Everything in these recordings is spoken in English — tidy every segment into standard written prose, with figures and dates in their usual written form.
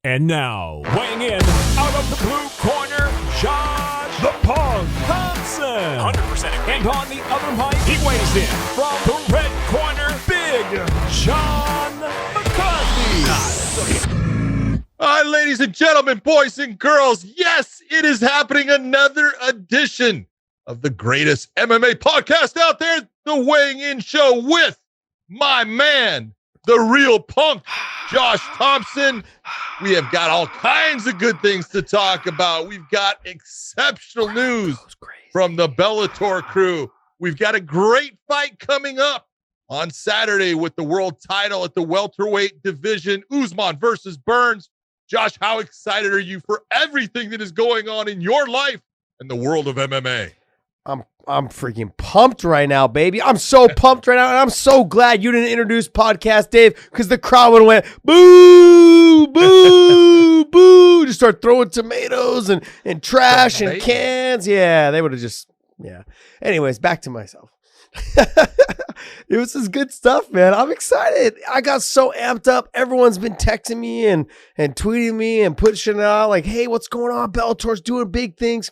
And now, weighing in out of the blue corner, Josh the Punk Thompson. 100%. And on the other mic, he weighs in from the red corner, Big John McCarthy. All right, ladies and gentlemen, boys and girls, yes, it is happening. Another edition of the greatest MMA podcast out there, the Weighing In Show with my man, the real punk, Josh Thompson. We have got all kinds of good things to talk about. We've got exceptional news from the Bellator crew. We've got a great fight coming up on Saturday with the world title at the welterweight division, Usman versus Burns. Josh, how excited are you for everything that is going on in your life and the world of MMA? I'm freaking pumped right now, baby. I'm so pumped right now, and I'm so glad you didn't introduce Podcast Dave, because the crowd would have went, boo, boo, boo. Just start throwing tomatoes and trash and cans. Yeah, they would have just, yeah. Anyways, back to myself. It was just good stuff, man. I'm excited. I got so amped up. Everyone's been texting me and tweeting me and pushing it out like, hey, what's going on? Bellator's doing big things.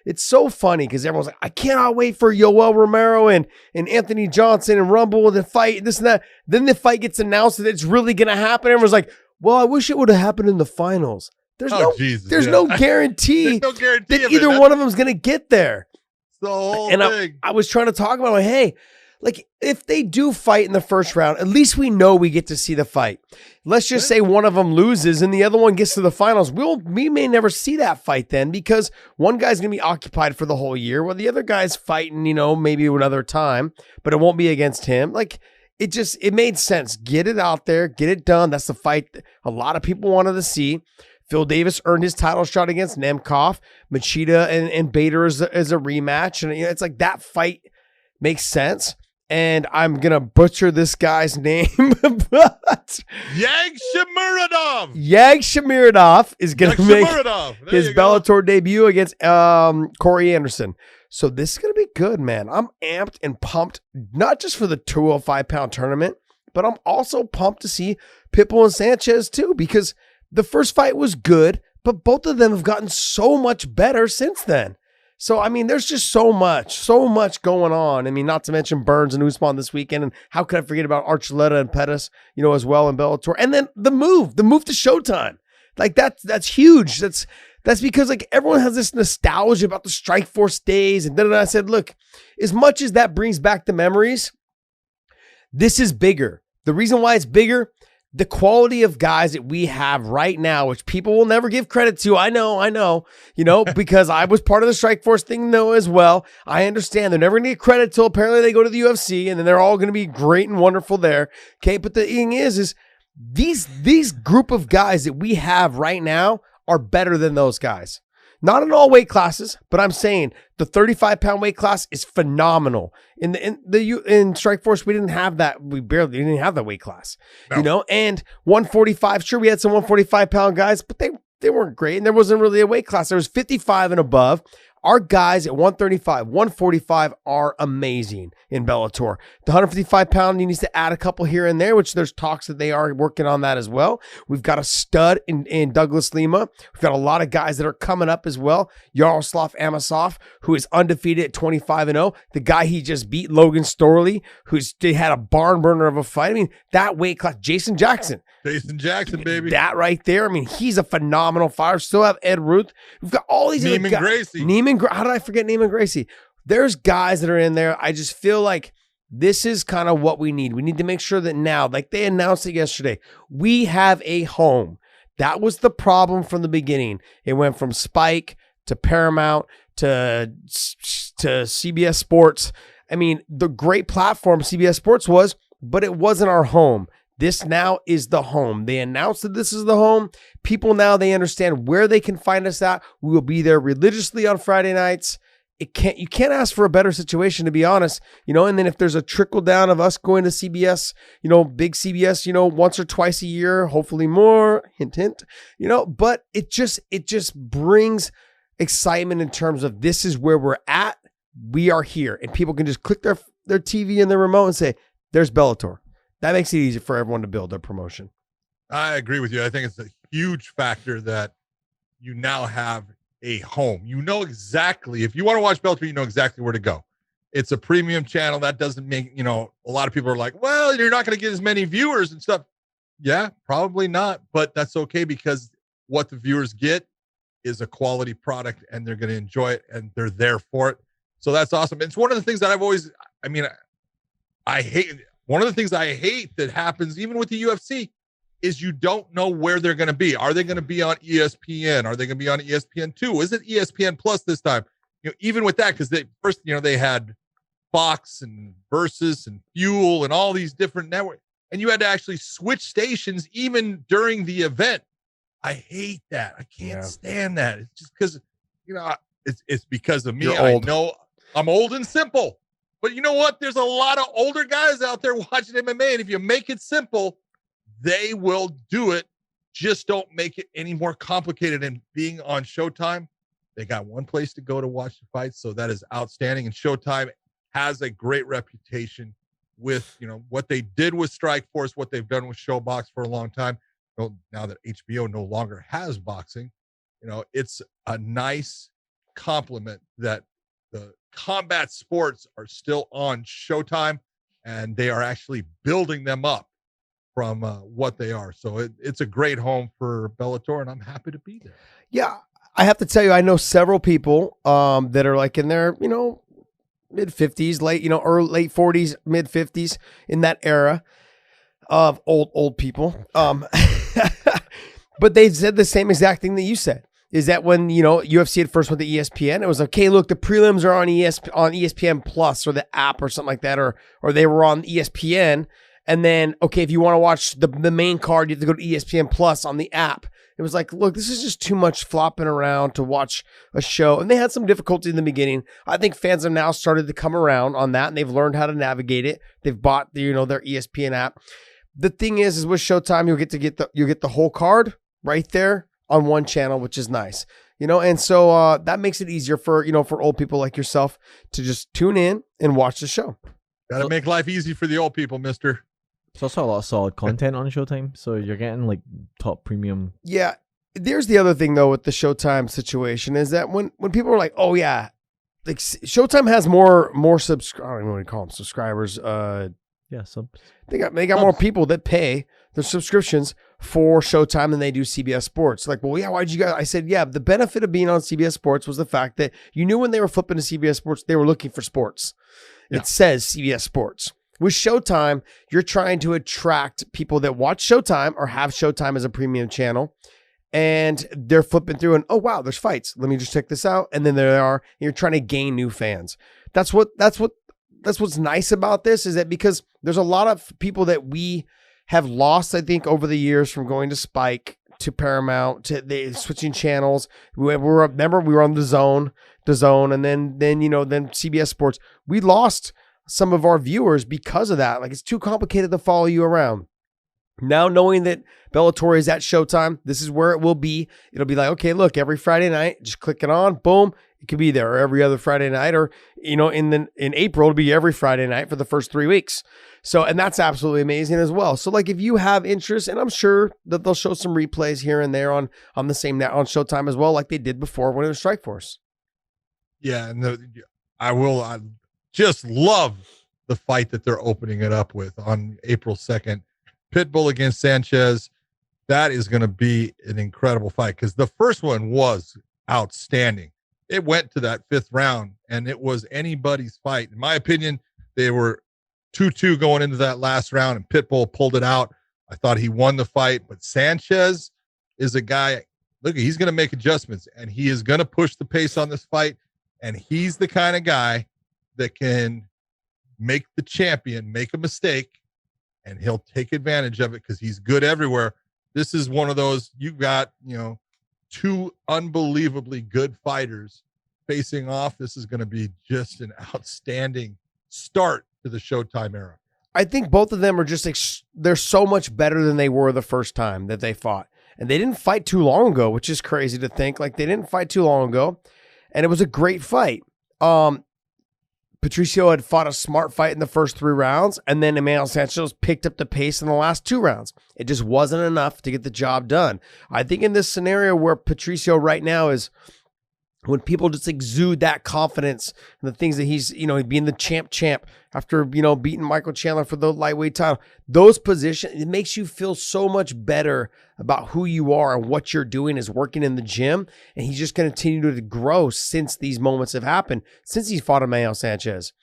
It's so funny because everyone's like, I cannot wait for Yoel Romero and Anthony Johnson and Rumble, the fight, this and that. Then the fight gets announced that it's really going to happen. Everyone's like, well, I wish it would have happened in the finals. There's no guarantee that either one of them is going to get there. The whole thing. I was trying to talk about, like, hey, like if they do fight in the first round, at least we know we get to see the fight. Let's just say one of them loses and the other one gets to the finals. We may never see that fight then, because one guy's going to be occupied for the whole year while the other guy's fighting, maybe another time, but it won't be against him. Like it made sense. Get it out there, get it done. That's the fight that a lot of people wanted to see. Phil Davis earned his title shot against Nemkov. Machida and Bader is a rematch. And it's like that fight makes sense. And I'm going to butcher this guy's name, but Yagshamiradov is going to make his Bellator debut against Corey Anderson. So this is going to be good, man. I'm amped and pumped, not just for the 205-pound tournament, but I'm also pumped to see Pitbull and Sanchez too, because the first fight was good, but both of them have gotten so much better since then. So, I mean, there's just so much going on. I mean, not to mention Burns and Usman this weekend. And how could I forget about Archuleta and Pettis, as well in Bellator. And then the move to Showtime. Like that's huge. That's because like everyone has this nostalgia about the Strikeforce days. And then I said, look, as much as that brings back the memories, this is bigger. The reason why it's bigger, the quality of guys that we have right now, which people will never give credit to. I know, because I was part of the Strikeforce thing though as well. I understand they're never going to get credit till apparently they go to the UFC, and then they're all going to be great and wonderful there. Okay, but the thing is these group of guys that we have right now are better than those guys. Not in all weight classes, but I'm saying the 35-pound weight class is phenomenal. In Strikeforce, we didn't have that. We didn't have that weight class, no. And 145. Sure, we had some 145-pound guys, but they weren't great, and there wasn't really a weight class. There was 55 and above. Our guys at 135, 145 are amazing in Bellator. The 155-pound, you need to add a couple here and there, which there's talks that they are working on that as well. We've got a stud in Douglas Lima. We've got a lot of guys that are coming up as well. Yaroslav Amosov, who is undefeated at 25-0. The guy he just beat, Logan Storley, they had a barn burner of a fight. I mean, that weight class, Jason Jackson, baby. That right there. I mean, he's a phenomenal fighter. Still have Ed Ruth. We've got all these Neiman Gracie. How did I forget Neiman Gracie? There's guys that are in there. I just feel like this is kind of what we need. We need to make sure that now, like they announced it yesterday, we have a home. That was the problem from the beginning. It went from Spike to Paramount to CBS Sports. I mean, the great platform CBS Sports was, but it wasn't our home. This now is the home. They announced that this is the home. People now, they understand where they can find us at. We will be there religiously on Friday nights. You can't ask for a better situation, to be honest. And then if there's a trickle down of us going to CBS, big CBS, once or twice a year, hopefully more, hint, hint, but it just brings excitement in terms of this is where we're at. We are here, and people can just click their TV and their remote and say, there's Bellator. That makes it easy for everyone to build their promotion. I agree with you. I think it's a huge factor that you now have a home. You know exactly, if you want to watch Bellator, you know exactly where to go. It's a premium channel. That doesn't make, a lot of people are like, well, you're not going to get as many viewers and stuff. Yeah, probably not, but that's okay because what the viewers get is a quality product and they're going to enjoy it and they're there for it. So that's awesome. It's one of the things that I hate. One of the things I hate that happens even with the UFC is you don't know where they're going to be. Are they going to be on ESPN? Are they going to be on ESPN2? Is it ESPN Plus this time? Even with that, because they had Fox and Versus and Fuel and all these different networks, and you had to actually switch stations even during the event. I hate that. I can't stand that. It's just because, it's because of me. I know I'm old and simple, but you know what? There's a lot of older guys out there watching MMA, and if you make it simple, they will do it. Just don't make it any more complicated. And being on Showtime, they got one place to go to watch the fights, so that is outstanding. And Showtime has a great reputation with, what they did with Strikeforce, what they've done with Showbox for a long time. Now that HBO no longer has boxing, it's a nice compliment that the combat sports are still on Showtime, and they are actually building them up from what they are. So it's a great home for Bellator, and I'm happy to be there. Yeah, I have to tell you, I know several people that are like in their, mid 50s, or late 40s, mid 50s, in that era of old people. But they said the same exact thing that you said, is that when, UFC at first went to ESPN, it was like, okay, look, the prelims are on ESPN Plus or the app or something like that, or they were on ESPN. And then, okay, if you want to watch the main card, you have to go to ESPN Plus on the app. It was like, look, this is just too much flopping around to watch a show. And they had some difficulty in the beginning. I think fans have now started to come around on that, and they've learned how to navigate it. They've bought their ESPN app. The thing is with Showtime, you'll get the whole card right there on one channel, which is nice. And so that makes it easier for old people like yourself to just tune in and watch the show. Got to make life easy for the old people, mister. It's also a lot of solid content on Showtime, so you're getting like top premium. Yeah. There's the other thing though with the Showtime situation is that when people are like, oh yeah, like Showtime has more I don't even know what to call them, subscribers. Subs. They got more people that pay their subscriptions for Showtime than they do CBS Sports. Like, well, yeah, why'd you guys? I said, yeah, the benefit of being on CBS Sports was the fact that you knew when they were flipping to CBS Sports, they were looking for sports. Yeah. It says CBS Sports. With Showtime, you're trying to attract people that watch Showtime or have Showtime as a premium channel, and they're flipping through and, oh, wow, there's fights. Let me just check this out. And then there they are. You're trying to gain new fans. That's what's nice about this, is that because there's a lot of people that we have lost, I think, over the years from going to Spike to Paramount to switching channels. Remember we were on the Zone, and then CBS Sports. We lost some of our viewers because of that. Like, it's too complicated to follow you around. Now, knowing that Bellator is at Showtime, this is where it will be. It'll be like, okay, look, every Friday night, just click it on, boom, it could be there. Or every other Friday night, or in April, it'll be every Friday night for the first 3 weeks. So, and that's absolutely amazing as well. So, like, if you have interest, and I'm sure that they'll show some replays here and there on the same net on Showtime as well, like they did before when it was Strikeforce. Yeah, and I just love the fight that they're opening it up with on April 2nd. Pitbull against Sanchez. That is going to be an incredible fight because the first one was outstanding. It went to that 5th round, and it was anybody's fight. In my opinion, they were 2-2 going into that last round, and Pitbull pulled it out. I thought he won the fight, but Sanchez is a guy, look, he's going to make adjustments, and he is going to push the pace on this fight, and he's the kind of guy that can make the champion make a mistake, and he'll take advantage of it because he's good everywhere. This is one of those, you've got, two unbelievably good fighters facing off. This is going to be just an outstanding start to the Showtime era. I think both of them are just, they're so much better than they were the first time that they fought. And they didn't fight too long ago, which is crazy to think. Like, they didn't fight too long ago, and it was a great fight. Patricio had fought a smart fight in the first 3 rounds, and then Emmanuel Sanchez picked up the pace in the last 2 rounds. It just wasn't enough to get the job done. I think in this scenario where Patricio right now is, when people just exude that confidence and the things that he's, being the champ after, beating Michael Chandler for the lightweight title, those positions, it makes you feel so much better about who you are and what you're doing is working in the gym. And he's just going to continue to grow since these moments have happened, since he's fought Emmanuel Sanchez.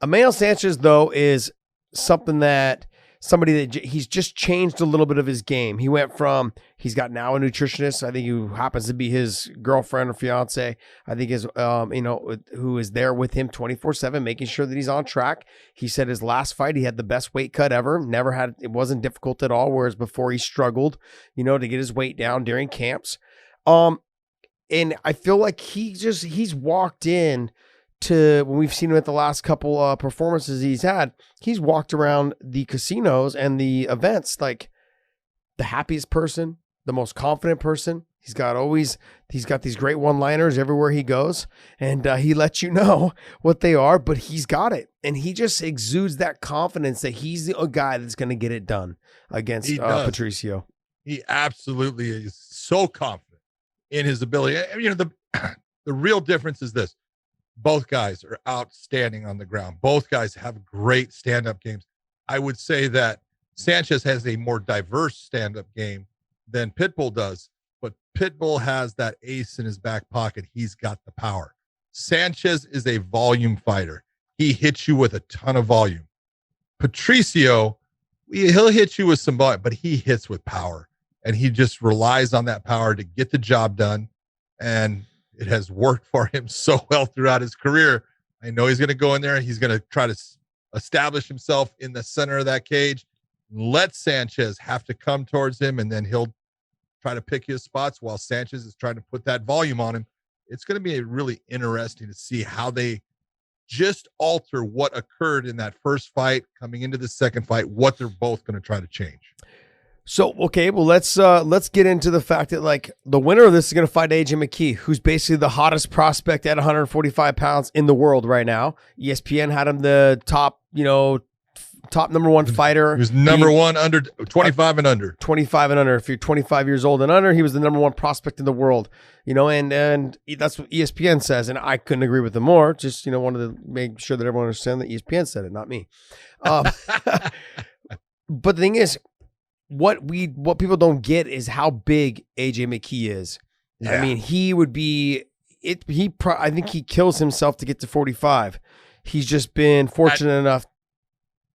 Emmanuel Sanchez, though, is somebody that he's just changed a little bit of his game. He went from, he's got now a nutritionist, I think, who happens to be his girlfriend or fiance, I think is, who is there with him 24/7, making sure that he's on track. He said his last fight, he had the best weight cut ever, it wasn't difficult at all. Whereas before he struggled, to get his weight down during camps. And I feel like he's walked in to, when we've seen him at the last couple performances he's had, he's walked around the casinos and the events like the happiest person, the most confident person. He's got these great one-liners everywhere he goes, and he lets you know what they are, but he's got it. And he just exudes that confidence that he's the guy that's going to get it done against Patricio. He absolutely is so confident in his ability. The real difference is this. Both guys are outstanding on the ground. Both guys have great stand-up games. I would say that Sanchez has a more diverse stand-up game than Pitbull does, but Pitbull has that ace in his back pocket. He's got the power. Sanchez is a volume fighter. He hits you with a ton of volume. Patricio, he'll hit you with some volume, but he hits with power, and he just relies on that power to get the job done, and it has worked for him so well throughout his career. I know he's going to go in there and he's going to try to establish himself in the center of that cage. Let Sanchez have to come towards him, and then he'll try to pick his spots while Sanchez is trying to put that volume on him. It's going to be really interesting to see how they just alter what occurred in that first fight coming into the second fight, what they're both going to try to change. So, okay, well, let's get into the fact that, like, the winner of this is going to fight Aj Mckee, who's basically the hottest prospect at 145 pounds in the world right now. ESPN had him the top number 1 fighter. He was number 1 under 25 and under. 25 and under. If you're 25 years old and under, he was the number 1 prospect in the world. And that's what ESPN says, and I couldn't agree with them more. Just, wanted to make sure that everyone understands that ESPN said it, not me. But the thing is, what people don't get is how big Aj Mckee is. Yeah. I mean, he would be it. I think he kills himself to get to 45. He's just been fortunate enough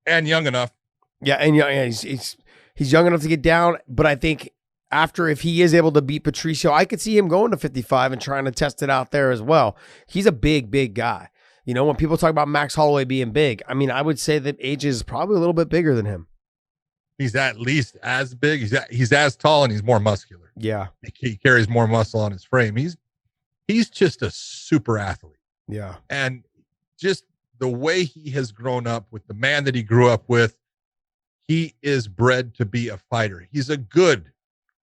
and young enough. Yeah, and he's young enough to get down. But I think if he is able to beat Patricio, I could see him going to 55 and trying to test it out there as well. He's a big guy. When people talk about Max Holloway being big, I mean, I would say that Aj is probably a little bit bigger than him. He's at least as big. He's as tall, and he's more muscular. Yeah. He carries more muscle on his frame. He's just a super athlete. Yeah. And just the way he has grown up with the man that he grew up with, he is bred to be a fighter. He's a good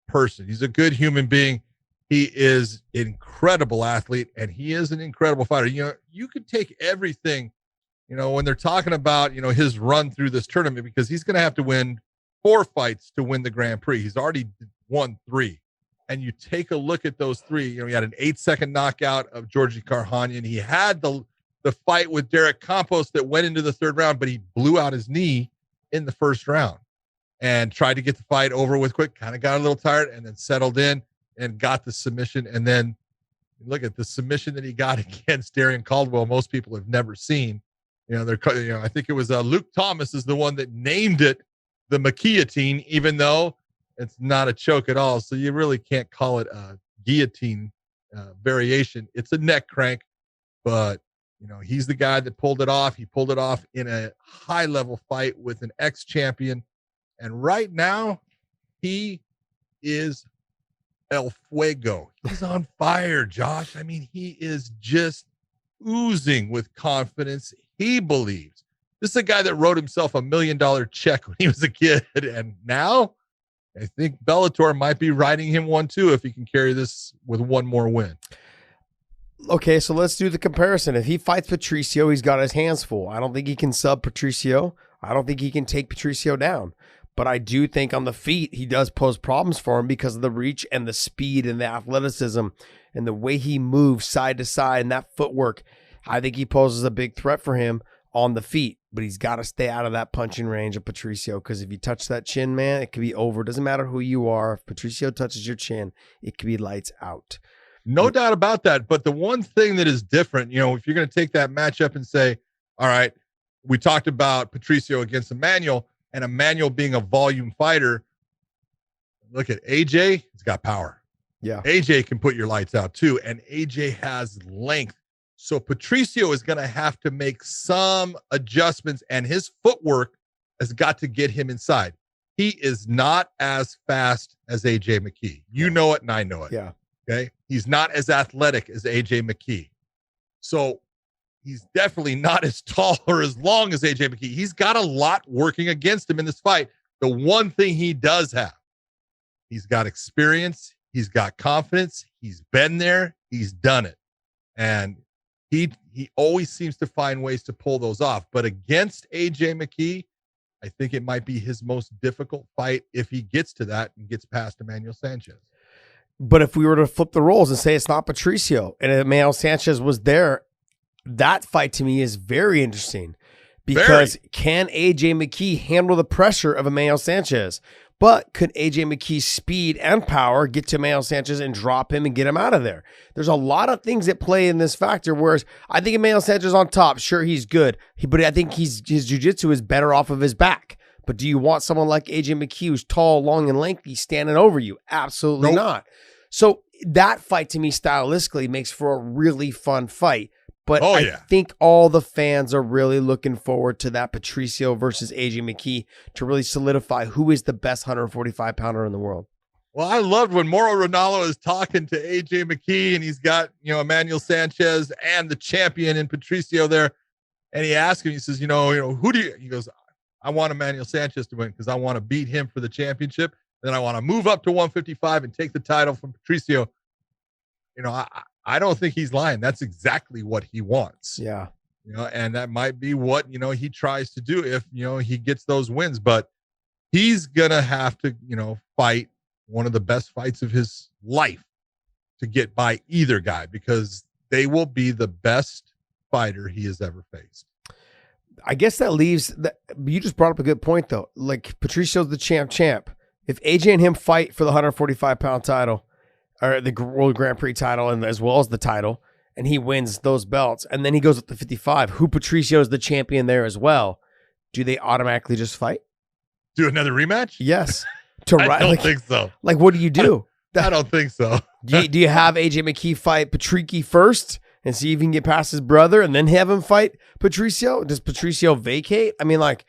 person. He's a good human being. He is an incredible athlete, and he is an incredible fighter. You could take everything, when they're talking about, his run through this tournament, because he's going to have to win 4 fights to win the Grand Prix. He's already won 3. And you take a look at those 3, he had an 8-second knockout of Georgi Karhanian. He had the fight with Derek Campos that went into the 3rd round, but he blew out his knee in the 1st round and tried to get the fight over with quick, kind of got a little tired, and then settled in and got the submission. And then look at the submission that he got against Darian Caldwell. Most people have never seen. I think it was Luke Thomas is the one that named it the McKeeatine, even though it's not a choke at all. So you really can't call it a guillotine variation. It's a neck crank, but he's the guy that pulled it off. He pulled it off in a high level fight with an ex-champion. And right now he is El Fuego. He's on fire, Josh. I mean, he is just oozing with confidence. He believes. This is a guy that wrote himself $1 million check when he was a kid. And now I think Bellator might be writing him one too, if he can carry this with one more win. Okay, so let's do the comparison. If he fights Patricio, he's got his hands full. I don't think he can sub Patricio. I don't think he can take Patricio down. But I do think on the feet, he does pose problems for him because of the reach and the speed and the athleticism and the way he moves side to side and that footwork. I think he poses a big threat for him on the feet, but he's got to stay out of that punching range of Patricio because if you touch that chin, man, it could be over. It doesn't matter who you are. If Patricio touches your chin, it could be lights out. No doubt about that. But the one thing that is different, you know, if you're going to take that matchup and say, all right, we talked about Patricio against Emmanuel, and Emmanuel being a volume fighter. Look at AJ, he's got power. Yeah. AJ can put your lights out too, and AJ has length. So Patricio is going to have to make some adjustments, and his footwork has got to get him inside. He is not as fast as Aj Mckee. You know it, and I know it. Yeah. Okay. He's not as athletic as Aj Mckee. So he's definitely not as tall or as long as Aj Mckee. He's got a lot working against him in this fight. The one thing he does have, he's got experience. He's got confidence. He's been there. He's done it. And he always seems to find ways to pull those off. But against Aj Mckee, I think it might be his most difficult fight if he gets to that and gets past Emmanuel Sanchez. But if we were to flip the roles and say it's not Patricio and Emmanuel Sanchez was there, that fight to me is very interesting because can AJ Mckee handle the pressure of Emmanuel Sanchez? But could AJ Mckee's speed and power get to Emmanuel Sanchez and drop him and get him out of there? There's a lot of things that play in this factor, whereas I think Emmanuel Sanchez on top, sure, he's good, but I think his jiu-jitsu is better off of his back. But do you want someone like AJ Mckee who's tall, long, and lengthy standing over you? Absolutely not. So that fight to me stylistically makes for a really fun fight. But I think all the fans are really looking forward to that Patricio versus AJ Mckee to really solidify who is the best 145-pounder in the world. Well, I loved when Mauro Ranallo is talking to AJ Mckee and he's got, you know, Emmanuel Sanchez and the champion in Patricio there. And he asked him, he says, you know, who do you, he goes, I want Emmanuel Sanchez to win because I want to beat him for the championship. Then I want to move up to 155 and take the title from Patricio. You know, I don't think he's lying. That's exactly what he wants. Yeah. You know, and that might be what, you know, he tries to do if, you know, he gets those wins, but he's going to have to, you know, fight one of the best fights of his life to get by either guy because they will be the best fighter he has ever faced. I guess that leaves you just brought up a good point though. Like Patricio's the champ. If AJ and him fight for the 145-pound title, or the World Grand Prix title, and as well as the title, and he wins those belts, and then he goes up to 55, who Patricio is the champion there as well, do they automatically just fight? Do another rematch? Yes. I don't think so. Like, what do you do? I don't think so. do you have AJ Mckee fight Patricio first and see if he can get past his brother and then have him fight Patricio? Does Patricio vacate? I mean, like,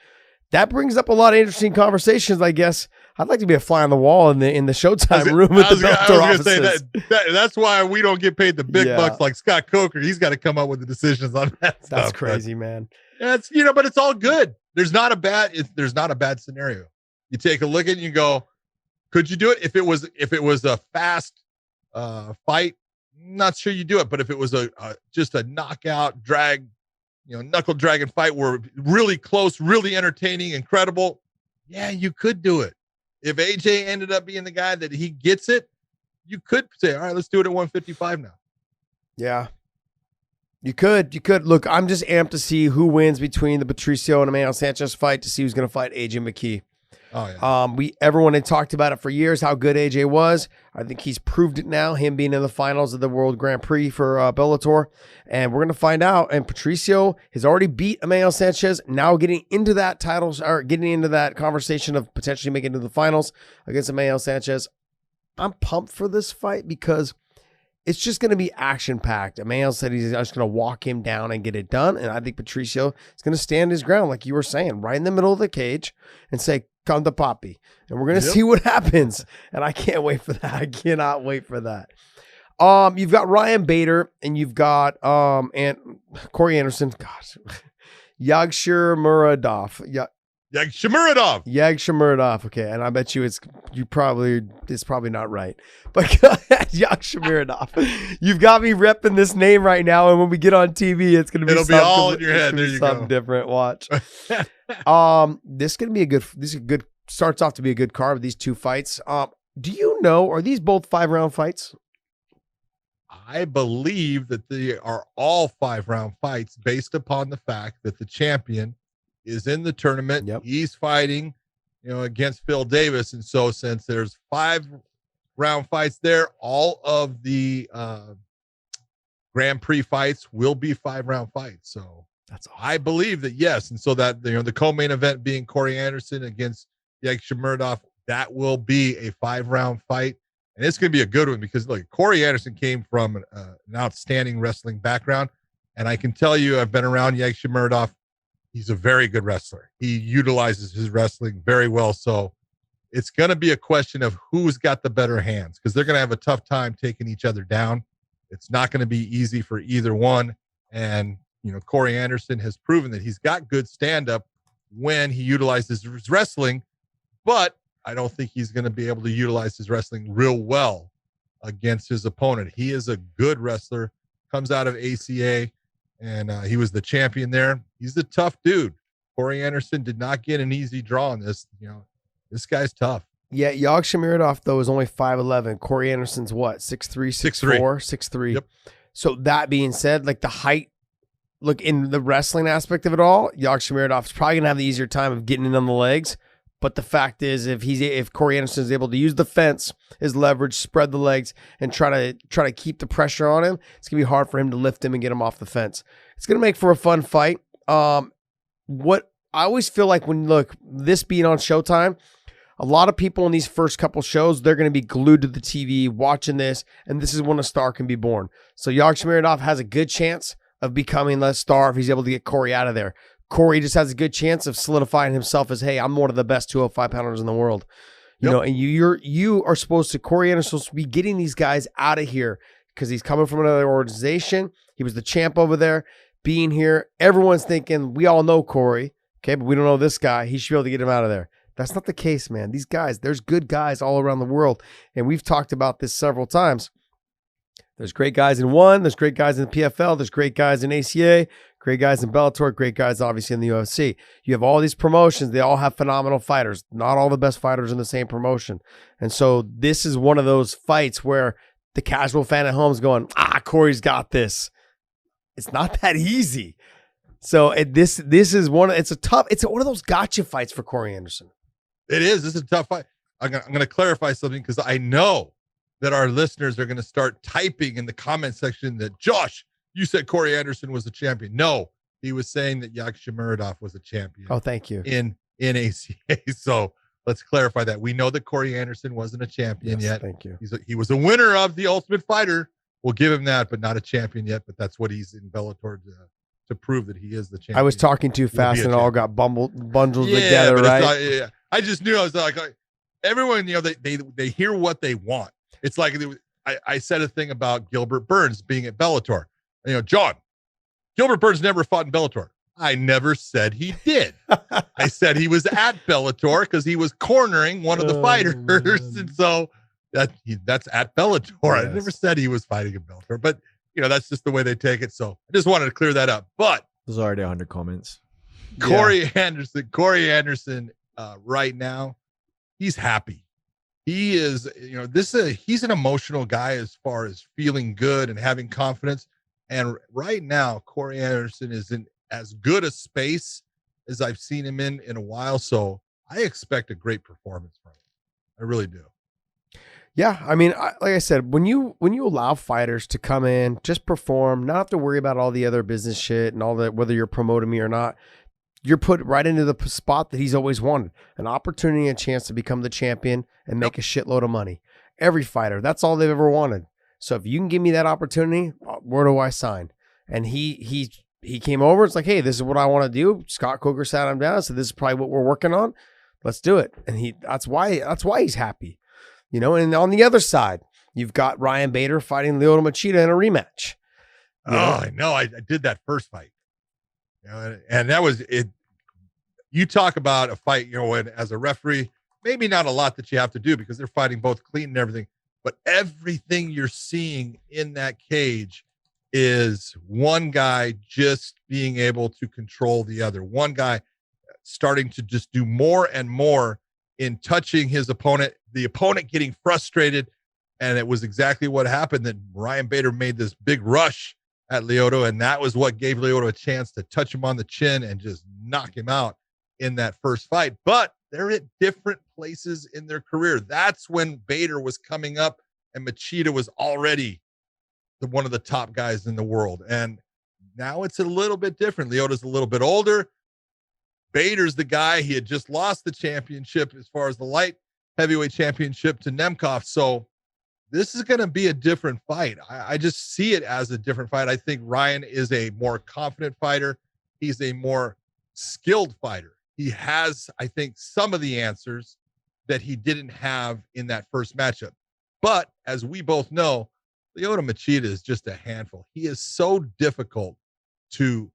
that brings up a lot of interesting conversations, I guess. I'd like to be a fly on the wall in the Showtime room at the Bellator offices. That's why we don't get paid the big bucks like Scott Coker. He's got to come up with the decisions on that stuff. That's crazy, man. That's, you know, but it's all good. There's not a bad scenario. You take a look at it and you go, could you do it? If it was a fast fight, not sure you do it. But if it was just a knockout drag, you know, knuckle dragon fight where really close, really entertaining, incredible, yeah, you could do it. If AJ ended up being the guy that he gets it, you could say, all right, let's do it at 155 now. Yeah. You could. Look, I'm just amped to see who wins between the Patricio and Emmanuel Sanchez fight to see who's going to fight AJ Mckee. Oh, yeah. Everyone had talked about it for years, how good AJ was. I think he's proved it now, him being in the finals of the World Grand Prix for Bellator. And we're going to find out. And Patricio has already beat Emmanuel Sanchez, now getting into that getting into that conversation of potentially making it to the finals against Emmanuel Sanchez. I'm pumped for this fight because it's just going to be action-packed. Emmanuel said he's just going to walk him down and get it done. And I think Patricio is going to stand his ground, like you were saying, right in the middle of the cage and say, come to Poppy. And we're going to see what happens. And I can't wait for that. I cannot wait for that. You've got Ryan Bader and you've got and Corey Anderson. Gosh. Yagshir Muradov. Yagshmuradov. Okay, and I bet you it's probably not right. But go ahead, Yagshmuradov. You've got me repping this name right now, and when we get on TV, it'll be all in your head. There you something go. Different. Watch. This is gonna be a good. Starts off to be a good card with these two fights. Do you know, are these both 5-round fights? I believe that they are all 5-round fights based upon the fact that the champion is in the tournament. Yep. He's fighting, against Phil Davis. And so since there's 5-round fights there, all of the Grand Prix fights will be 5-round fights. So that's awesome. I believe that, yes. And so that, the co-main event being Corey Anderson against Yagshmuradov, that will be a 5-round fight. And it's going to be a good one because, look, Corey Anderson came from an outstanding wrestling background. And I can tell you, I've been around Yagshmuradov. He's a very good wrestler. He utilizes his wrestling very well. So it's going to be a question of who's got the better hands because they're going to have a tough time taking each other down. It's not going to be easy for either one. And, Corey Anderson has proven that he's got good stand-up when he utilizes his wrestling, but I don't think he's going to be able to utilize his wrestling real well against his opponent. He is a good wrestler, comes out of ACA, and he was the champion there. He's a tough dude. Corey Anderson did not get an easy draw on this. This guy's tough. Yeah, Yagshmuradov, though, is only 5'11". Corey Anderson's what, 6'3", 6'4", 6'3". Yep. So that being said, like the height, look, in the wrestling aspect of it all, Yagshmuradov is probably going to have the easier time of getting in on the legs. But the fact is, if Corey Anderson is able to use the fence, his leverage, spread the legs, and try to keep the pressure on him, it's gonna be hard for him to lift him and get him off the fence. It's gonna make for a fun fight. What I always feel like this being on Showtime, a lot of people in these first couple shows, they're gonna be glued to the TV watching this, and this is when a star can be born. So Yagshmuradov has a good chance of becoming the star if he's able to get Corey out of there. Corey just has a good chance of solidifying himself as, hey, I'm one of the best 205 pounders in the world. And you are supposed to, Corey Anderson supposed to be getting these guys out of here because he's coming from another organization. He was the champ over there, being here. Everyone's thinking, we all know Corey, okay, but we don't know this guy. He should be able to get him out of there. That's not the case, man. These guys, there's good guys all around the world. And we've talked about this several times. There's great guys in ONE. There's great guys in the PFL. There's great guys in ACA. Great guys in Bellator. Great guys, obviously, in the UFC. You have all these promotions. They all have phenomenal fighters. Not all the best fighters in the same promotion. And so this is one of those fights where the casual fan at home is going, Corey's got this. It's not that easy. So this is one of those gotcha fights for Corey Anderson. It is. This is a tough fight. I'm going to clarify something because I know that our listeners are going to start typing in the comment section that, Josh, you said Corey Anderson was a champion. No, he was saying that Yagshmuradov was a champion. Oh, thank you. In ACA. So let's clarify that. We know that Corey Anderson wasn't a champion yet. Thank you. He was a winner of the Ultimate Fighter. We'll give him that, but not a champion yet. But that's what he's in Bellator to prove that he is the champion. I was talking too fast and it all got bundled together, right? I just knew. I was like everyone, they hear what they want. It's like I said a thing about Gilbert Burns being at Bellator. John, Gilbert Burns never fought in Bellator. I never said he did. I said he was at Bellator because he was cornering one of the fighters. And so that's at Bellator. Yes. I never said he was fighting in Bellator, but that's just the way they take it. So I just wanted to clear that up. But there's already 100 comments. Corey Anderson, right now, he's happy. He is, he's an emotional guy as far as feeling good and having confidence. And right now, Corey Anderson is in as good a space as I've seen him in a while. So I expect a great performance from him. I really do. Yeah, I mean, like I said, when you allow fighters to come in, just perform, not have to worry about all the other business shit and all that, whether you're promoting me or not, you're put right into the spot that he's always wanted, an opportunity, a chance to become the champion and make a shitload of money. Every fighter, that's all they've ever wanted. So if you can give me that opportunity, where do I sign? And he came over. It's like, hey, this is what I want to do. Scott Coker sat him down. So this is probably what we're working on. Let's do it. And that's why he's happy. And on the other side, you've got Ryan Bader fighting Lyoto Machida in a rematch. I know. I did that first fight. And that was it. you talk about a fight, when as a referee, maybe not a lot that you have to do because they're fighting both clean and everything, but everything you're seeing in that cage is one guy just being able to control the other. One guy starting to just do more and more in touching his opponent, the opponent getting frustrated. And it was exactly what happened, that Ryan Bader made this big rush at Lyoto, and that was what gave Lyoto a chance to touch him on the chin and just knock him out in that first fight. But they're at different places in their career. That's when Bader was coming up and Machida was already one of the top guys in the world. And now it's a little bit different. Lyoto's a little bit older. Bader's the guy. He had just lost the championship as far as the light heavyweight championship to Nemkov. So this is going to be a different fight. I just see it as a different fight. I think Ryan is a more confident fighter. He's a more skilled fighter. He has, I think, some of the answers that he didn't have in that first matchup. But as we both know, Lyoto Machida is just a handful. He is so difficult to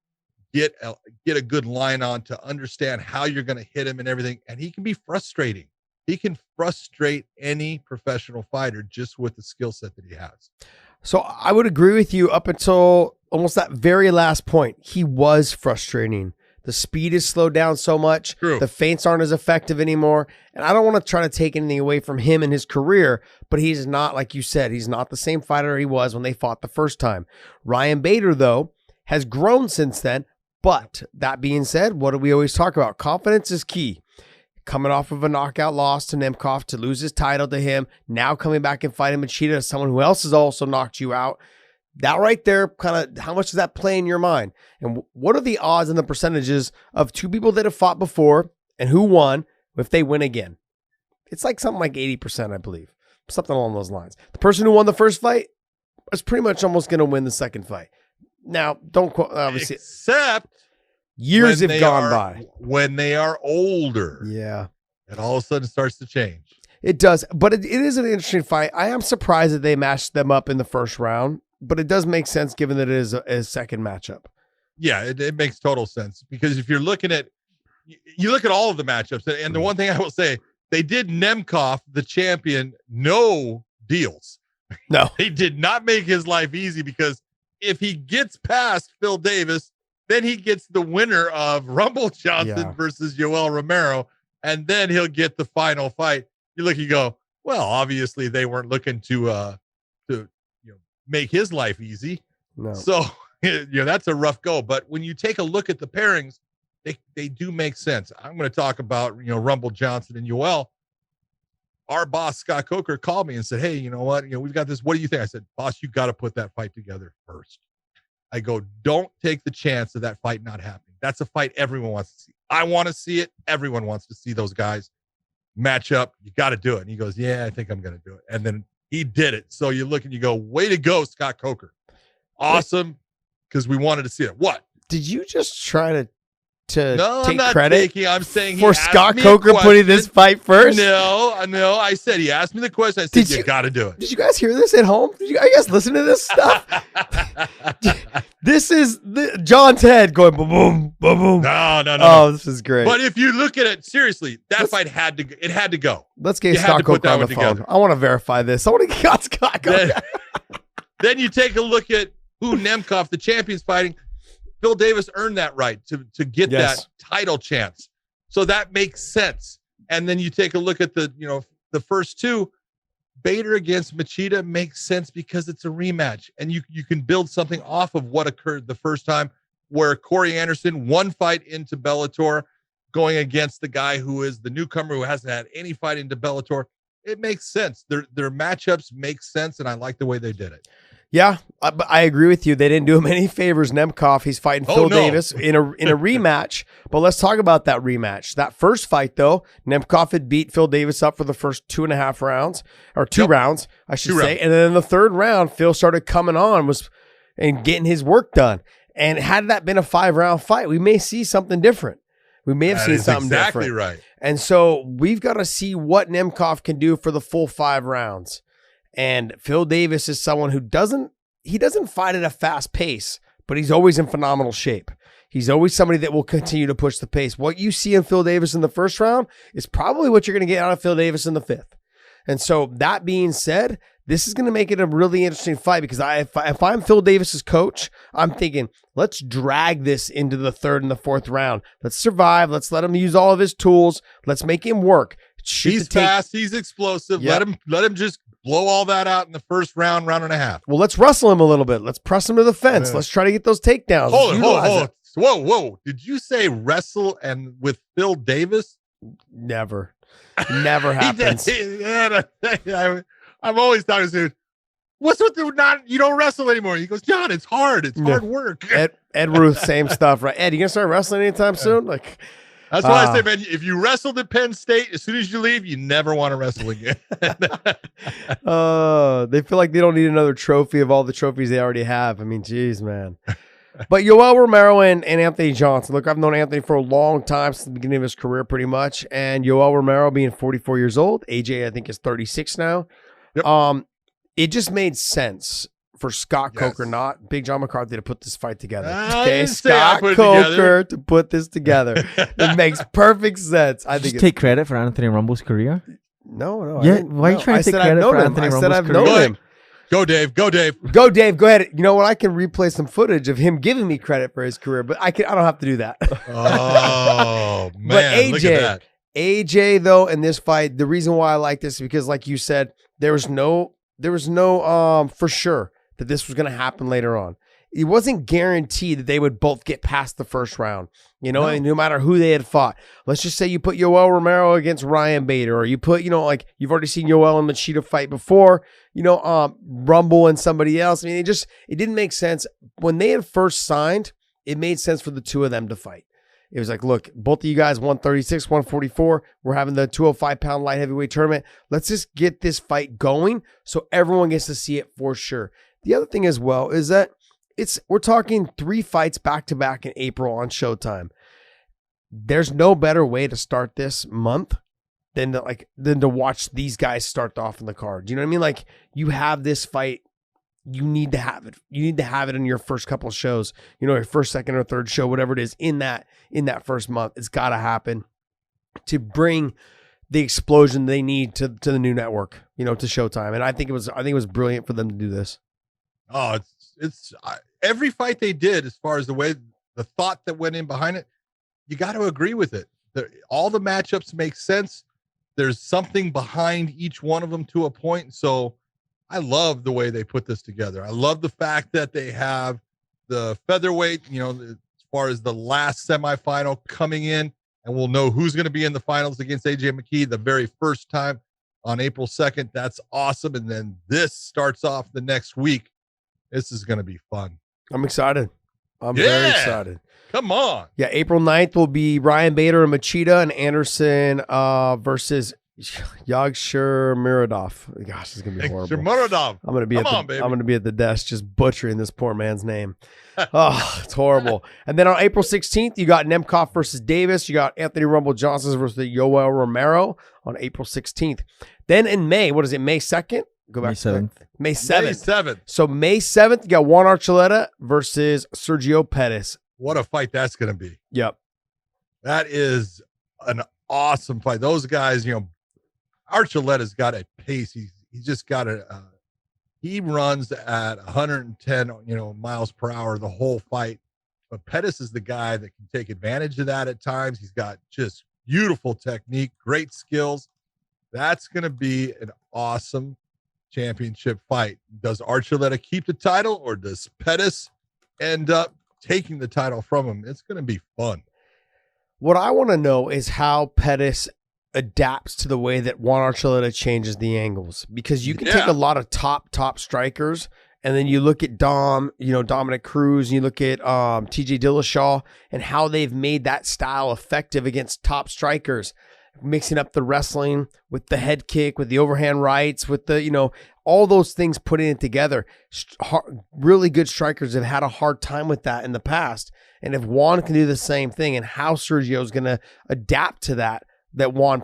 get a good line on, to understand how you're going to hit him and everything. And he can be frustrating. He can frustrate any professional fighter just with the skill set that he has. So I would agree with you up until almost that very last point. He was frustrating. The speed is slowed down so much. True. The feints aren't as effective anymore. And I don't want to try to take anything away from him and his career, but he's not, like you said, he's not the same fighter he was when they fought the first time. Ryan Bader, though, has grown since then. But that being said, what do we always talk about? Confidence is key. Coming off of a knockout loss to Nemkov, to lose his title to him, now coming back and fighting Machida, someone who else has also knocked you out. That right there, kind of, how much does that play in your mind? And what are the odds and the percentages of two people that have fought before and who won if they win again? It's like something like 80%, I believe. Something along those lines. The person who won the first fight is pretty much almost going to win the second fight. Now, don't obviously. Except years have gone by. When they are older. Yeah. And all of a sudden it starts to change. It does. But it is an interesting fight. I am surprised that they matched them up in the first round. But it does make sense given that it is a second matchup. Yeah, it makes total sense. Because if you're looking at, you look at all of the matchups, and the one thing I will say, they did Nemkov, the champion, no deals. No. They did not make his life easy, because if he gets past Phil Davis, then he gets the winner of Rumble Johnson versus Yoel Romero, and then he'll get the final fight. You look, you go, well, obviously they weren't looking to make his life easy. No. So, that's a rough go. But when you take a look at the pairings, they do make sense. I'm going to talk about, Rumble Johnson and Yoel. Our boss, Scott Coker, called me and said, hey, you know what? We've got this. What do you think? I said, boss, you got to put that fight together first. I go, don't take the chance of that fight not happening. That's a fight everyone wants to see. I want to see it. Everyone wants to see those guys match up. You got to do it. And he goes, yeah, I think I'm going to do it. And then he did it. So you look and you go, way to go, Scott Coker. Awesome. Because we wanted to see it. What? Did you just try to no, take I'm not credit taking, I'm saying for Scott Coker putting this fight first? No. I said, he asked me the question. I said, you got to do it. Did you guys hear this at home? Did you guys listen to this stuff? This is John's head going boom, boom, boom, boom. No. Oh, this is great. But if you look at it seriously, that fight had to go. Let's get Scott Coker on the phone. Together. I want to verify this. I want to get Scott Coker. Then you take a look at who Nemkov, the champion's fighting. Phil Davis earned that right to get that title chance. So that makes sense. And then you take a look at the first two, Bader against Machida makes sense because it's a rematch. And you can build something off of what occurred the first time, where Corey Anderson, one fight into Bellator, going against the guy who is the newcomer who hasn't had any fight into Bellator. It makes sense. Their matchups make sense, and I like the way they did it. Yeah, I agree with you. They didn't do him any favors. Nemkov, he's fighting Phil Davis in a rematch. But let's talk about that rematch. That first fight, though, Nemkov had beat Phil Davis up for the first 2.5 rounds, or two rounds, I should say. And then in the third round, Phil started coming on and getting his work done. And had that been a 5-round fight, we may see something different. We may have seen something exactly different. Right. And so we've got to see what Nemkov can do for the full 5 rounds. And Phil Davis is someone who doesn't fight at a fast pace, but he's always in phenomenal shape. He's always somebody that will continue to push the pace. What you see in Phil Davis in the first round is probably what you're going to get out of Phil Davis in the fifth. And so that being said, this is going to make it a really interesting fight because if I'm Phil Davis's coach, I'm thinking, let's drag this into the third and the fourth round. Let's survive. Let's let him use all of his tools. Let's make him work. He's fast. He's explosive. Yep. Let him just blow all that out in the first round and a half. Well, let's wrestle him a little bit. Let's press him to the fence. Yeah. Let's try to get those takedowns. Hold on. Whoa. Did you say wrestle and with Phil Davis? Never happens. I'm always talking to him. What's with you don't wrestle anymore? He goes, John, it's hard. It's hard work. Ed Ruth, same stuff, right? Ed, you gonna start wrestling anytime soon? Like, that's why I say, man, if you wrestled at Penn State, as soon as you leave, you never want to wrestle again. They feel like they don't need another trophy of all the trophies they already have. I mean, geez, man. But Yoel Romero and Anthony Johnson. Look, I've known Anthony for a long time, since the beginning of his career, pretty much. And Yoel Romero being 44 years old. AJ, I think, is 36 now. Yep. It just made sense for Scott Coker, not Big John McCarthy, to put this fight together. Okay, Scott Coker to put this together. It makes perfect sense. I think. Just take credit for Anthony Rumble's career. No. Yeah, why are you trying to take credit for Anthony Rumble's career? I've known him. Go, Dave. Go, Dave. Go, Dave. Go ahead. You know what? I can replay some footage of him giving me credit for his career, but I don't have to do that. Oh man! But AJ, look at that. AJ though, in this fight, the reason why I like this is because, like you said, there was no for sure that this was going to happen later on. It wasn't guaranteed that they would both get past the first round, and no matter who they had fought. Let's just say you put Yoel Romero against Ryan Bader, or you put, like you've already seen Yoel and Machida fight before, Rumble and somebody else. I mean, it didn't make sense. When they had first signed, it made sense for the two of them to fight. It was like, look, both of you guys, 136, 144. We're having the 205-pound light heavyweight tournament. Let's just get this fight going so everyone gets to see it for sure. The other thing as well is that we're talking 3 fights back-to-back in April on Showtime. There's no better way to start this month than to watch these guys start off in the card. Do you know what I mean? Like, you have this fight. You need to have it. You need to have it in your first couple of shows, your first, second, or third show, whatever it is in that first month. It's got to happen to bring the explosion they need to the new network, to Showtime. And I think it was brilliant for them to do this. Oh, it's every fight they did, as far as the thought that went in behind it, you got to agree with it. All the matchups make sense. There's something behind each one of them to a point. So I love the way they put this together. I love the fact that they have the featherweight, as far as the last semifinal coming in, and we'll know who's going to be in the finals against Aj Mckee the very first time on April 2nd. That's awesome. And then this starts off the next week. This is going to be fun. I'm excited. I'm very excited. Come on. Yeah, April 9th will be Ryan Bader and Machida and Anderson versus Yagsher Miradov. Gosh, this is gonna be horrible. I'm gonna be at the desk just butchering this poor man's name. Oh, it's horrible. And then on April 16th, you got Nemkov versus Davis. You got Anthony Rumble Johnson versus Yoel Romero on April 16th. Then in May, what is it? May 2nd? Go back. May 7th. So May 7th, you got Juan Archuleta versus Sergio Pettis. What a fight that's gonna be. Yep. That is an awesome fight. Those guys, Archuleta's got a pace. He's just got he runs at 110, miles per hour the whole fight. But Pettis is the guy that can take advantage of that at times. He's got just beautiful technique, great skills. That's going to be an awesome championship fight. Does Archuleta keep the title, or does Pettis end up taking the title from him? It's going to be fun. What I want to know is how Pettis adapts to the way that Juan Archuleta changes the angles, because you can take a lot of top strikers, and then you look at Dominic Cruz, and you look at TJ Dillashaw and how they've made that style effective against top strikers, mixing up the wrestling with the head kick, with the overhand rights, with the, all those things, putting it together. Really good strikers have had a hard time with that in the past. And if Juan can do the same thing, and how Sergio is going to adapt to that Juan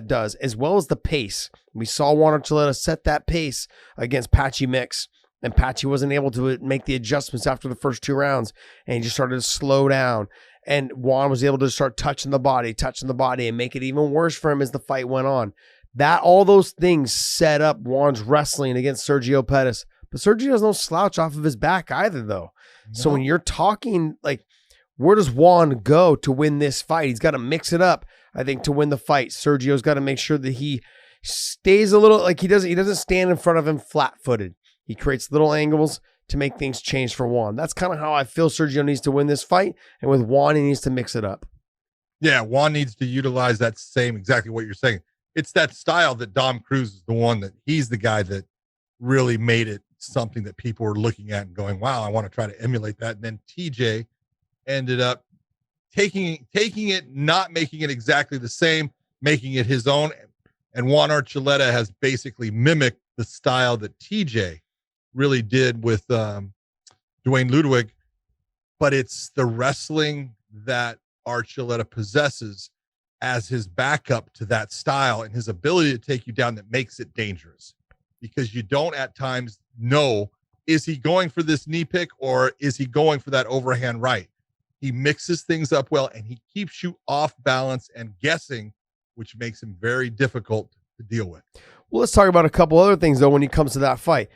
does, as well as the pace. We saw Juan Archuleta set that pace against Patchy Mix And Pachi wasn't able to make the adjustments after the first 2 rounds, and he just started to slow down. And Juan was able to start touching the body, and make it even worse for him as the fight went on. All those things set up Juan's wrestling against Sergio Pettis. But Sergio's no slouch off of his back either, though. No. So when you're talking, like, where does Juan go to win this fight? He's got to mix it up, I think, to win the fight. Sergio's got to make sure that he stays a little, like, he doesn't stand in front of him flat-footed. He creates little angles to make things change for Juan. That's kind of how I feel Sergio needs to win this fight. And with Juan, he needs to mix it up. Yeah, Juan needs to utilize that same, exactly what you're saying. It's that style that Dom Cruz is the one that he's the guy that really made it something that people were looking at and going, wow, I want to try to emulate that. And then TJ ended up taking it, not making it exactly the same, making it his own. And Juan Archuleta has basically mimicked the style that TJ really did with Dwayne Ludwig, but it's the wrestling that Archuleta possesses as his backup to that style and his ability to take you down that makes it dangerous, because you don't at times know, is he going for this knee pick or is he going for that overhand right? He mixes things up well, and he keeps you off balance and guessing, which makes him very difficult to deal with. Well, let's talk about a couple other things, though, when it comes to that fight.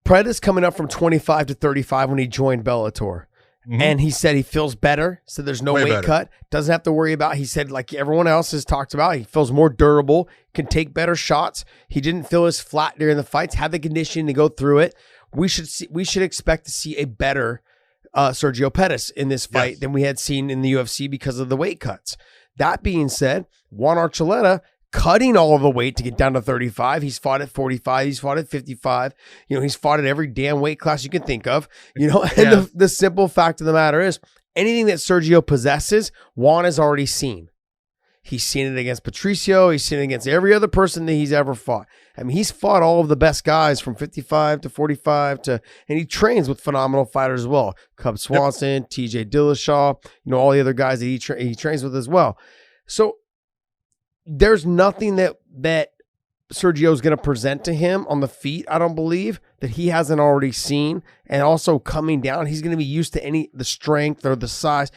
Pettis coming up from 25 to 35 when he joined Bellator. Mm-hmm. And he said he feels better. So there's no weight cut. Doesn't have to worry about, he said, like everyone else has talked about, he feels more durable, can take better shots. He didn't feel as flat during the fights, had the conditioning to go through it. We should expect to see a better Sergio Pettis in this fight than we had seen in the UFC because of the weight cuts. That being said, Juan Archuleta cutting all of the weight to get down to 35. He's fought at 45. He's fought at 55. He's fought at every damn weight class you can think of. And the simple fact of the matter is, anything that Sergio possesses, Juan has already seen. He's seen it against Patricio. He's seen it against every other person that he's ever fought. I mean, he's fought all of the best guys from 55 to 45 and he trains with phenomenal fighters as well. Cub Swanson, TJ Dillashaw, all the other guys that he trains with as well. So there's nothing that Sergio is going to present to him on the feet, I don't believe, that he hasn't already seen. And also coming down, he's going to be used to the strength or the size.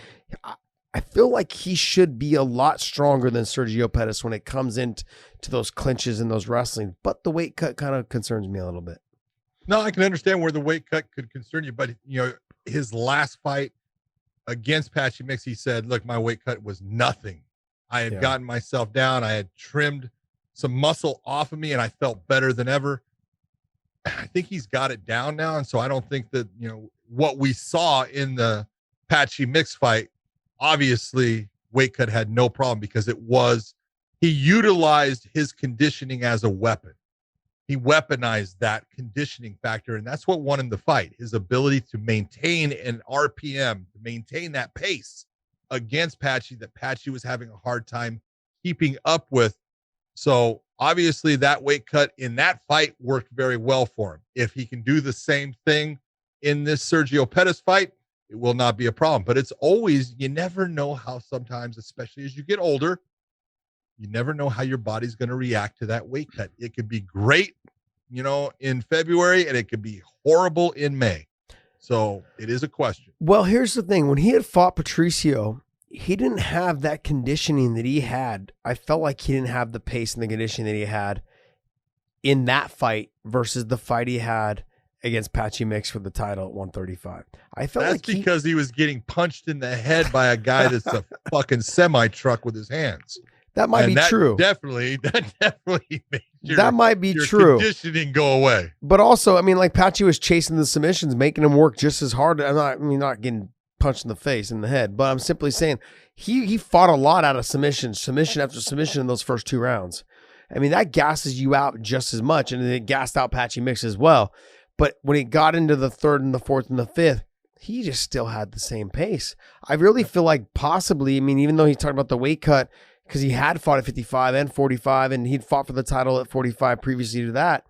I feel like he should be a lot stronger than Sergio Pettis when it comes into those clinches and those wrestling. But the weight cut kind of concerns me a little bit. No, I can understand where the weight cut could concern you. But, his last fight against Aj Mckee, he said, look, my weight cut was nothing. I had gotten myself down. I had trimmed some muscle off of me, and I felt better than ever. I think he's got it down now. And so I don't think that, what we saw in the Aj Mckee fight, obviously weight cut had no problem because he utilized his conditioning as a weapon. He weaponized that conditioning factor, and that's what won him the fight. His ability to maintain an RPM, to maintain that pace against Pachi that Pachi was having a hard time keeping up with. So obviously that weight cut in that fight worked very well for him. If he can do the same thing in this Sergio Pettis fight, it will not be a problem. But it's always, you never know how sometimes, especially as you get older, you never know how your body's going to react to that weight cut. It could be great, in February, and it could be horrible in May. So it is a question. Well, here's the thing. When he had fought Patricio, he didn't have that conditioning that he had. I felt like he didn't have the pace and the conditioning that he had in that fight versus the fight he had against Aj Mckee for the title at 135. I felt that's like because he was getting punched in the head by a guy that's a fucking semi-truck with his hands. That might be true. That definitely makes your conditioning go away. But also, like Pachi was chasing the submissions, making him work just as hard. Not getting punched in the face, in the head, but I'm simply saying he fought a lot out of submission after submission in those first 2 rounds. That gasses you out just as much, and it gassed out Aj Mckee as well. But when it got into the 3rd and the 4th and the 5th, he just still had the same pace. I really feel like possibly, even though he talked about the weight cut, because he had fought at 55 and 45, and he'd fought for the title at 45 previously to that,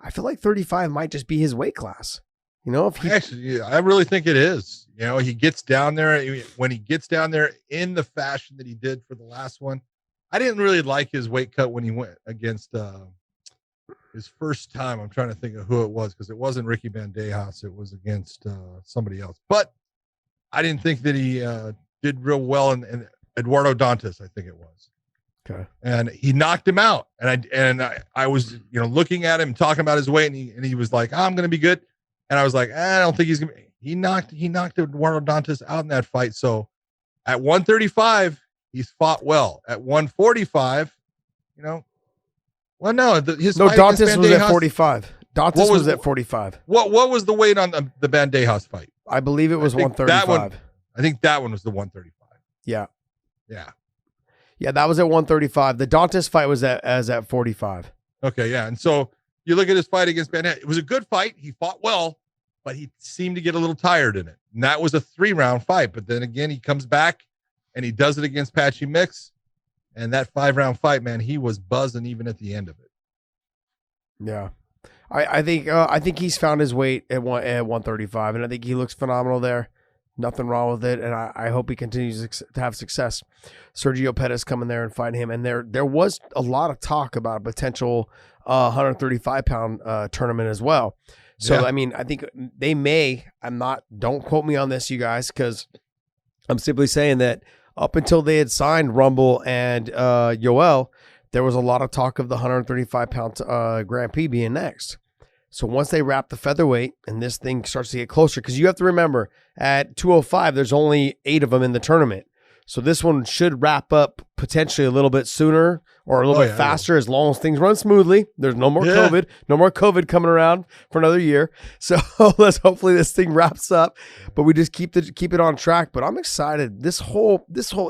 I feel like 35 might just be his weight class. Actually, I really think it is. He gets down there. When he gets down there in the fashion that he did for the last one, I didn't really like his weight cut when he went against his first time. I'm trying to think of who it was because it wasn't Ricky Bandejas. It was against somebody else. But I didn't think that he did real well in Eduardo Dantas, I think it was. Okay. And he knocked him out. And I was, looking at him, talking about his weight, and he was like, I'm going to be good. And I was like, I don't think he's going to be. He knocked Eduardo Dantas out in that fight. So at 135, he's fought well. At 145, well, no, Dantas was at 45. Dantas was at 45. What was the weight on the Bandejas fight? I believe it was 135. I think that one was the 135. Yeah. Yeah. Yeah, that was at 135. The Dantas fight was at 45. Okay, yeah. And so you look at his fight against Bandejas. It was a good fight. He fought well, but he seemed to get a little tired in it. And that was a 3-round fight. But then again, he comes back and he does it against Aj Mckee. And that 5-round fight, man, he was buzzing even at the end of it. Yeah. I think he's found his weight at 135, and I think he looks phenomenal there. Nothing wrong with it, and I hope he continues to have success. Sergio Pettis coming there and fighting him, and there was a lot of talk about a potential 135-pound tournament as well. So, yeah. I mean, I think they may. Don't quote me on this, you guys, because I'm simply saying that up until they had signed Rumble and Yoel, there was a lot of talk of the 135-pound Grand Prix being next. So once they wrap the featherweight and this thing starts to get closer, because you have to remember, at 205, there's only 8 of them in the tournament. So this one should wrap up potentially a little bit sooner or a little bit faster as long as things run smoothly. There's no more COVID. No more COVID coming around for another year. So hopefully this thing wraps up. But we just keep it on track. But I'm excited. This whole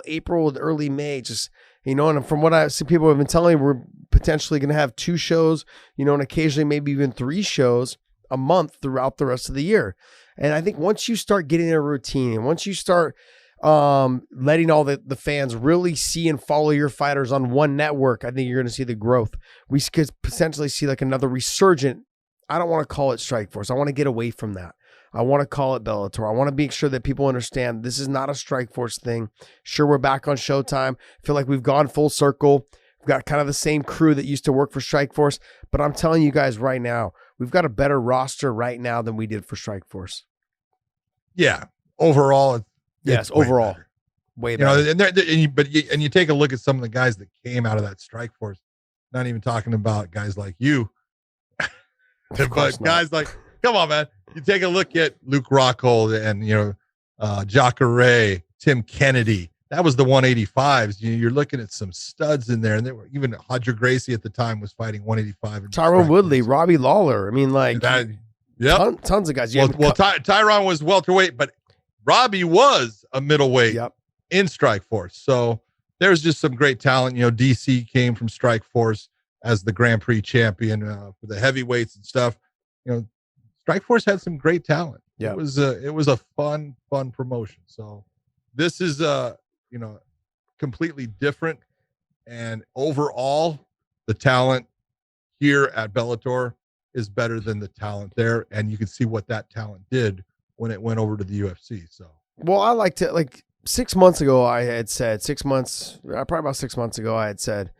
April and early May, just, and from what I see, people have been telling me, we're potentially going to have 2 shows, and occasionally maybe even 3 shows a month throughout the rest of the year. And I think once you start getting a routine, and once you start letting all the fans really see and follow your fighters on one network, I think you're going to see the growth. We could potentially see like another resurgent. I don't want to call it Strikeforce. I want to get away from that. I want to call it Bellator. I want to make sure that people understand this is not a Strikeforce thing. Sure, we're back on Showtime. I feel like we've gone full circle. We've got kind of the same crew that used to work for Strikeforce, but I'm telling you guys right now, we've got a better roster right now than we did for Strikeforce. Yeah, overall. Yes, overall, way better. And you take a look at some of the guys that came out of that Strikeforce. Not even talking about guys like you, but guys like, come on, man. You take a look at Luke Rockhold and Jacare, Tim Kennedy. That was the 185s. You're looking at some studs in there, and there were even Hodger Gracie at the time was fighting 185. Tyron Woodley, Robbie Lawler. I mean, like, tons of guys. Tyron was welterweight, but Robbie was a middleweight in Strikeforce. So there's just some great talent. DC came from Strikeforce as the Grand Prix champion for the heavyweights and stuff. Strikeforce had some great talent. Yeah, it was a fun promotion. So this is completely different, and overall the talent here at Bellator is better than the talent there, and you can see what that talent did when it went over to the UFC. So, well, I like to 6 months ago, I had said probably about 6 months ago, I had said,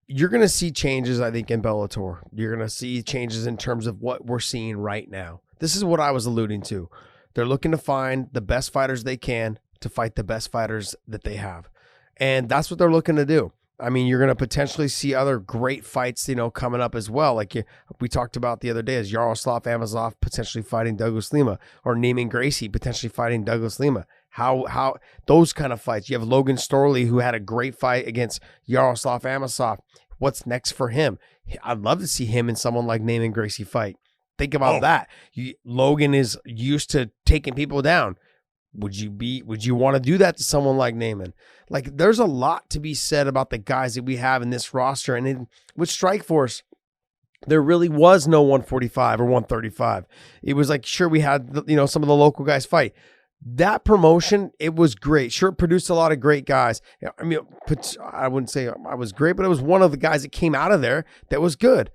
you're going to see changes, I think, in Bellator. You're going to see changes in terms of what we're seeing right now. This is what I was alluding to. They're looking to find the best fighters they can to fight the best fighters that they have. And that's what they're looking to do. I mean, you're going to potentially see other great fights, coming up as well. Like we talked about the other day, is Yaroslav Amosov potentially fighting Douglas Lima, or Neiman Gracie potentially fighting Douglas Lima. How those kind of fights. You have Logan Storley, who had a great fight against Yaroslav Amosov. What's next for him? I'd love to see him and someone like Neiman Gracie fight. Think about that. Logan is used to taking people down. Would you want to do that to someone like Neiman? Like, there's a lot to be said about the guys that we have in this roster. And with Strikeforce, there really was no 145 or 135. It was like, sure, we had, some of the local guys fight. That promotion, it was great. Sure, it produced a lot of great guys. I mean, I wouldn't say I was great, but it was one of the guys that came out of there that was good,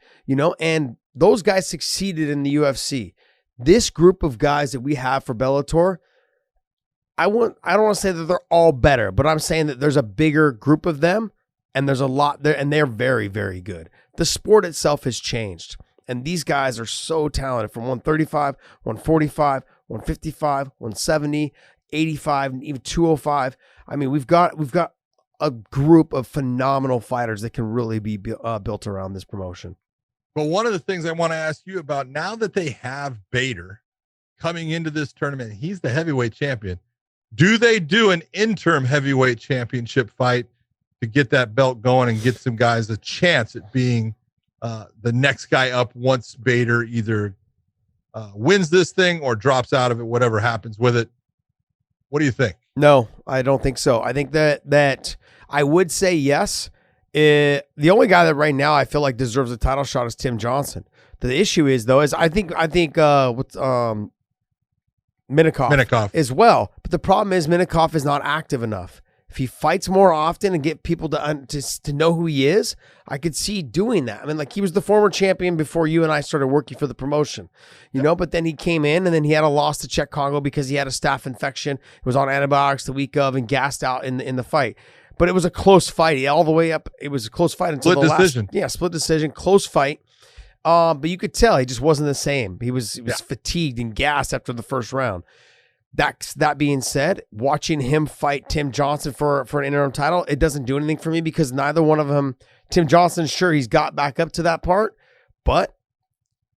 and those guys succeeded in the UFC. This group of guys that we have for Bellator, I don't want to say that they're all better, but I'm saying that there's a bigger group of them, and there's a lot there, and they're very, very good. The sport itself has changed. And these guys are so talented from 135, 145, 155, 170, 85, and even 205. I mean, we've got a group of phenomenal fighters that can really be built around this promotion. But one of the things I want to ask you about, now that they have Bader coming into this tournament, he's the heavyweight champion. Do they do an interim heavyweight championship fight to get that belt going and get some guys a chance at being the next guy up once Bader either wins this thing or drops out of it, whatever happens with it? What do you think? No, I don't think so. I think that I would say yes. The only guy that right now I feel like deserves a title shot is Tim Johnson. The issue is though, I think Minikoff as well. But the problem is Minikoff is not active enough. If he fights more often and get people to know who he is, I could see doing that. I mean, like, he was the former champion before you and I started working for the promotion, you know, but then he came in and then he had a loss to Czech Congo because he had a staph infection. He was on antibiotics the week of and gassed out in the fight. But it was a close fight. All the way up, it was a close fight until split decision. Split decision, close fight. But you could tell he just wasn't the same. He was fatigued and gassed after the first round. That being said, watching him fight Tim Johnson for an interim title, it doesn't do anything for me because neither one of them, Tim Johnson, sure, he's got back up to that part, but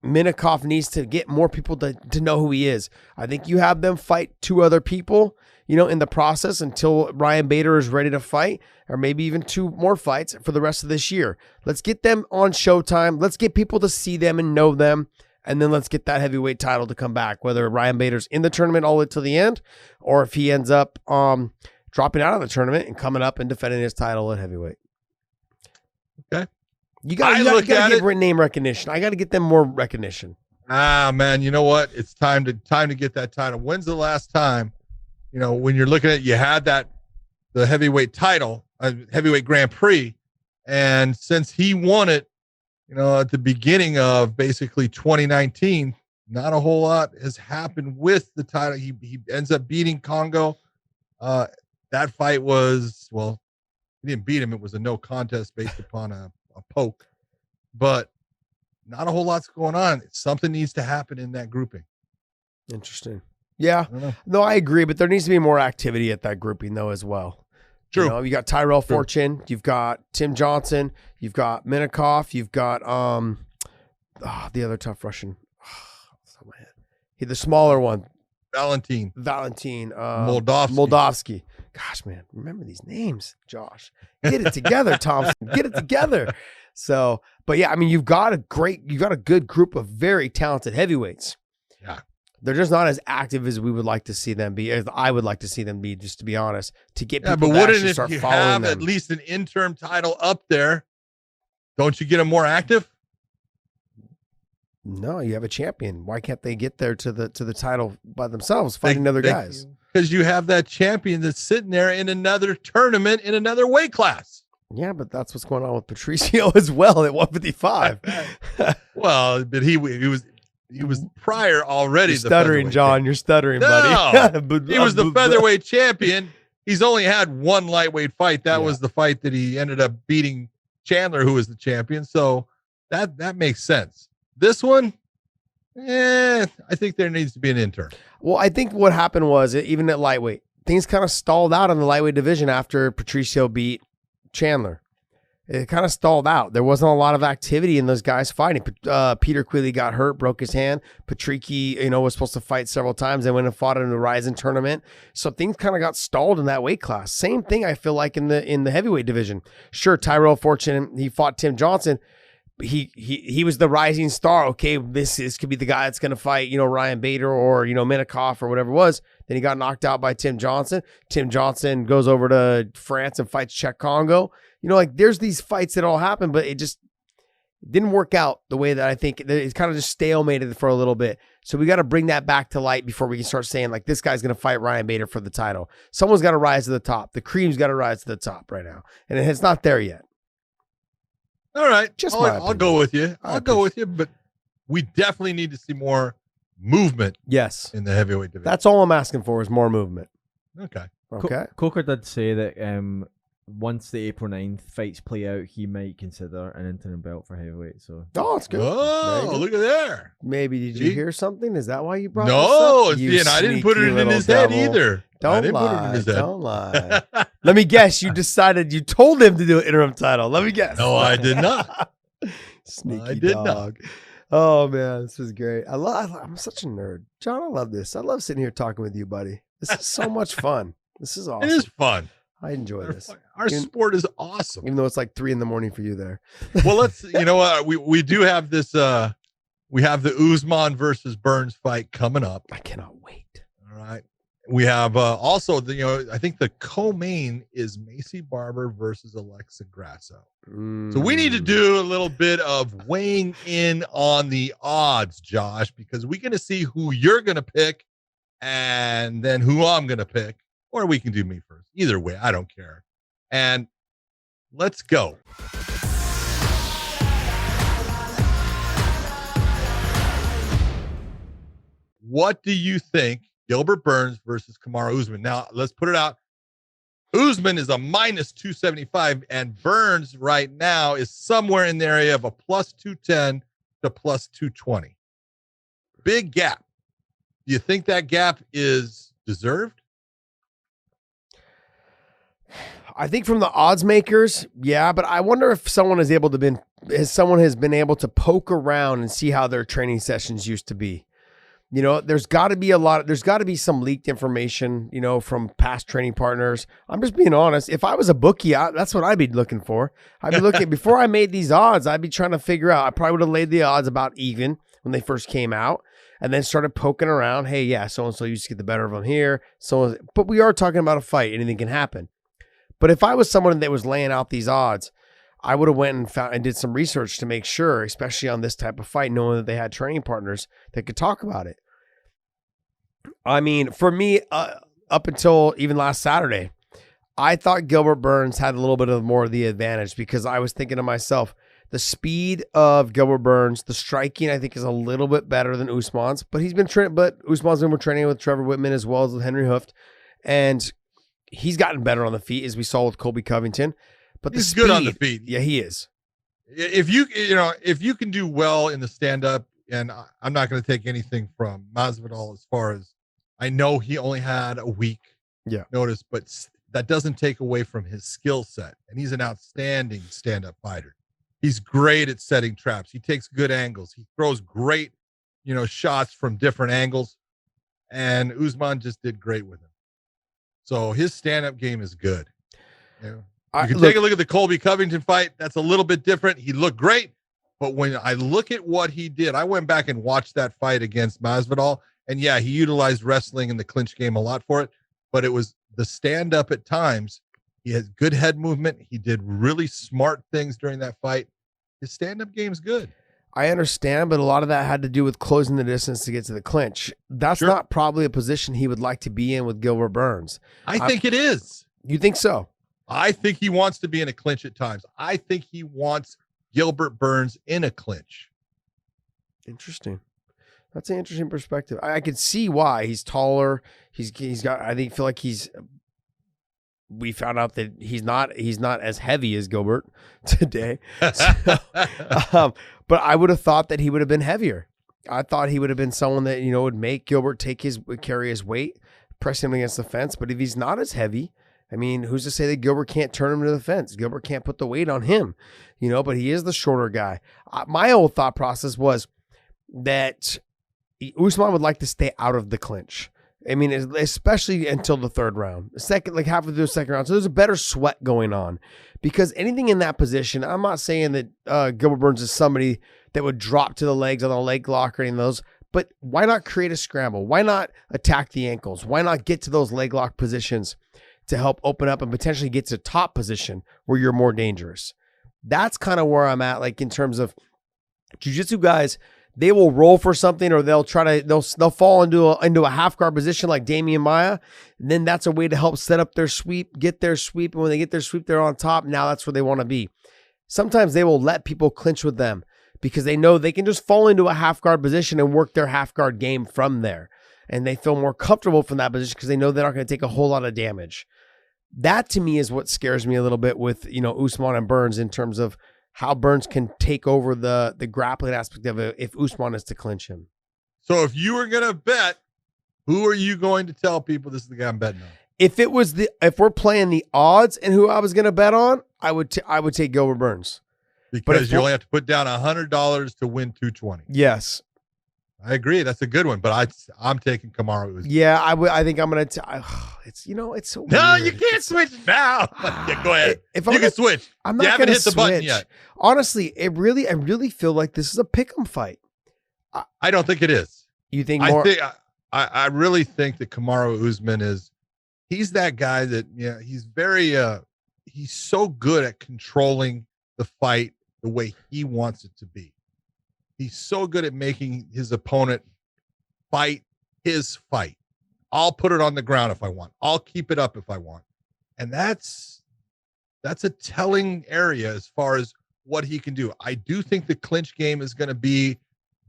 Minikoff needs to get more people to know who he is. I think you have them fight two other people, you know, in the process until Ryan Bader is ready to fight, or maybe even two more fights for the rest of this year. Let's get them on Showtime. Let's get people to see them and know them. And then let's get that heavyweight title to come back, whether Ryan Bader's in the tournament all the way to the end, or if he ends up dropping out of the tournament and coming up and defending his title at heavyweight. Okay. You got to give name recognition. I got to get them more recognition. Man, you know what? It's time to get that title. When's the last time, you know, when you're looking at, you had the heavyweight title, heavyweight Grand Prix, and since he won it, you know, at the beginning of basically 2019, not a whole lot has happened with the title. He ends up beating Congo. That fight was, well, he didn't beat him. It was a no contest based upon a poke, but not a whole lot's going on. Something needs to happen in that grouping. Interesting. Yeah, no, I agree, but there needs to be more activity at that grouping though as well. True. You know, you got Tyrell Fortune, you've got Tim Johnson, you've got Minikoff, you've got the other tough Russian. The smaller one. Valentin. Moldovsky. Gosh, man, remember these names, Josh. Get it together, Thompson. Get it together. So, but yeah, I mean, you've got a good group of very talented heavyweights. Yeah. They're just not as active as we would like to see them be, as I would like to see them be, just to be honest, to get people to actually start following them. But wouldn't if you have at least an interim title up there, don't you get them more active? No, you have a champion. Why can't they get there to the title by themselves, fighting other guys? Because you have that champion that's sitting there in another tournament in another weight class. Yeah, but that's what's going on with Patricio as well at 155. Well, but he was prior already. You're stuttering, John. You're stuttering, buddy. He was the featherweight champion. He's only had one lightweight fight. That was the fight that he ended up beating Chandler, who was the champion. So that makes sense. This one, I think there needs to be an intern. Well, I think what happened was, even at lightweight, things kind of stalled out in the lightweight division after Patricio beat Chandler. It kind of stalled out. There wasn't a lot of activity in those guys fighting. Peter Queally got hurt, broke his hand. Patricio, was supposed to fight several times. They went and fought in the Ryzen tournament. So things kind of got stalled in that weight class. Same thing I feel like in the heavyweight division. Sure, Tyrell Fortune, he fought Tim Johnson. He was the rising star. Okay, this could be the guy that's going to fight, Ryan Bader or, Minikoff or whatever it was. Then he got knocked out by Tim Johnson. Tim Johnson goes over to France and fights Czech Congo. There's these fights that all happen, but it just didn't work out the way that I think. It's kind of just stalemated for a little bit. So we got to bring that back to light before we can start saying, this guy's going to fight Ryan Bader for the title. Someone's got to rise to the top. The cream's got to rise to the top right now. And it's not there yet. All right. I'll go with you. I'll go with you, but we definitely need to see more movement. Yes. In the heavyweight division. That's all I'm asking for is more movement. Okay. Okay. Coker did say that once the April 9th fights play out, he might consider an interim belt for heavyweight. So it's good. Oh, look at there. Maybe did you hear something? Is that why you brought no, this up? And I didn't put it in his head either. Don't lie. Let me guess. You decided you told him to do an interim title. Let me guess. No, I did not. Sneaky I did dog. Not. Oh man, this was great. I'm such a nerd. John, I love this. I love sitting here talking with you, buddy. This is so much fun. This is awesome. It is fun. I enjoy this. Our sport is awesome. Even though it's like 3 a.m. for you there. Well, let's, you know what? We do have this, we have the Usman versus Burns fight coming up. I cannot wait. All right. We have also, I think the co-main is Macy Barber versus Alexa Grasso. So we need to do a little bit of weighing in on the odds, Josh, because we're going to see who you're going to pick and then who I'm going to pick. Or we can do me first. Either way, I don't care. And let's go. What do you think Gilbert Burns versus Kamaru Usman? Now, let's put it out. Usman is a minus 275, and Burns right now is somewhere in the area of a plus 210 to plus 220. Big gap. Do you think that gap is deserved? I think from the odds makers, yeah, but I wonder if someone has been able to poke around and see how their training sessions used to be. There's got to be some leaked information, from past training partners. I'm just being honest. If I was a bookie, that's what I'd be looking for. I'd be looking before I made these odds. I'd be trying to figure out. I probably would have laid the odds about even when they first came out, and then started poking around. Hey, yeah, so and so used to get the better of them here. But we are talking about a fight. Anything can happen. But if I was someone that was laying out these odds, I would have went and found and did some research to make sure, especially on this type of fight, knowing that they had training partners that could talk about it. I mean, for me, up until even last Saturday, I thought Gilbert Burns had a little bit more of the advantage because I was thinking to myself, the speed of Gilbert Burns, the striking, I think is a little bit better than Usman's, but Usman's been training with Trevor Whitman as well as with Henri Hooft, and he's gotten better on the feet, as we saw with Colby Covington. But he's good on the feet. Yeah, he is. If you can do well in the stand-up, and I'm not going to take anything from Masvidal as far as I know he only had a week notice, but that doesn't take away from his skill set. And he's an outstanding stand-up fighter. He's great at setting traps. He takes good angles. He throws great, shots from different angles. And Usman just did great with him. So his stand-up game is good. You can take a look at the Colby Covington fight. That's a little bit different. He looked great. But when I look at what he did, I went back and watched that fight against Masvidal. And yeah, he utilized wrestling and the clinch game a lot for it. But it was the stand-up at times. He has good head movement. He did really smart things during that fight. His stand-up game's good. I understand, but a lot of that had to do with closing the distance to get to the clinch. That's not probably a position he would like to be in with Gilbert Burns. I think it is. You think so? I think he wants to be in a clinch at times. I think he wants Gilbert Burns in a clinch. Interesting. That's an interesting perspective. I could see why. He's taller. He's got, feel like we found out that he's not as heavy as Gilbert today. So, but I would have thought that he would have been heavier. I thought he would have been someone that, would make Gilbert carry his weight, press him against the fence. But if he's not as heavy, I mean, who's to say that Gilbert can't turn him to the fence? Gilbert can't put the weight on him, but he is the shorter guy. My old thought process was that Usman would like to stay out of the clinch. I mean, especially until the third round, halfway through the second round. So there's a better sweat going on because anything in that position, I'm not saying that Gilbert Burns is somebody that would drop to the legs on a leg lock or any of those, but why not create a scramble? Why not attack the ankles? Why not get to those leg lock positions to help open up and potentially get to top position where you're more dangerous? That's kind of where I'm at, in terms of jiu-jitsu guys. They will roll for something, or they'll fall into a half guard position like Damian Maia. And then that's a way to help set up their sweep, get their sweep. And when they get their sweep, they're on top. Now that's where they want to be. Sometimes they will let people clinch with them because they know they can just fall into a half guard position and work their half guard game from there. And they feel more comfortable from that position because they know they're not going to take a whole lot of damage. That to me is what scares me a little bit with, Usman and Burns in terms of how Burns can take over the grappling aspect of it if Usman is to clinch him. So if you were going to bet, who are you going to tell people this is the guy I'm betting on? If we're playing the odds and who I was going to bet on, I would take Gilbert Burns. Because you only have to put down $100 to win $220. Yes. I agree. That's a good one, but I'm taking Kamaru Usman. Yeah, I think I'm going to it's so No, weird. you can't switch now. Yeah, go ahead. If you can switch. I'm not you haven't gonna hit the button yet. Honestly, I really feel like this is a pick'em fight. I don't think it is. You think more? I really think that Kamaru Usman he's that guy that, he's very, he's so good at controlling the fight the way he wants it to be. He's so good at making his opponent fight his fight. I'll put it on the ground if I want. I'll keep it up if I want. And that's a telling area as far as what he can do. I do think the clinch game is going to be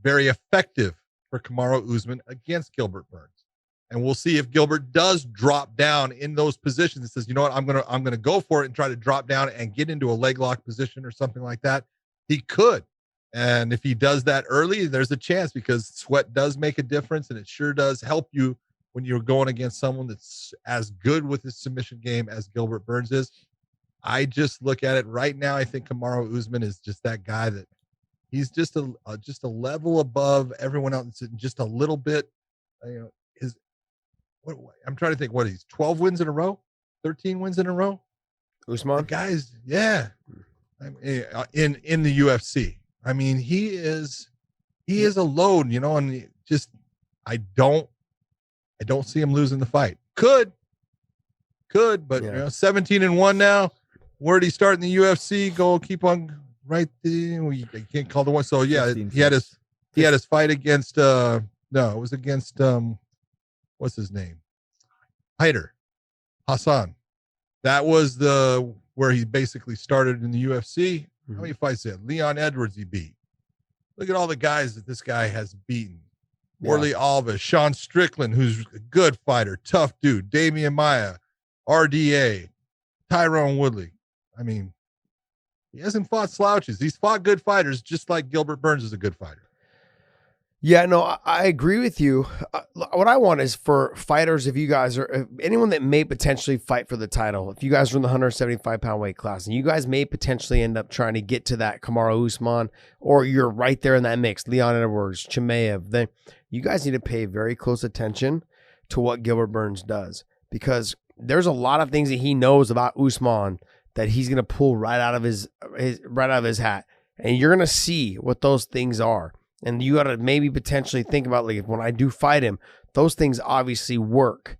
very effective for Kamaru Usman against Gilbert Burns. And we'll see if Gilbert does drop down in those positions and says, you know what, I'm gonna go for it and try to drop down and get into a leg lock position or something like that. He could. And if he does that early, there's a chance, because sweat does make a difference, and it sure does help you when you're going against someone that's as good with his submission game as Gilbert Burns is. I just look at it right now. I think Kamaru Usman is just that guy that he's just a level above everyone else, just a little bit. I'm trying to think what he's 12 wins in a row, 13 wins in a row. Usman, the guys, yeah, in the UFC. I mean, he is a load, and just I don't see him losing the fight. Could, but 17-1 now. Where'd he start in the UFC? Go keep on right there. You can't call the one. So yeah, 15, he had his fight against it was against what's his name? Hyder Hassan. That was where he basically started in the UFC. Mm-hmm. How many fights he had? Leon Edwards he beat. Look at all the guys that this guy has beaten. Worley Alves, Sean Strickland, who's a good fighter, tough dude. Damian Maia, RDA, Tyrone Woodley. I mean, he hasn't fought slouches. He's fought good fighters, just like Gilbert Burns is a good fighter. Yeah, no, I agree with you. What I want is for fighters, if you guys are, anyone that may potentially fight for the title, if you guys are in the 175-pound weight class, and you guys may potentially end up trying to get to that Kamaru Usman, or you're right there in that mix, Leon Edwards, Chimaev, then you guys need to pay very close attention to what Gilbert Burns does, because there's a lot of things that he knows about Usman that he's going to pull right out of his hat, and you're going to see what those things are. And you got to maybe potentially think about, like, when I do fight him, those things obviously work.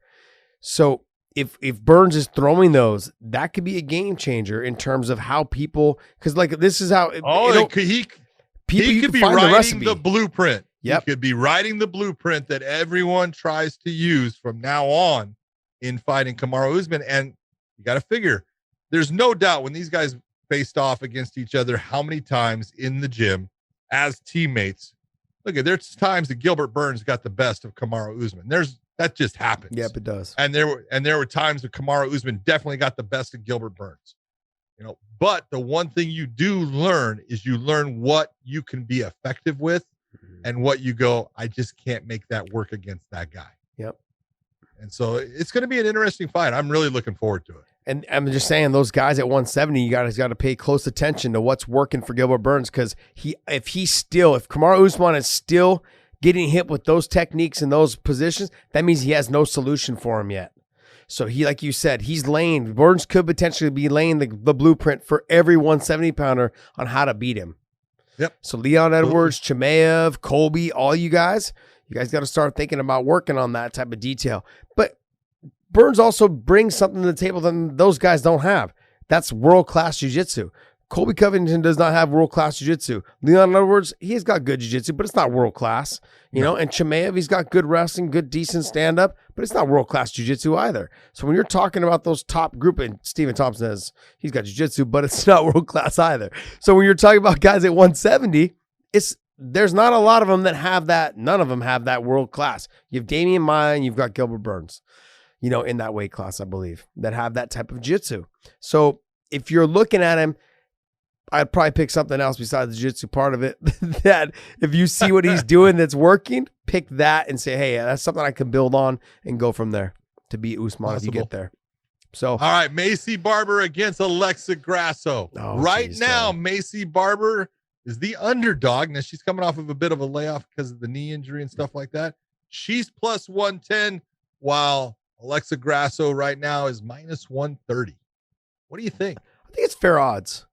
So if Burns is throwing those, that could be a game changer in terms of how people, because like this is how he could be writing the blueprint. Yep. He could be writing the blueprint that everyone tries to use from now on in fighting Kamaru Usman. And you got to figure, there's no doubt when these guys faced off against each other, how many times in the gym as teammates. Look, there's times that Gilbert Burns got the best of Kamaru Usman. That just happens. Yep, it does. And there were times that Kamaru Usman definitely got the best of Gilbert Burns. But the one thing you do learn is you learn what you can be effective with, and what you go, I just can't make that work against that guy. Yep. And so it's going to be an interesting fight. I'm really looking forward to it. And I'm just saying, those guys at 170, you guys got to pay close attention to what's working for Gilbert Burns, because if Kamaru Usman is still getting hit with those techniques and those positions, that means he has no solution for him yet. So he, like you said, Burns could potentially be laying the blueprint for every 170-pounder on how to beat him. Yep. So Leon Edwards, Chimaev, Colby, all you guys got to start thinking about working on that type of detail. But Burns also brings something to the table that those guys don't have. That's world-class jiu-jitsu. Colby Covington does not have world-class jiu-jitsu. Leon Edwards, he's got good jiu-jitsu, but it's not world-class. You know, and Chimaev, he's got good wrestling, good, decent stand-up, but it's not world-class jiu-jitsu either. So when you're talking about those top group, and Stephen Thompson says he's got jiu-jitsu, but it's not world-class either. So when you're talking about guys at 170, there's not a lot of them that have that. None of them have that world-class. You have Damian Maia and you've got Gilbert Burns. in that weight class, I believe, that have that type of jiu-jitsu. So if you're looking at him, I'd probably pick something else besides the jiu-jitsu part of it. That if you see what he's doing that's working, pick that and say, hey, that's something I can build on and go from there to beat Usman if you get there. So, all right, Macy Barber against Alexa Grasso. Now, Macy Barber is the underdog. Now, she's coming off of a bit of a layoff because of the knee injury and stuff like that. She's plus 110, while Alexa Grasso right now is minus 130. What do you think? I think it's fair odds.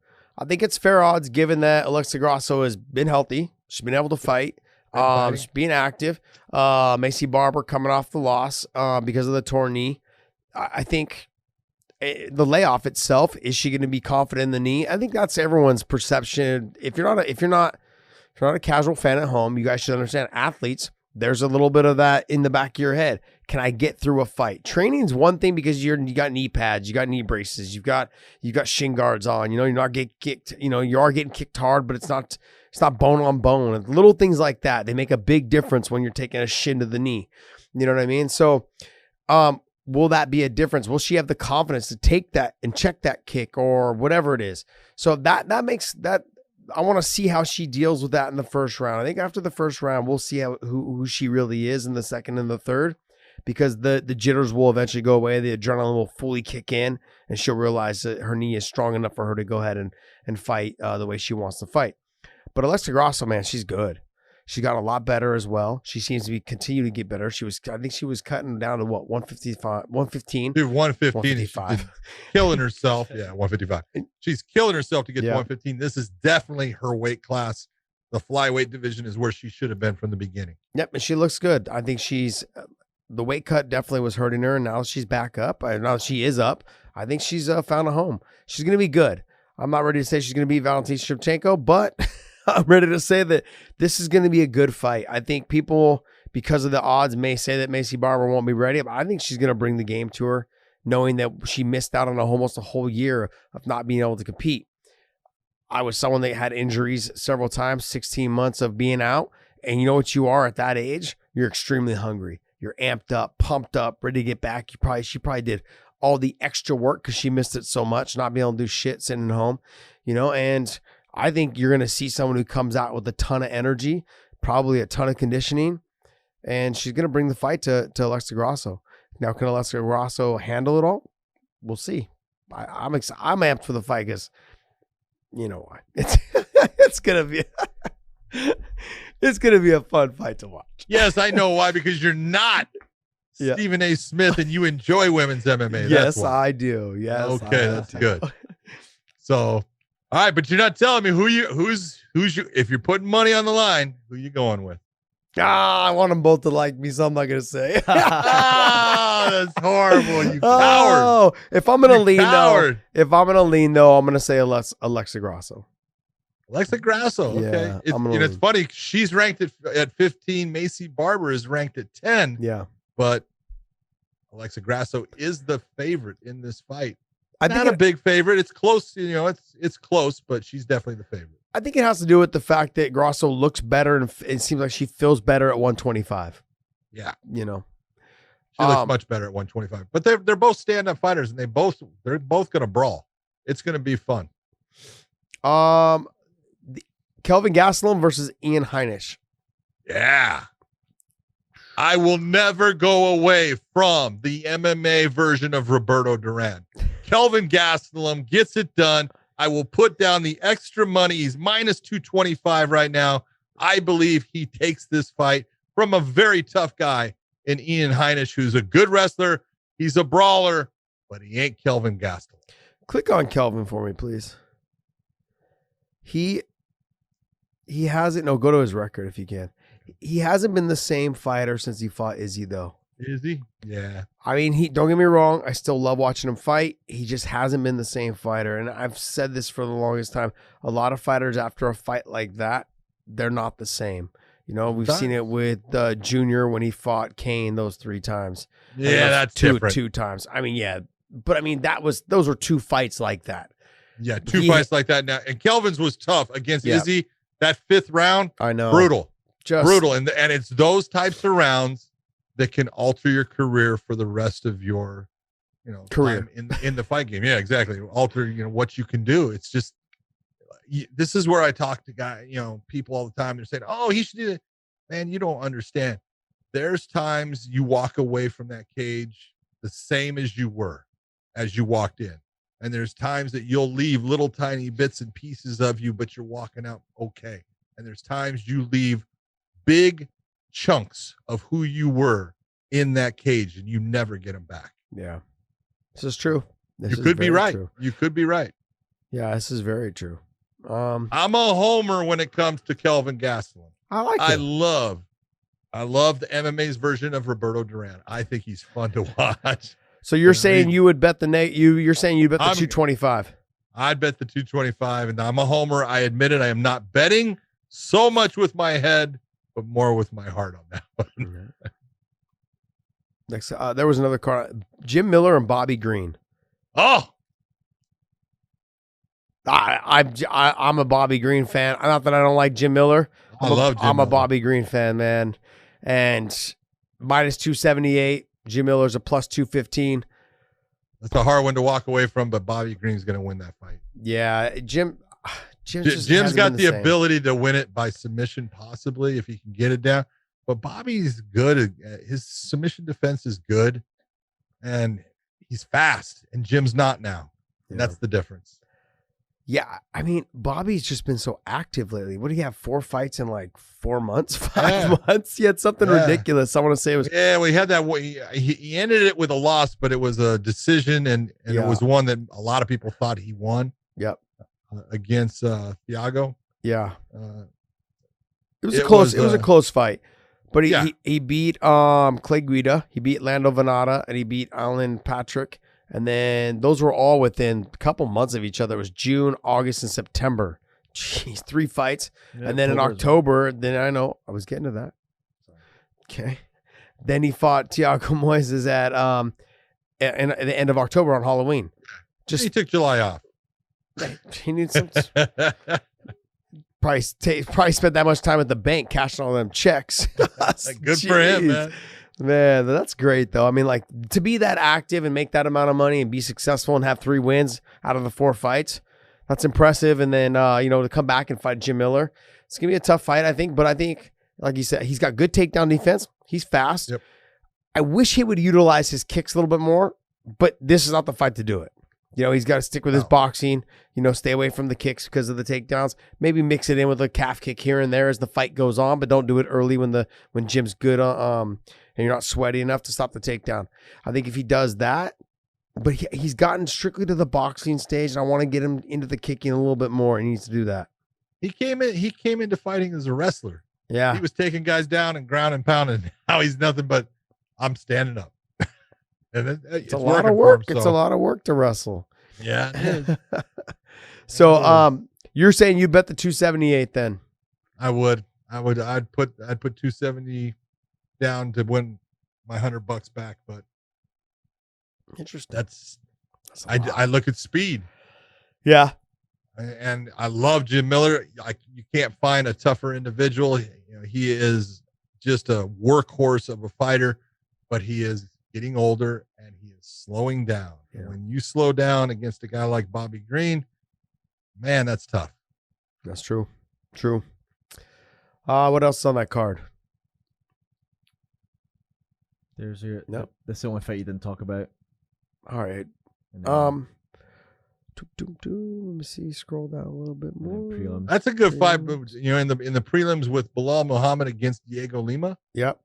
Given that Alexa Grasso has been healthy. She's been able to fight. She's being active. Macy Barber coming off the loss because of the torn knee. I think the layoff itself, is she going to be confident in the knee? I think that's everyone's perception. If you're not a casual fan at home, you guys should understand, athletes, there's a little bit of that in the back of your head. Can I get through a fight? Training's one thing because you got knee pads, you got knee braces, you've got shin guards on. You're not getting kicked. You are getting kicked hard, but it's not bone on bone. And little things like that, they make a big difference when you're taking a shin to the knee. You know what I mean? So, will that be a difference? Will she have the confidence to take that and check that kick or whatever it is? So that makes that. I want to see how she deals with that in the first round. I think after the first round, we'll see who she really is in the second and the third, because the jitters will eventually go away. The adrenaline will fully kick in, and she'll realize that her knee is strong enough for her to go ahead and fight the way she wants to fight. But Alexa Grasso, man, she's good. She got a lot better as well. She seems to be continuing to get better. I think she was cutting down to what, 155, 115? Dude, 115. Killing herself. Yeah, 155. She's killing herself to get to 115. This is definitely her weight class. The flyweight division is where she should have been from the beginning. Yep, and she looks good. I think the weight cut definitely was hurting her, and now she's back up. Now she is up. I think she's found a home. She's going to be good. I'm not ready to say she's going to beat Valentina Shevchenko, but I'm ready to say that this is going to be a good fight. I think people, because of the odds, may say that Macy Barber won't be ready, but I think she's going to bring the game to her, knowing that she missed out on almost a whole year of not being able to compete. I was someone that had injuries several times, 16 months of being out, and you know what you are at that age? You're extremely hungry. You're amped up, pumped up, ready to get back. She probably did all the extra work because she missed it so much, not being able to do shit sitting at home, and I think you're going to see someone who comes out with a ton of energy, probably a ton of conditioning, and she's going to bring the fight to Alexa Grasso. Now, can Alexa Grasso handle it all? We'll see. I'm amped for the fight because, you know why. It's going to be a fun fight to watch. Yes, I know why, because you're not Stephen A. Smith and you enjoy women's MMA. Yes, I do. Yes. Okay, that's good. So, all right, but you're not telling me who's if you're putting money on the line, who you going with? I want them both to like me, so I'm not gonna say. That's horrible, you coward. Oh, if I'm gonna lean though, I'm gonna say Alexa Grasso. Alexa Grasso, okay. Yeah, it's funny. She's ranked at 15. Macy Barber is ranked at 10. Yeah, but Alexa Grasso is the favorite in this fight. Not a big favorite. It's close. It's close, but she's definitely the favorite. I think it has to do with the fact that Grasso looks better, and it seems like she feels better at 125. Yeah, she looks much better at 125. But they're both stand-up fighters, and they're both going to brawl. It's going to be fun. Kelvin Gastelum versus Ian Heinisch. Yeah. I will never go away from the MMA version of Roberto Duran. Kelvin Gastelum gets it done. I will put down the extra money. He's minus 225 right now. I believe he takes this fight from a very tough guy in Ian Heinisch, who's a good wrestler. He's a brawler, but he ain't Kelvin Gastelum. Click on Kelvin for me, please. He hasn't. No, go to his record if you can. He hasn't been the same fighter since he fought Izzy, though. Is he? Yeah. I mean, don't get me wrong. I still love watching him fight. He just hasn't been the same fighter. And I've said this for the longest time. A lot of fighters after a fight like that, they're not the same. We've seen it with Junior when he fought Kane those 3 times. Yeah, that's different. 2 times. I mean, yeah. But I mean, those were 2 fights like that. Yeah, 2 fights like that now. And Kelvin's was tough against Izzy. That 5th round, I know. brutal. Brutal. And it's those types of rounds that can alter your career for the rest of your, career in the fight game. Yeah, exactly. Alter, what you can do. It's just, this is where I talk to people all the time. They're saying, oh, he should do that. Man, you don't understand. There's times you walk away from that cage the same as you walked in. And there's times that you'll leave little tiny bits and pieces of you, but you're walking out okay. And there's times you leave big chunks of who you were in that cage and you never get them back. Yeah. This is true. You could be right. You could be right. Yeah, this is very true. I'm a homer when it comes to Kelvin Gastelum. I love the MMA's version of Roberto Duran. I think he's fun to watch. So you're saying you would bet you're saying you'd bet the 225. I'd bet the 225, and I'm a homer. I admit it. I am not betting so much with my head, but more with my heart on that one. Next, there was another card. Jim Miller and Bobby Green. Oh, I'm a Bobby Green fan. Not that I don't like Jim Miller. I'm a Bobby Green fan, man. And minus 278. Jim Miller's a plus 215. That's a hard one to walk away from, but Bobby Green's going to win that fight. Yeah, Jim's got the ability to win it by submission, possibly, if he can get it down. But Bobby's good. His submission defense is good, and he's fast, and Jim's not now. Yeah. That's the difference. Yeah, I mean, Bobby's just been so active lately. What do you have? 4 fights in like 4 months, 5 months? He had something ridiculous. I want to say it was. Yeah, we had that. He ended it with a loss, but it was a decision, and it was one that a lot of people thought he won. Yep. Against Thiago. Yeah. It was a close fight, but he beat Clay Guida, he beat Lando Venata, and he beat Alan Patrick. And then those were all within a couple months of each other. It was June, August, and September. Jeez, 3 fights. Yeah, and then in October, I was getting to that. Okay. Then he fought Thiago Moises at the end of October on Halloween. He took July off. He needs some. Probably spent that much time at the bank cashing all them checks. Good for him, man. Man, that's great, though. I mean, like, to be that active and make that amount of money and be successful and have 3 wins out of the 4 fights, that's impressive. And then, to come back and fight Jim Miller, it's going to be a tough fight, I think. But I think, like you said, he's got good takedown defense. He's fast. Yep. I wish he would utilize his kicks a little bit more, but this is not the fight to do it. He's got to stick with his boxing, stay away from the kicks because of the takedowns. Maybe mix it in with a calf kick here and there as the fight goes on, but don't do it early when Jim's good and you're not sweaty enough to stop the takedown. I think if he does that, but he's gotten strictly to the boxing stage, and I want to get him into the kicking a little bit more. He needs to do that. He came into fighting as a wrestler. Yeah. He was taking guys down and ground and pounding. Now he's nothing but I'm standing up. And it's a lot of work. It's a lot of work to wrestle. Yeah, it is. So you're saying you bet the 278 then? I would. I'd put 270 down to win my $100 back, but interesting. I look at speed. Yeah. And I love Jim Miller. You can't find a tougher individual. He is just a workhorse of a fighter, but he is getting older and he is slowing down. Yeah. And when you slow down against a guy like Bobby Green, man, that's tough. That's true. True. What else is on that card? There's that's the only fight you didn't talk about. All right. Let me see. Scroll down a little bit more. That's a good fight. In the prelims with Bilal Muhammad against Diego Lima. Yep.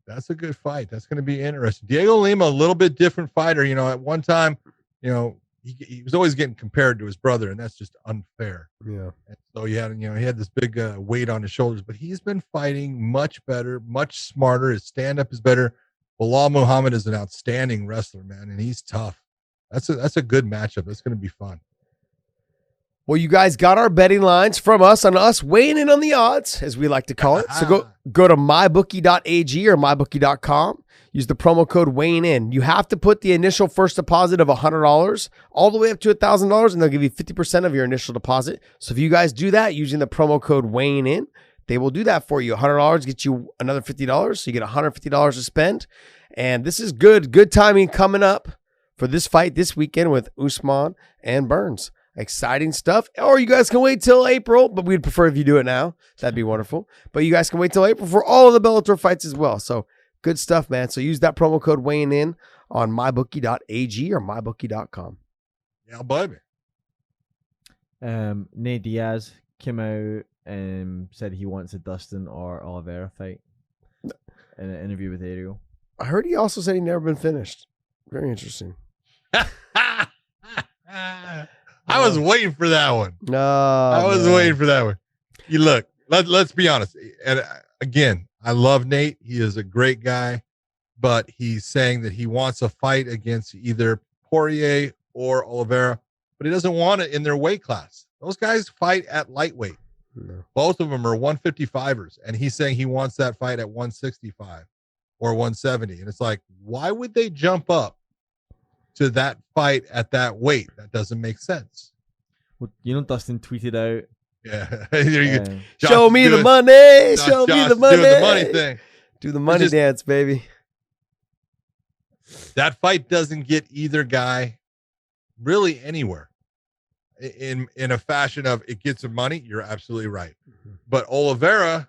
That's a good fight. That's going to be interesting. Diego Lima, a little bit different fighter. At one time, he was always getting compared to his brother, and that's just unfair. Yeah. And so he had this big weight on his shoulders, but he's been fighting much better, much smarter. His stand-up is better. Bilal Muhammad is an outstanding wrestler, man, and he's tough. That's a good matchup. That's going to be fun. Well, you guys got our betting lines from us on us weighing in on the odds, as we like to call it. So go to mybookie.ag or mybookie.com. Use the promo code weighing in. You have to put the initial first deposit of $100 all the way up to $1,000, and they'll give you 50% of your initial deposit. So if you guys do that using the promo code weighing in, they will do that for you. $100 gets you another $50, so you get $150 to spend. And this is good timing coming up for this fight this weekend with Usman and Burns. Exciting stuff. Or you guys can wait till April, but we'd prefer if you do it now. That'd be wonderful. But you guys can wait till April for all of the Bellator fights as well. So good stuff, man. So use that promo code weighing in on mybookie.ag or mybookie.com. Yeah, baby. Nate Diaz came out and said he wants a Dustin or Oliveira fight in an interview with Ariel. I heard he also said he'd never been finished. Very interesting. I was waiting for that one. No, I was waiting for that one. You look, let's be honest. And again, I love Nate. He is a great guy, but he's saying that he wants a fight against either Poirier or Oliveira, but he doesn't want it in their weight class. Those guys fight at lightweight. No. Both of them are 155ers, and he's saying he wants that fight at 165 or 170. And it's like, why would they jump up to that fight at that weight? That doesn't make sense. Well, you know, Dustin tweeted out. Yeah. There you go. Show me the money. Show me the money. Doing the money thing. Do the money dance, baby. That fight doesn't get either guy really anywhere in a fashion of it gets some money. You're absolutely right. Mm-hmm. But Oliveira,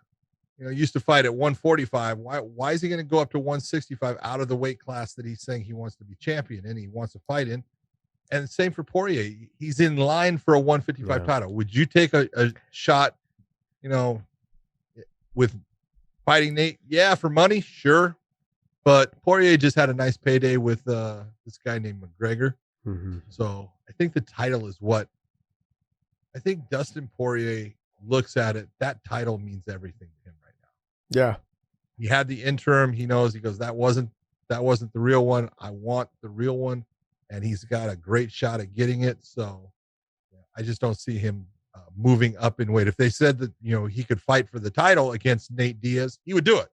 used to fight at 145. Why is he going to go up to 165 out of the weight class that he's saying he wants to be champion in, he wants to fight in? And same for Poirier. He's in line for a 155 title. Would you take a shot, with fighting Nate? Yeah, for money, sure. But Poirier just had a nice payday with this guy named McGregor. Mm-hmm. So I think the title is what I think Dustin Poirier looks at it. That title means everything to him right now. Yeah. He had the interim. He knows, he goes, that wasn't the real one. I want the real one. And he's got a great shot at getting it. So I just don't see him moving up in weight. If they said that, he could fight for the title against Nate Diaz, he would do it.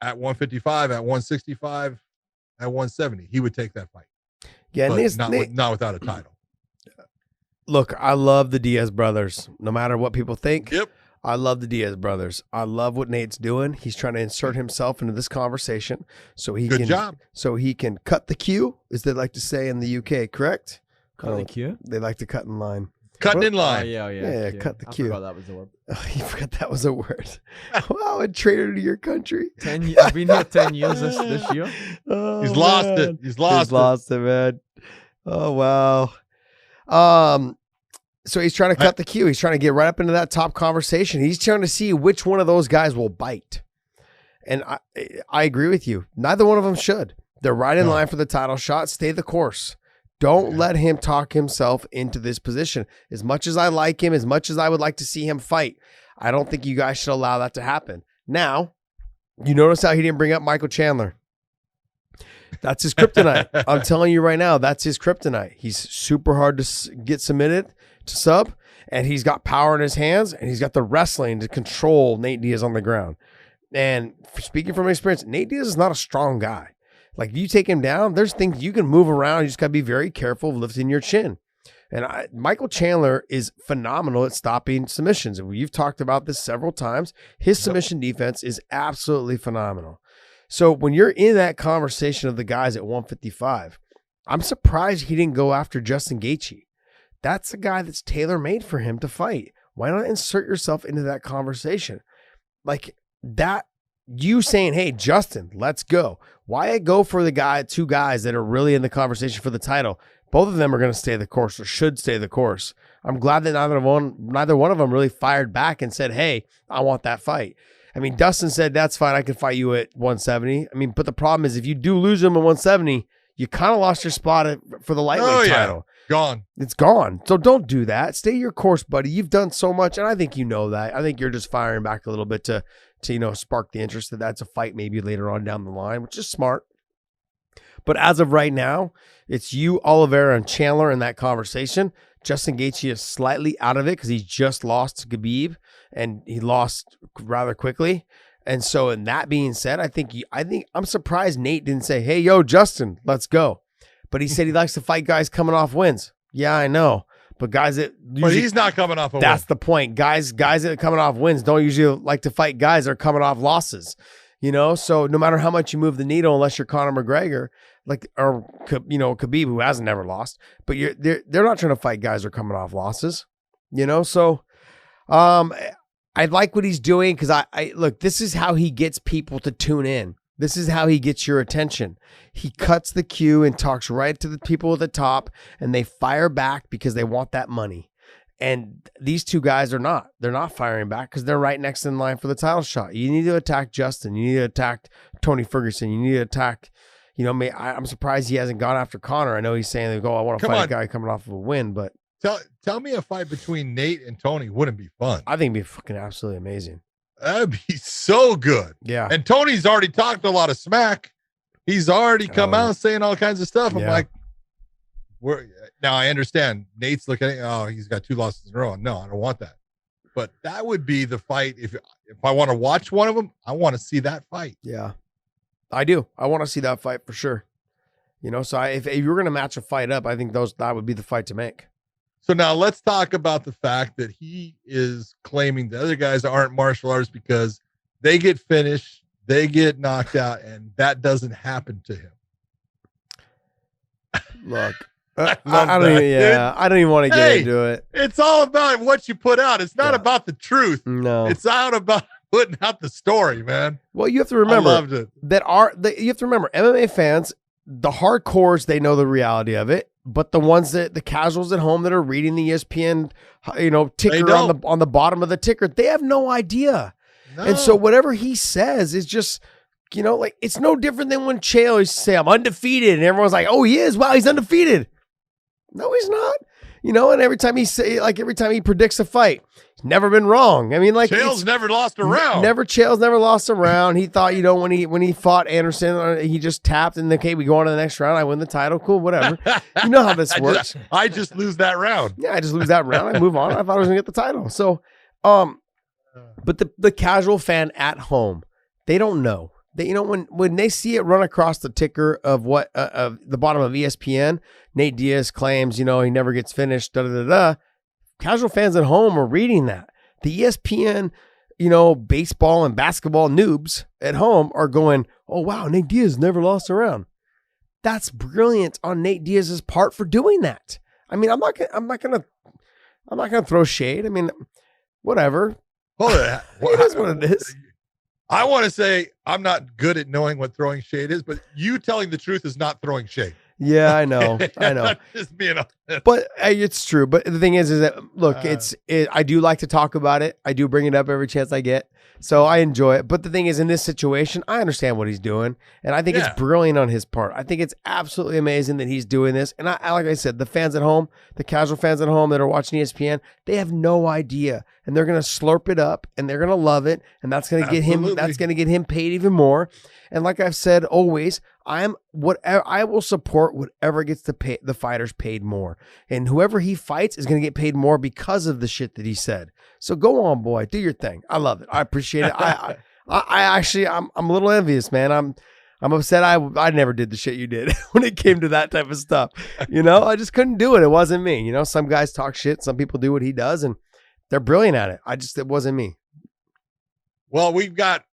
At 155, at 165, at 170, he would take that fight. Yeah, not without a title. Look, I love the Diaz brothers. No matter what people think, yep. I love the Diaz brothers. I love what Nate's doing. He's trying to insert himself into this conversation so he can cut the queue, as they like to say in the UK, correct? Cut the queue? They like to cut in line. Cutting in line. Yeah, cut the queue. I forgot that was the word. You forgot that was a word. Wow, a traitor to your country. I've been here 10 years this year. Oh, He's lost it. He's lost it, man. Oh, wow. So he's trying to cut the queue. He's trying to get right up into that top conversation. He's trying to see which one of those guys will bite. And I agree with you. Neither one of them should. They're right in line for the title shot. Stay the course. Don't let him talk himself into this position. As much as I like him, as much as I would like to see him fight, I don't think you guys should allow that to happen. Now, you notice how he didn't bring up Michael Chandler. That's his kryptonite. I'm telling you right now, that's his kryptonite. He's super hard to get submitted to sub, and he's got power in his hands, and he's got the wrestling to control Nate Diaz on the ground. And speaking from experience, Nate Diaz is not a strong guy. Like, if you take him down, there's things you can move around. You just got to be very careful of lifting your chin. And Michael Chandler is phenomenal at stopping submissions. And you've talked about this several times. His submission defense is absolutely phenomenal. So when you're in that conversation of the guys at 155, I'm surprised he didn't go after Justin Gaethje. That's a guy that's tailor-made for him to fight. Why not insert yourself into that conversation? Like that, you saying, hey, Justin, let's go. Why go for the two guys that are really in the conversation for the title? Both of them are going to stay the course or should stay the course. I'm glad that neither one of them really fired back and said, hey, I want that fight. I mean, Dustin said, that's fine. I can fight you at 170. I mean, but the problem is if you do lose him at 170, you kind of lost your spot for the lightweight title. Gone. It's gone. So don't do that. Stay your course, buddy. You've done so much, and I think you know that. I think you're just firing back a little bit to spark the interest that that's a fight maybe later on down the line, which is smart. But as of right now, it's you, Oliveira, and Chandler in that conversation. Justin Gaethje is slightly out of it because he just lost to Khabib, and he lost rather quickly. And so, in that being said, I think I'm surprised Nate didn't say, "Hey, yo, Justin, let's go." But he said he likes to fight guys coming off wins. Yeah, I know. But guys that but he's not coming off a that's win. the point. Guys that are coming off wins don't usually like to fight guys that are coming off losses. So no matter how much you move the needle, unless you're Conor McGregor, Khabib, who hasn't never lost, but they're not trying to fight guys who are coming off losses. So I like what he's doing because I look, this is how he gets people to tune in. This is how he gets your attention. He cuts the cue and talks right to the people at the top, and they fire back because they want that money. And these two guys are not. They're not firing back because they're right next in line for the title shot. You need to attack Justin. You need to attack Tony Ferguson. You need to attack, I'm surprised he hasn't gone after Conor. I know he's saying, I want to fight a guy coming off of a win, but tell me a fight between Nate and Tony wouldn't be fun. I think it'd be fucking absolutely amazing. That'd be so good. Yeah. And Tony's already talked a lot of smack. He's already come out saying all kinds of stuff. I'm like, now I understand Nate's looking at, he's got 2 losses in a row. No, I don't want that. But that would be the fight. If I want to watch one of them, I want to see that fight. Yeah, I do. I want to see that fight for sure. So if you're going to match a fight up, I think that would be the fight to make. So now let's talk about the fact that he is claiming the other guys aren't martial artists because they get finished, they get knocked out, and that doesn't happen to him. Look, I don't even want to get into it. It's all about what you put out. It's not about the truth. No, it's out about putting out the story, man. Well, you have to remember I loved it. You have to remember MMA fans, the hardcores, they know the reality of it. But the ones the casuals at home that are reading the ESPN, ticker on the bottom of the ticker, they have no idea. No. And so whatever he says is just, it's no different than when Chael used to say, I'm undefeated. And everyone's like, oh, he is. Wow, he's undefeated. No, he's not. And every time he predicts a fight, he's never been wrong. I mean, Chael's never lost a round. Chael's never lost a round. He thought, when he fought Anderson, he just tapped and okay, we go on to the next round. I win the title. Cool, whatever. You know how this works. I just lose that round. Yeah, I just lose that round. I move on. I thought I was gonna get the title. So, but the casual fan at home, they don't know. They, when they see it run across the ticker of what of the bottom of ESPN, Nate Diaz claims, he never gets finished. Casual fans at home are reading that. The ESPN, baseball and basketball noobs at home are going, oh wow, Nate Diaz never lost a round. That's brilliant on Nate Diaz's part for doing that. I mean, I'm not gonna throw shade. I mean, whatever. Hold on. It is what it is. I want to say I'm not good at knowing what throwing shade is, but you telling the truth is not throwing shade. Yeah, I know. Just being honest. But it's true. But the thing is that look, I do like to talk about it. I do bring it up every chance I get. So I enjoy it. But the thing is, in this situation, I understand what he's doing. And I think it's brilliant on his part. I think it's absolutely amazing that he's doing this. And I like I said, the fans at home, the casual fans at home that are watching ESPN, they have no idea. And they're going to slurp it up and they're going to love it. And that's going to get him paid even more. And like I've said always, I will support whatever gets the fighters paid more. And whoever he fights is going to get paid more because of the shit that he said. So go on, boy, do your thing. I love it. I appreciate it. I actually, I'm a little envious, man. I'm upset. I never did the shit you did when it came to that type of stuff. I just couldn't do it. It wasn't me. Some guys talk shit. Some people do what he does and they're brilliant at it. It wasn't me. Well, we've got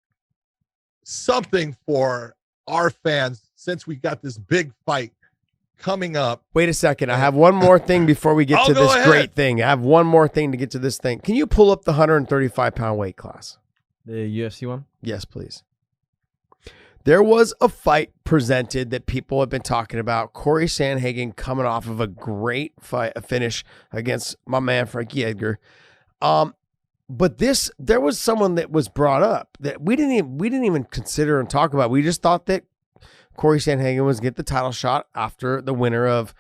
something for our fans since we got this big fight coming up. Wait a second. I have one more thing before we get to this great thing. I have one more thing to get to this thing. Can you pull up the 135-pound weight class? The UFC one? Yes, please. There was a fight presented that people have been talking about. Corey Sandhagen coming off of a great fight, a finish against my man Frankie Edgar. But there was someone that was brought up that we didn't even consider and talk about. We just thought that Corey Sandhagen was get the title shot after the winner of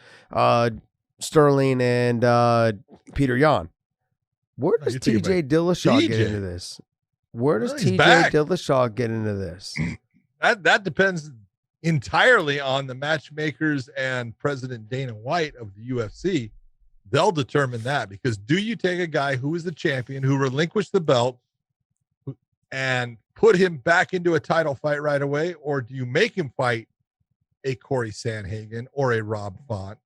Sterling and Peter Yan. Where does TJ Dillashaw get into this? Where does TJ Dillashaw get into this? That depends entirely on the matchmakers and President Dana White of the UFC. They'll determine that, because do you take a guy who is the champion, who relinquished the belt, and put him back into a title fight right away, or do you make him fight a Corey Sandhagen or a Rob Font?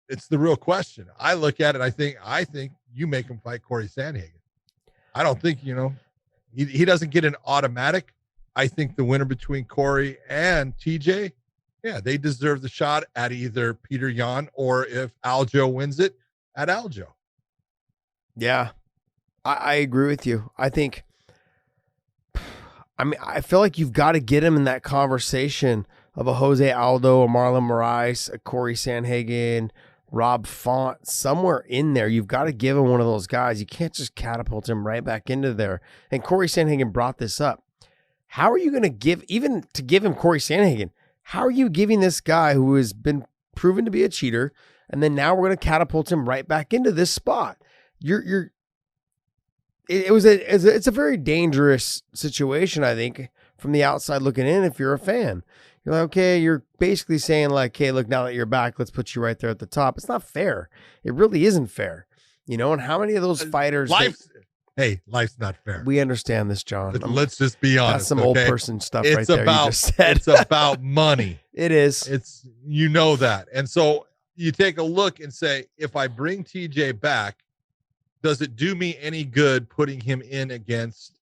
it's the real question. I look at it. I think you make him fight Corey Sandhagen. I don't think, he doesn't get an automatic. I think the winner between Corey and TJ, yeah, they deserve the shot at either Peter Yan or if Aljo wins it, at Aljo. Yeah, I agree with you. I feel like you've got to get him in that conversation of a Jose Aldo, a Marlon Moraes, a Corey Sandhagen, Rob Font, somewhere in there. You've got to give him one of those guys. You can't just catapult him right back into there. And Corey Sandhagen brought this up. How are you going to give him Corey Sandhagen? How are you giving this guy who has been proven to be a cheater, and then now we're going to catapult him right back into this spot? It's a very dangerous situation, I think, from the outside looking in. If you're a fan, you're like, okay, you're basically saying like, hey, look, now that you're back, let's put you right there at the top. It's not fair. It really isn't fair, And how many of those fighters? Life's not fair. We understand this, John. Let's just be honest. That's some old person stuff right there. You just said. It's about money. It is. It's that, and so you take a look and say, if I bring TJ back, does it do me any good putting him in against,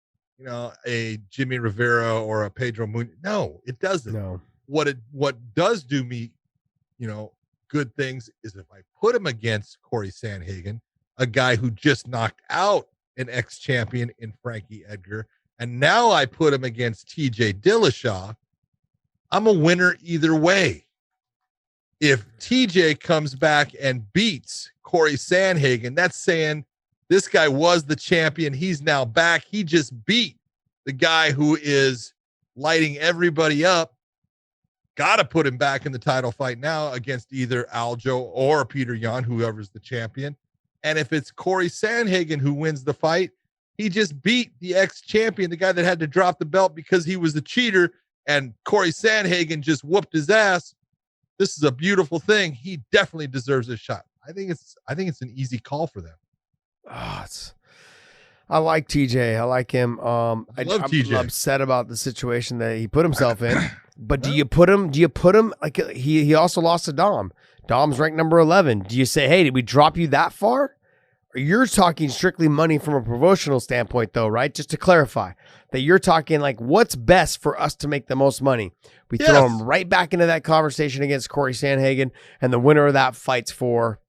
a Jimmy Rivera or a Pedro Munoz? No, it doesn't. No. What does do me, good things is if I put him against Corey Sandhagen, a guy who just knocked out an ex-champion in Frankie Edgar, and now I put him against TJ Dillashaw, I'm a winner either way. If TJ comes back and beats Corey Sandhagen, that's saying this guy was the champion. He's now back. He just beat the guy who is lighting everybody up. Got to put him back in the title fight now against either Aljo or Peter Yan, whoever's the champion. And if it's Corey Sandhagen who wins the fight, he just beat the ex-champion, the guy that had to drop the belt because he was the cheater, and Corey Sandhagen just whooped his ass. This is a beautiful thing. He definitely deserves a shot. I think it's an easy call for them. I like TJ. I like him. I'm upset about the situation that he put himself in. But do you put him like he also lost to Dom? Dom's ranked number 11. Do you say, hey, did we drop you that far? Or you're talking strictly money from a promotional standpoint, though, right? Just to clarify that you're talking like what's best for us to make the most money. We throw him right back into that conversation against Corey Sandhagen, and the winner of that fights for.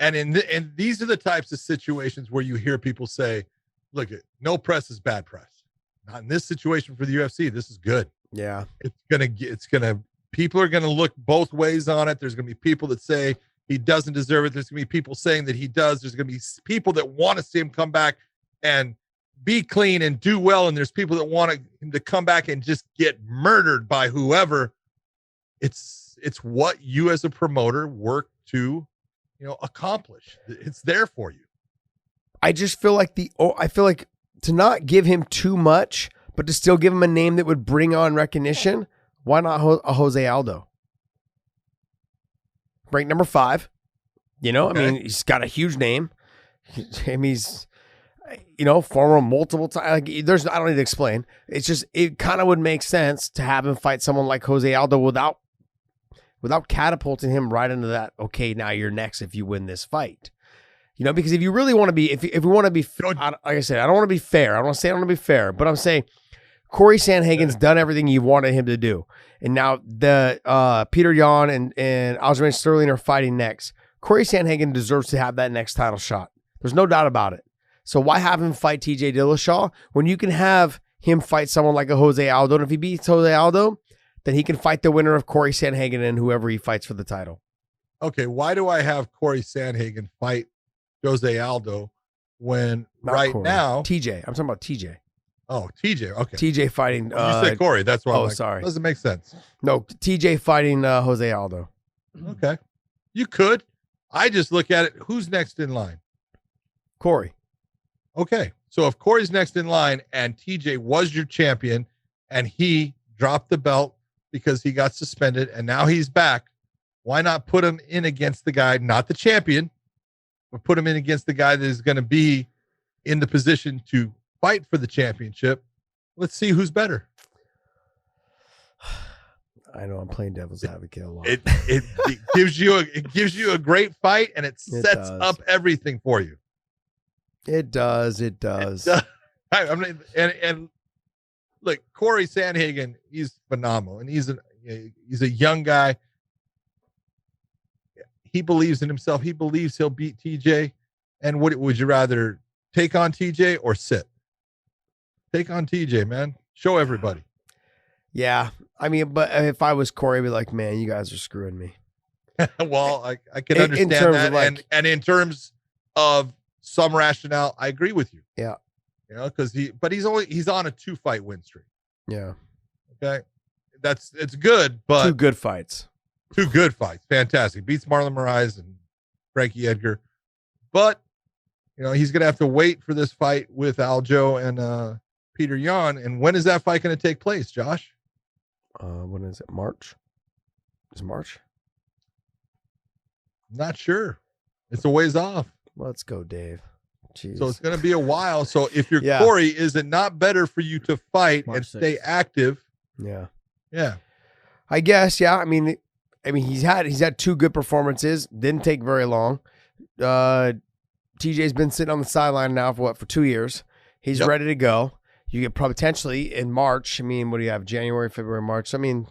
And these are the types of situations where you hear people say, look, no press is bad press. Not in this situation for the UFC. This is good. Yeah. People are going to look both ways on it. There's going to be people that say he doesn't deserve it. There's going to be people saying that he does. There's going to be people that want to see him come back and be clean and do well. And there's people that want him to come back and just get murdered by whoever. It's what you as a promoter work to, accomplish. It's there for you. I just feel like to not give him too much, but to still give him a name that would bring on recognition. Why not a Jose Aldo? Ranked number 5. Okay. I mean, he's got a huge name. He's, former multiple times. I don't need to explain. It's just, it kind of would make sense to have him fight someone like Jose Aldo without catapulting him right into that. Okay, now you're next if you win this fight. Because if you really want to be, if we want to be, like I said, I don't want to be fair. I don't want to be fair, but I'm saying Corey Sandhagen's done everything you wanted him to do. And now the Peter Yan and Aljamain Sterling are fighting next. Corey Sandhagen deserves to have that next title shot. There's no doubt about it. So why have him fight TJ Dillashaw when you can have him fight someone like a Jose Aldo? And if he beats Jose Aldo, then he can fight the winner of Corey Sandhagen and whoever he fights for the title. Okay, why do I have Corey Sandhagen fight Jose Aldo when now TJ? I'm talking about TJ. Oh, TJ. Okay. TJ fighting. You said Corey. That's why. Sorry. Doesn't make sense. No, TJ fighting Jose Aldo. Okay. You could. I just look at it. Who's next in line? Corey. Okay. So if Corey's next in line and TJ was your champion and he dropped the belt because he got suspended and now he's back, why not put him in against the guy, not the champion, but put him in against the guy that is going to be in the position to fight for the championship? Let's see who's better. I know I'm playing devil's advocate a lot. It gives you a great fight, and it sets up everything for you. It does. It does. I mean, and look, Corey Sandhagen, he's phenomenal, and he's a young guy. He believes in himself. He believes he'll beat TJ. And what would you rather take on TJ or sit? Take on TJ, man. Show everybody. Yeah. I mean, but if I was Corey, I'd be like, man, you guys are screwing me. Well, I can understand that. Like, and in terms of some rationale, I agree with you. Yeah. You know, because he's on a 2-fight win streak. Yeah. Okay. It's good, but 2 good fights. 2 good fights. Fantastic. Beats Marlon Moraes and Frankie Edgar. But, you know, he's going to have to wait for this fight with Aljo and Peter Yan. And when is that fight going to take place, Josh? When is it? March? Is it March? Not sure. It's a ways off. Let's go, Dave. Jeez. So it's going to be a while. So if you're Corey, is it not better for you to fight March and 6th. Stay active? Yeah. Yeah. I guess, yeah. I mean, he's had 2 good performances. Didn't take very long. TJ's been sitting on the sideline now for 2 years. He's ready to go. You get potentially in March. I mean, what do you have? January, February, March. I mean,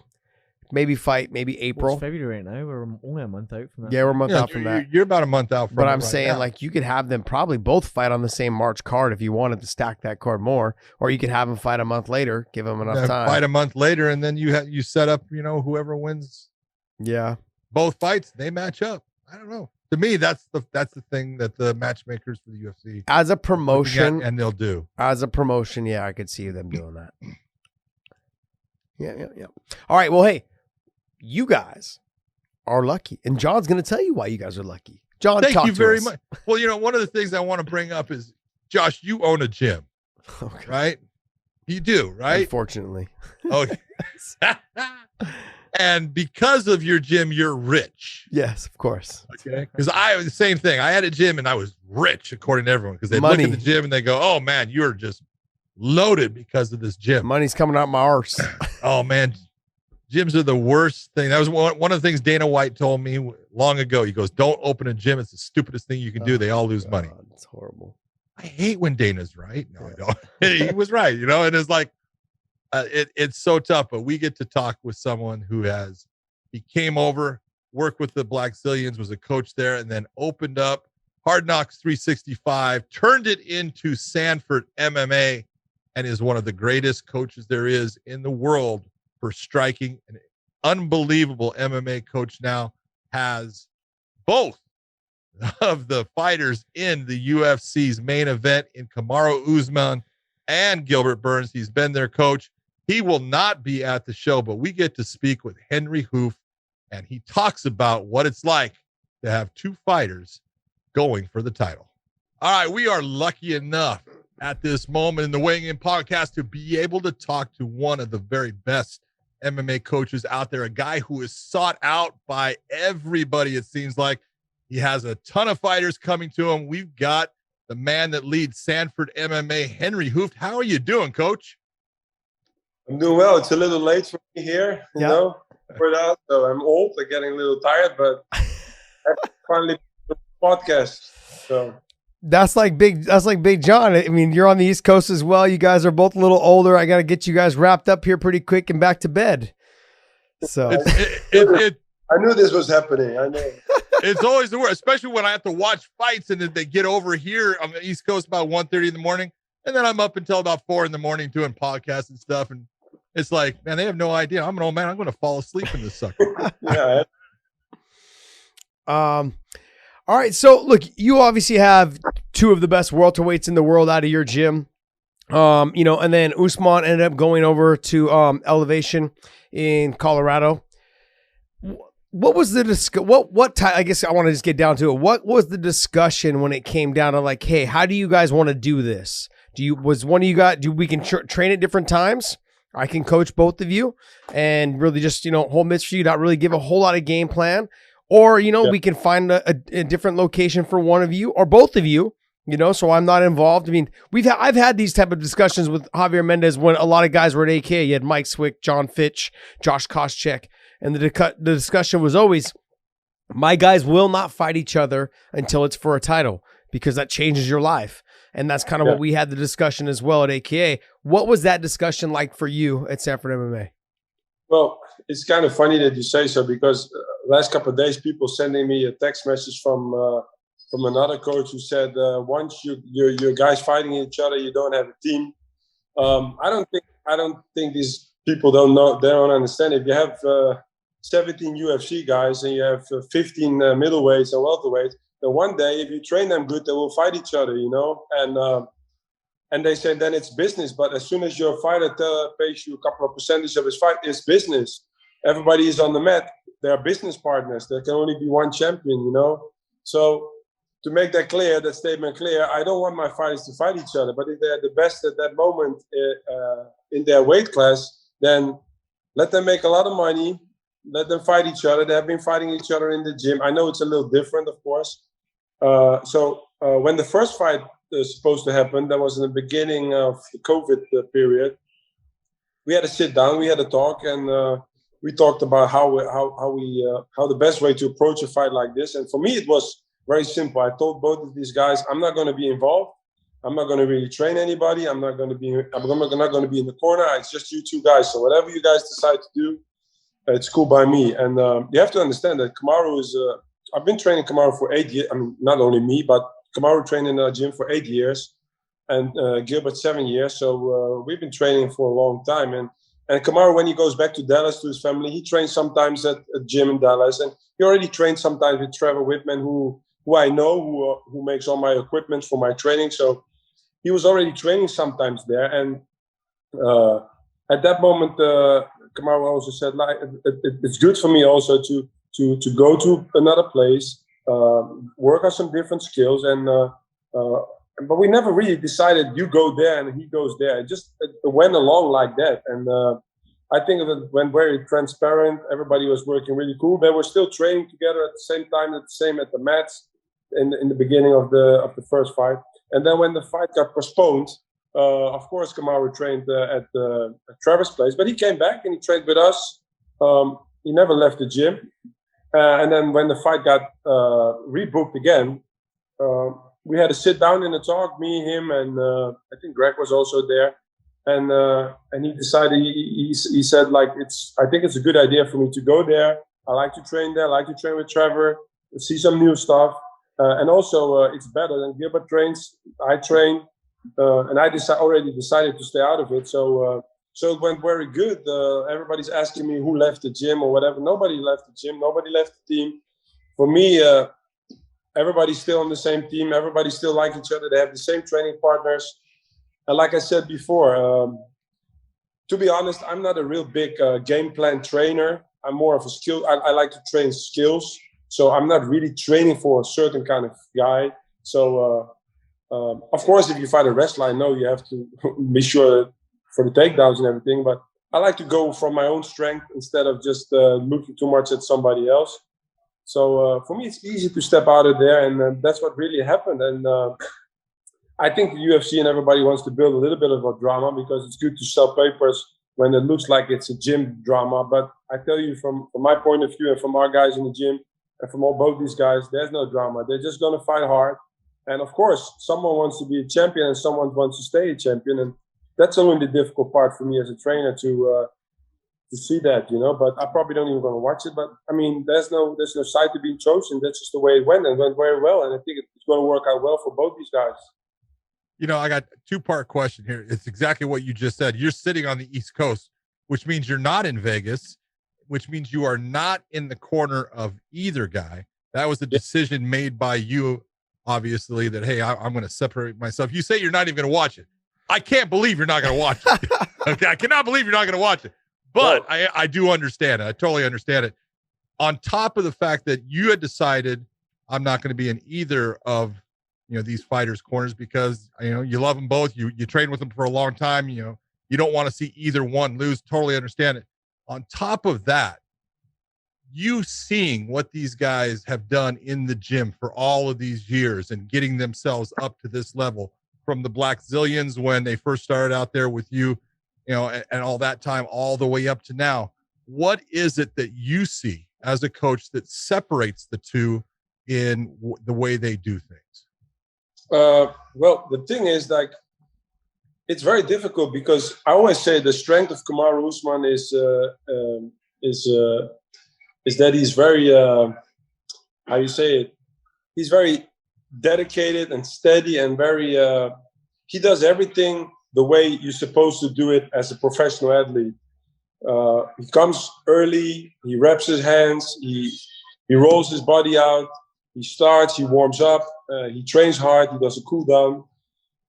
maybe fight, maybe April. It's February right now. We're only a month out from that. Yeah, we're a month out from that. You're about a month out from But I'm right saying, now. like, you could have them probably both fight on the same March card if you wanted to stack that card more, or you could have them fight a month later, give them enough time. Fight a month later, and then you set up, you know, whoever wins. Yeah. Both fights, they match up. I don't know. To me, that's the thing that the matchmakers for the UFC as a promotion, and they'll do as a promotion. Yeah, I could see them doing that. Yeah. All right. Well, hey, you guys are lucky, and John's going to tell you why you guys are lucky. John, thank you very much. Well, you know, one of the things I want to bring up is, Josh, you own a gym, right? You do, right? Unfortunately. Okay. And because of your gym, you're rich. Yes, of course. Okay. Because I was the same thing. I had a gym and I was rich, according to everyone, because they look at the gym and they go, oh, man, you're just loaded because of this gym. Money's coming out my arse. Oh, man. Gyms are the worst thing. That was one of the things Dana White told me long ago. He goes, don't open a gym. It's the stupidest thing you can do. They all lose money. It's horrible. I hate when Dana's right. No, I don't. He was right, you know, and it's like, it's so tough, but we get to talk with someone he came over, worked with the Black Zillions, was a coach there, and then opened up Hard Knocks 365, turned it into Sanford MMA, and is one of the greatest coaches there is in the world for striking. An unbelievable MMA coach now, has both of the fighters in the UFC's main event in Kamaru Usman and Gilbert Burns. He's been their coach. He will not be at the show, but we get to speak with Henri Hooft, and he talks about what it's like to have 2 fighters going for the title. All right, we are lucky enough at this moment in the Weighing In podcast to be able to talk to one of the very best MMA coaches out there, a guy who is sought out by everybody, it seems like. He has a ton of fighters coming to him. We've got the man that leads Sanford MMA, Henri Hooft. How are you doing, Coach? I'm doing well. It's a little late for me here, you know, for that. So I'm old. I'm getting a little tired, but I finally do the podcast. So that's like Big John. I mean, you're on the East Coast as well. You guys are both a little older. I got to get you guys wrapped up here pretty quick and back to bed. So I knew this was happening. I know. It's always the worst, especially when I have to watch fights and then they get over here on the East Coast about 1:30 in the morning. And then I'm up until about 4 in the morning doing podcasts and stuff. And it's like, man, they have no idea. I'm an old man. I'm going to fall asleep in this sucker. Yeah. All right. So look, you obviously have 2 of the best welterweights in the world out of your gym. You know, and then Usman ended up going over to Elevation in Colorado. What was the I guess I want to just get down to it. What was the discussion when it came down to like, hey, how do you guys want to do this? Was one of you guys, we can train at different times? I can coach both of you and really just, you know, hold mitts for you, not really give a whole lot of game plan. Or, you know, we can find a different location for one of you or both of you So I'm not involved. I mean, I've had these type of discussions with Javier Mendez when a lot of guys were at AKA. You had Mike Swick, John Fitch, Josh Koscheck, and the discussion was always, my guys will not fight each other until it's for a title, because that changes your life. And that's kind of what we had the discussion as well at AKA. What was that discussion like for you at Sanford MMA? Well, it's kind of funny that you say so, because last couple of days, people sending me a text message from another coach who said, once your guys fighting each other, you don't have a team. I don't think these people they don't understand. If you have 17 UFC guys and you have 15 middleweights and welterweights, then one day, if you train them good, they will fight each other, And they say then it's business. But as soon as your fighter pays you a couple of percentage of his fight, it's business. Everybody is on the mat. They are business partners. There can only be one champion, So to make that clear, that statement clear, I don't want my fighters to fight each other. But if they're the best at that moment in their weight class, then let them make a lot of money. Let them fight each other. They have been fighting each other in the gym. I know it's a little different, of course. So when the first fight was supposed to happen, that was in the beginning of the COVID period. We had to sit down, we had a talk, and we talked about how the best way to approach a fight like this. And for me, it was very simple. I told both of these guys, I'm not going to be involved. I'm not going to really train anybody. I'm not going to be in the corner. It's just you two guys. So whatever you guys decide to do, it's cool by me. And you have to understand that Kamaru is. I've been training Kamaru for 8 years. I mean, not only me, but Kamaru trained in our gym for 8 years, and Gilbert 7 years. So we've been training for a long time. And Kamaru, when he goes back to Dallas to his family, he trains sometimes at a gym in Dallas, and he already trained sometimes with Trevor Whitman, who I know, who makes all my equipment for my training. So he was already training sometimes there. And at that moment, Kamaru also said, like, it's good for me also to go to another place, work on some different skills, but we never really decided you go there and he goes there. It went along like that, and I think it went very transparent. Everybody was working really cool. They were still training together at the same time, at the mats in the beginning of the first fight, and then when the fight got postponed, of course Kamaru trained at Trevor's place, but he came back and he trained with us. He never left the gym. And then when the fight got rebooked again, we had to sit down in a talk, me, him, and I think Greg was also there. And he decided, he said, like, I think it's a good idea for me to go there. I like to train there. I like to train with Trevor, see some new stuff. And also, it's better than Gilbert trains. I train. And I already decided to stay out of it. So it went very good. Everybody's asking me who left the gym or whatever. Nobody left the gym. Nobody left the team. For me, everybody's still on the same team. Everybody still like each other. They have the same training partners. And like I said before, to be honest, I'm not a real big game plan trainer. I'm more of a skill. I like to train skills. So I'm not really training for a certain kind of guy. So, of course, if you fight a wrestler, I know you have to be sure for the takedowns and everything, but I like to go from my own strength instead of just looking too much at somebody else. So for me, it's easy to step out of there, and that's what really happened. And I think the UFC and everybody wants to build a little bit of a drama, because it's good to sell papers when it looks like it's a gym drama. But I tell you, from my point of view and from our guys in the gym and from both these guys, there's no drama. They're just going to fight hard. And of course, someone wants to be a champion and someone wants to stay a champion. And that's only the difficult part for me as a trainer to see that, But I probably don't even going to watch it. But I mean, there's no side to being chosen. That's just the way it went, and it went very well. And I think it's going to work out well for both these guys. I got a two-part question here. It's exactly what you just said. You're sitting on the East Coast, which means you're not in Vegas, which means you are not in the corner of either guy. That was a decision made by you, obviously, that, hey, I'm going to separate myself. You say you're not even going to watch it. I can't believe you're not going to watch it. Okay, I cannot believe you're not going to watch it. But I do understand it. I totally understand it. On top of the fact that you had decided I'm not going to be in either of these fighters' corners because you love them both. You train with them for a long time. You don't want to see either one lose. Totally understand it. On top of that, you seeing what these guys have done in the gym for all of these years and getting themselves up to this level, from the Black Zillions when they first started out there with you, and all that time, all the way up to now, what is it that you see as a coach that separates the two in the way they do things? Well, the thing is, like, it's very difficult because I always say the strength of Kamaru Usman is that he's very, how you say it? He's very dedicated and steady and very, he does everything the way you're supposed to do it as a professional athlete. He comes early, he wraps his hands, he rolls his body out, he starts, he warms up, he trains hard, he does a cool down.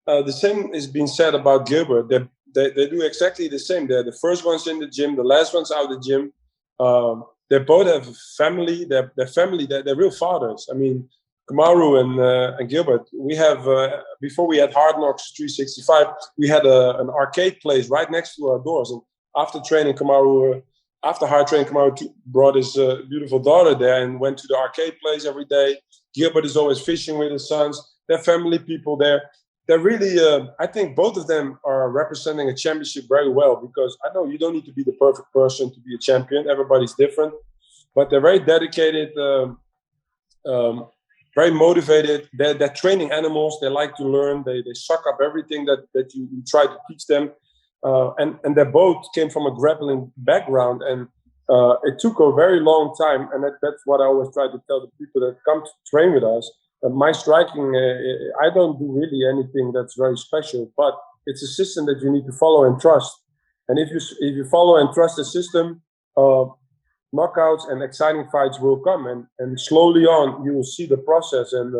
The same is being said about Gilbert. They do exactly the same. They're the first ones in the gym, the last ones out of the gym. They both have family. They're family. They're real fathers. I mean, Kamaru and Gilbert. We have before we had Hard Knocks 365. We had an arcade place right next to our doors. And after training, after hard training, Kamaru brought his beautiful daughter there and went to the arcade place every day. Gilbert is always fishing with his sons. They're family people there. They're really, I think both of them are representing a championship very well, because I know you don't need to be the perfect person to be a champion. Everybody's different, but they're very dedicated, very motivated. They're training animals. They like to learn. They suck up everything that you try to teach them. And they both came from a grappling background, and it took a very long time. And that's what I always try to tell the people that come to train with us. My striking, I don't do really anything that's very special, but it's a system that you need to follow and trust. And if you follow and trust the system, knockouts and exciting fights will come. And slowly on, you will see the process. And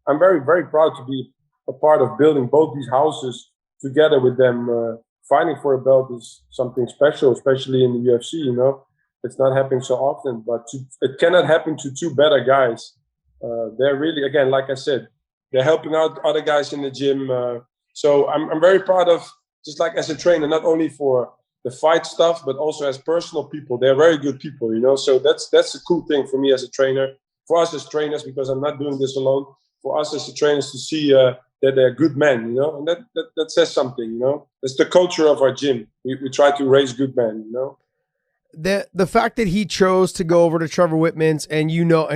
I'm very, very proud to be a part of building both these houses together with them. Fighting for a belt is something special, especially in the UFC, It's not happening so often, but it cannot happen to two better guys. They're really, again, like I said, they're helping out other guys in the gym. So I'm very proud of, just like as a trainer, not only for the fight stuff, but also as personal people. They're very good people, So that's a cool thing for me as a trainer, for us as trainers, because I'm not doing this alone. For us as trainers to see that they're good men, and that says something, It's the culture of our gym. We try to raise good men, The fact that he chose to go over to Trevor Whitman's and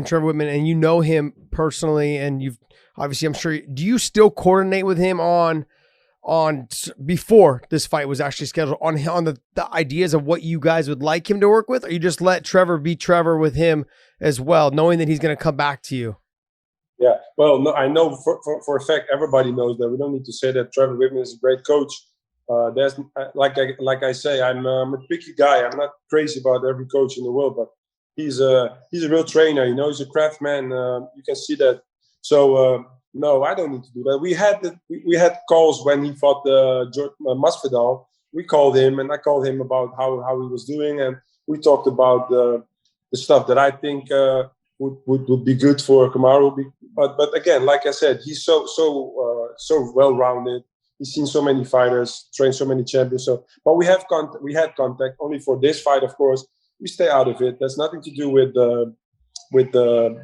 Trevor Whitman, and you know him personally, and you've obviously, I'm sure, do you still coordinate with him on before this fight was actually scheduled on the ideas of what you guys would like him to work with, or you just let Trevor be Trevor with him as well, knowing that he's going to come back to you? Yeah, well, no, I know for a fact, everybody knows that. We don't need to say that Trevor Whitman is a great coach. There's like I say, I'm a picky guy. I'm not crazy about every coach in the world, but he's a real trainer. He's a craftsman. You can see that. So no, I don't need to do that. We had calls when he fought Masvidal. We called him, and I called him about how he was doing, and we talked about the stuff that I think would be good for Kamaru. But again, like I said, he's so well rounded. He's seen so many fighters, trained so many champions. But we had contact only for this fight. Of course, we stay out of it. There's nothing to do with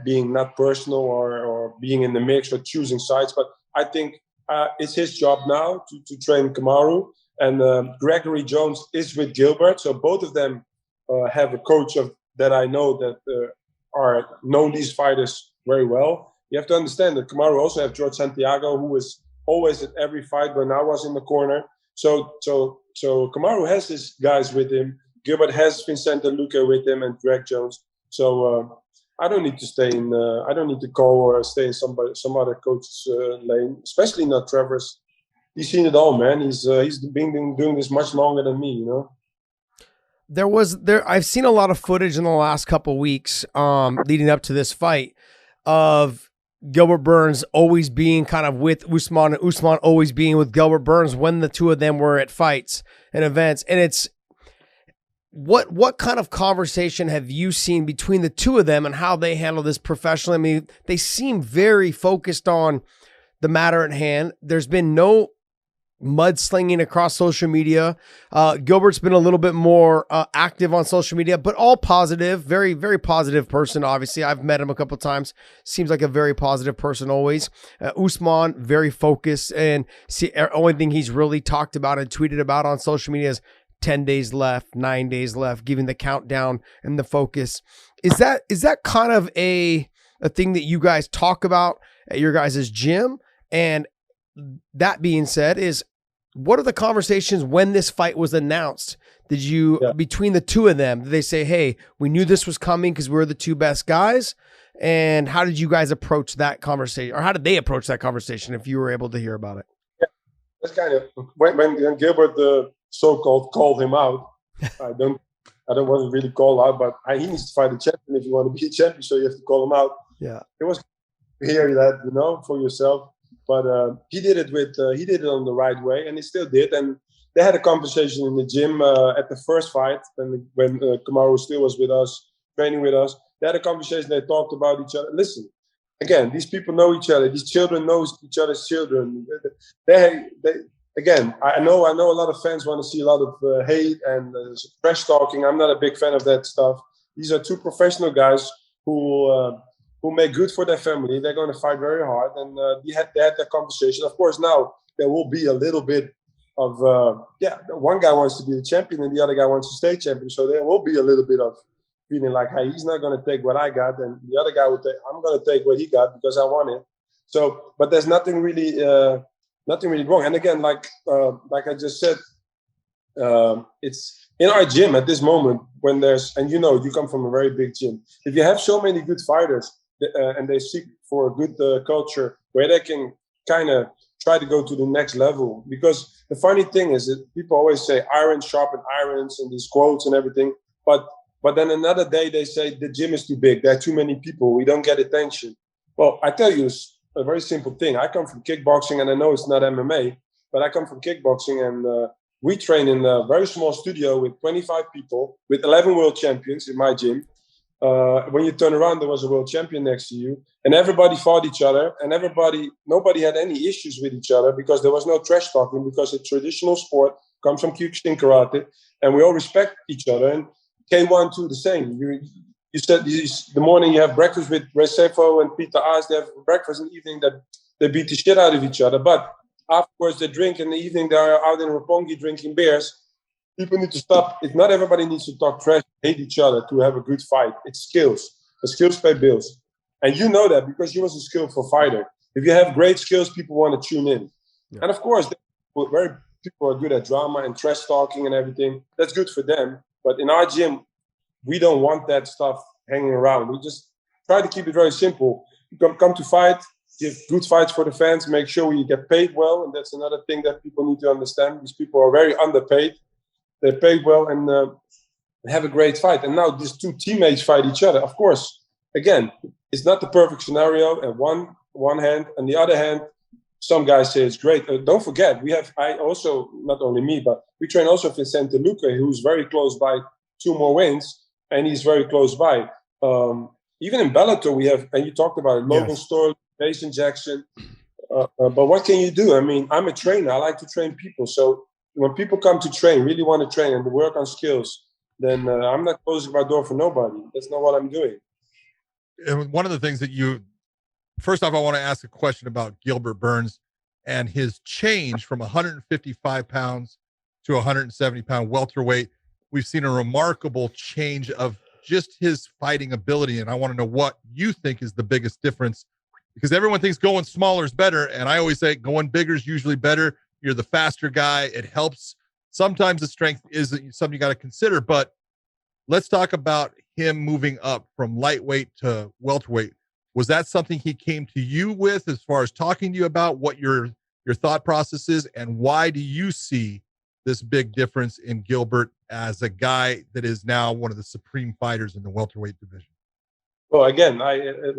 being not personal or being in the mix or choosing sides. But I think it's his job now to train Kamaru. And Gregory Jones is with Gilbert, so both of them have a coach that I know that know these fighters very well. You have to understand that Kamaru also have George Santiago, who was always at every fight when I was in the corner. So Kamaru has his guys with him. Gilbert has Vincente Luque with him and Greg Jones. So I don't need to stay in. I don't need to call or stay in some other coach's lane, especially not Trevor's. He's seen it all, man. He's been doing this much longer than me, I've seen a lot of footage in the last couple of weeks, leading up to this fight, of Gilbert Burns always being kind of with Usman, and Usman always being with Gilbert Burns when the two of them were at fights and events. And it's what kind of conversation have you seen between the two of them and how they handle this professionally? I mean, they seem very focused on the matter at hand. There's been no mudslinging across social media. Gilbert's been a little bit more active on social media, but all positive, very, very positive person. Obviously, I've met him a couple times. Seems like a very positive person always. Usman, very focused, and only thing he's really talked about and tweeted about on social media is 10 days left, 9 days left, giving the countdown and the focus. Is that kind of a thing that you guys talk about at your guys' gym? And that being said, what are the conversations when this fight was announced? Did you, between the two of them, did they say, hey, we knew this was coming because we're the two best guys? And how did you guys approach that conversation? Or how did they approach that conversation if you were able to hear about it? Yeah, that's kind of, when Gilbert so-called called him out, I don't want to really call out, but he needs to fight a champion if you want to be a champion, so you have to call him out. Yeah. It was to hear that, for yourself. But he did it on the right way, and he still did. And they had a conversation in the gym at the first fight when Kamaru still was with us, training with us. They had a conversation. They talked about each other. Listen, again, these people know each other. These children know each other's children. Again, I know a lot of fans want to see a lot of hate and trash talking. I'm not a big fan of that stuff. These are two professional guys who make good for their family. They're going to fight very hard, and they had that conversation. Of course, now there will be a little bit of one guy wants to be the champion and the other guy wants to stay champion. So there will be a little bit of feeling like, hey, he's not going to take what I got, and the other guy will take. I'm going to take what he got because I want it. So, but there's nothing really wrong. And again, like I just said, it's in our gym at this moment when and you come from a very big gym. If you have so many good fighters and they seek for a good culture where they can kind of try to go to the next level, because the funny thing is that people always say iron sharpen irons and these quotes and everything, but then another day they say the gym is too big, there are too many people, we don't get attention. Well, I tell you a very simple thing. I come from kickboxing, and I know it's not MMA, but I come from kickboxing, and we train in a very small studio with 25 people, with 11 world champions in my gym. When you turn around, there was a world champion next to you, and everybody fought each other, and nobody had any issues with each other because there was no trash talking, because a traditional sport comes from kickboxing, karate, and we all respect each other. And K1 too, the same. You said the morning you have breakfast with Recefo and Peter Aas, they have breakfast, in the evening that they beat the shit out of each other. But afterwards they drink, in the evening they are out in Roppongi drinking beers. People need to stop. Not everybody needs to talk trash, hate each other to have a good fight. It's skills. The skills pay bills. And you know that because you was a skillful fighter. If you have great skills, people want to tune in. Yeah. And of course, people are good at drama and trash talking and everything. That's good for them. But in our gym, we don't want that stuff hanging around. We just try to keep it very simple. You come to fight, give good fights for the fans, make sure we get paid well. And that's another thing that people need to understand. These people are very underpaid. They're paid well and have a great fight. And now these two teammates fight each other. Of course, again, it's not the perfect scenario. And one hand, and the other hand, some guys say it's great. Don't forget, I also, not only me, but we train also Vicente Luque, who's very close by 2 more wins, and he's very close by. Even in Bellator, we have, and you talked about it, Logan Storley, Jason Jackson. But what can you do? I mean, I'm a trainer. I like to train people. So when people come to train, really want to train and work on skills, then I'm not closing my door for nobody. That's not what I'm doing. And one of the things that first off, I want to ask a question about Gilbert Burns and his change from 155 pounds to 170-pound welterweight. We've seen a remarkable change of just his fighting ability. And I want to know what you think is the biggest difference, because everyone thinks going smaller is better. And I always say going bigger is usually better. You're the faster guy. It helps. Sometimes the strength is something you got to consider, but let's talk about him moving up from lightweight to welterweight. Was that something he came to you with as far as talking to you about what your thought process is, and why do you see this big difference in Gilbert as a guy that is now one of the supreme fighters in the welterweight division? Well, again,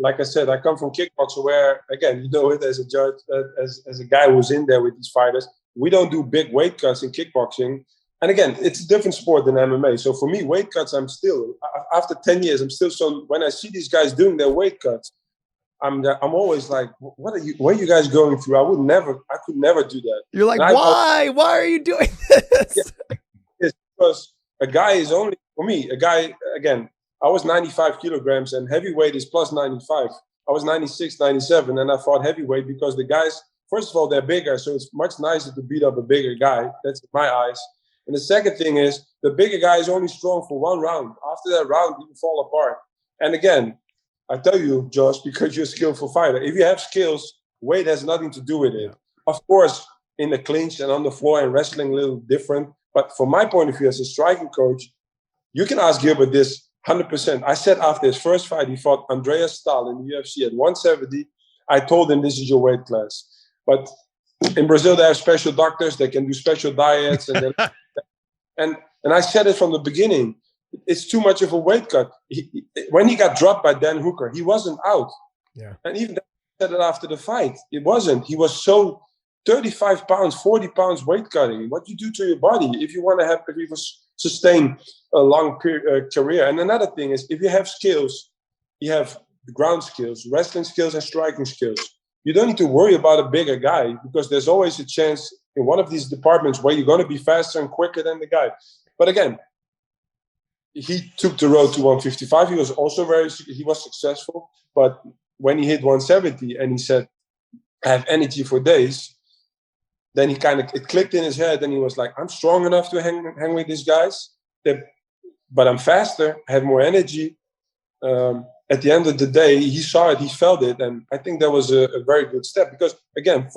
like I said, I come from kickboxing where, again, you know it as a judge, as a guy who's in there with these fighters. We don't do big weight cuts in kickboxing. And again, it's a different sport than MMA. So for me, weight cuts, I'm still, after 10 years, I'm still, so when I see these guys doing their weight cuts, I'm always like, what are you guys going through? I could never do that. You're like, why are you doing this? Yeah, it's because a guy is only, for me, a guy, again, I was 95 kilograms and heavyweight is plus 95. I was 96, 97, and I fought heavyweight because the guys, first of all, they're bigger, so it's much nicer to beat up a bigger guy. That's in my eyes. And the second thing is, the bigger guy is only strong for one round. After that round, you fall apart. And again, I tell you, Josh, because you're a skillful fighter, if you have skills, weight has nothing to do with it. Of course, in the clinch and on the floor and wrestling a little different. But from my point of view as a striking coach, you can ask Gilbert this 100%. I said after his first fight, he fought Andreas Stahl in the UFC at 170. I told him, this is your weight class. But in Brazil, they have special doctors. They can do special diets. And I said it from the beginning. It's too much of a weight cut. When he got dropped by Dan Hooker, he wasn't out. Yeah. And even said it after the fight. It wasn't. He was so 35 pounds, 40 pounds weight cutting. What you do to your body if you want to have, if you sustain a long career. And another thing is, if you have skills, you have ground skills, wrestling skills, and striking skills. You don't need to worry about a bigger guy because there's always a chance in one of these departments where you're going to be faster and quicker than the guy. But again, he took the road to 155. He was also he was successful. But when he hit 170 and he said, I have energy for days, then it clicked in his head and he was like, I'm strong enough to hang with these guys, but I'm faster, I have more energy. At the end of the day, he saw it, he felt it, and I think that was a very good step because, again,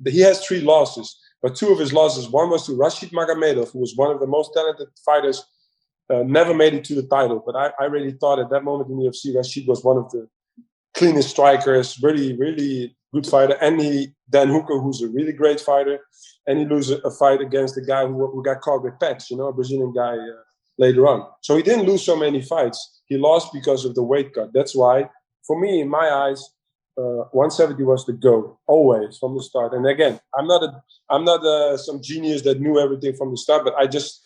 he has 3 losses, but 2 of his losses, one was to Rashid Magomedov, who was one of the most talented fighters, never made it to the title, but I really thought at that moment in the UFC, Rashid was one of the cleanest strikers, really, really good fighter, and Dan Hooker, who's a really great fighter, and he loses a fight against the guy who got caught with Pettis, a Brazilian guy later on. So he didn't lose so many fights. He lost because of the weight cut. That's why, for me, in my eyes, 170 was the go, always, from the start. And again, I'm not some genius that knew everything from the start, but I just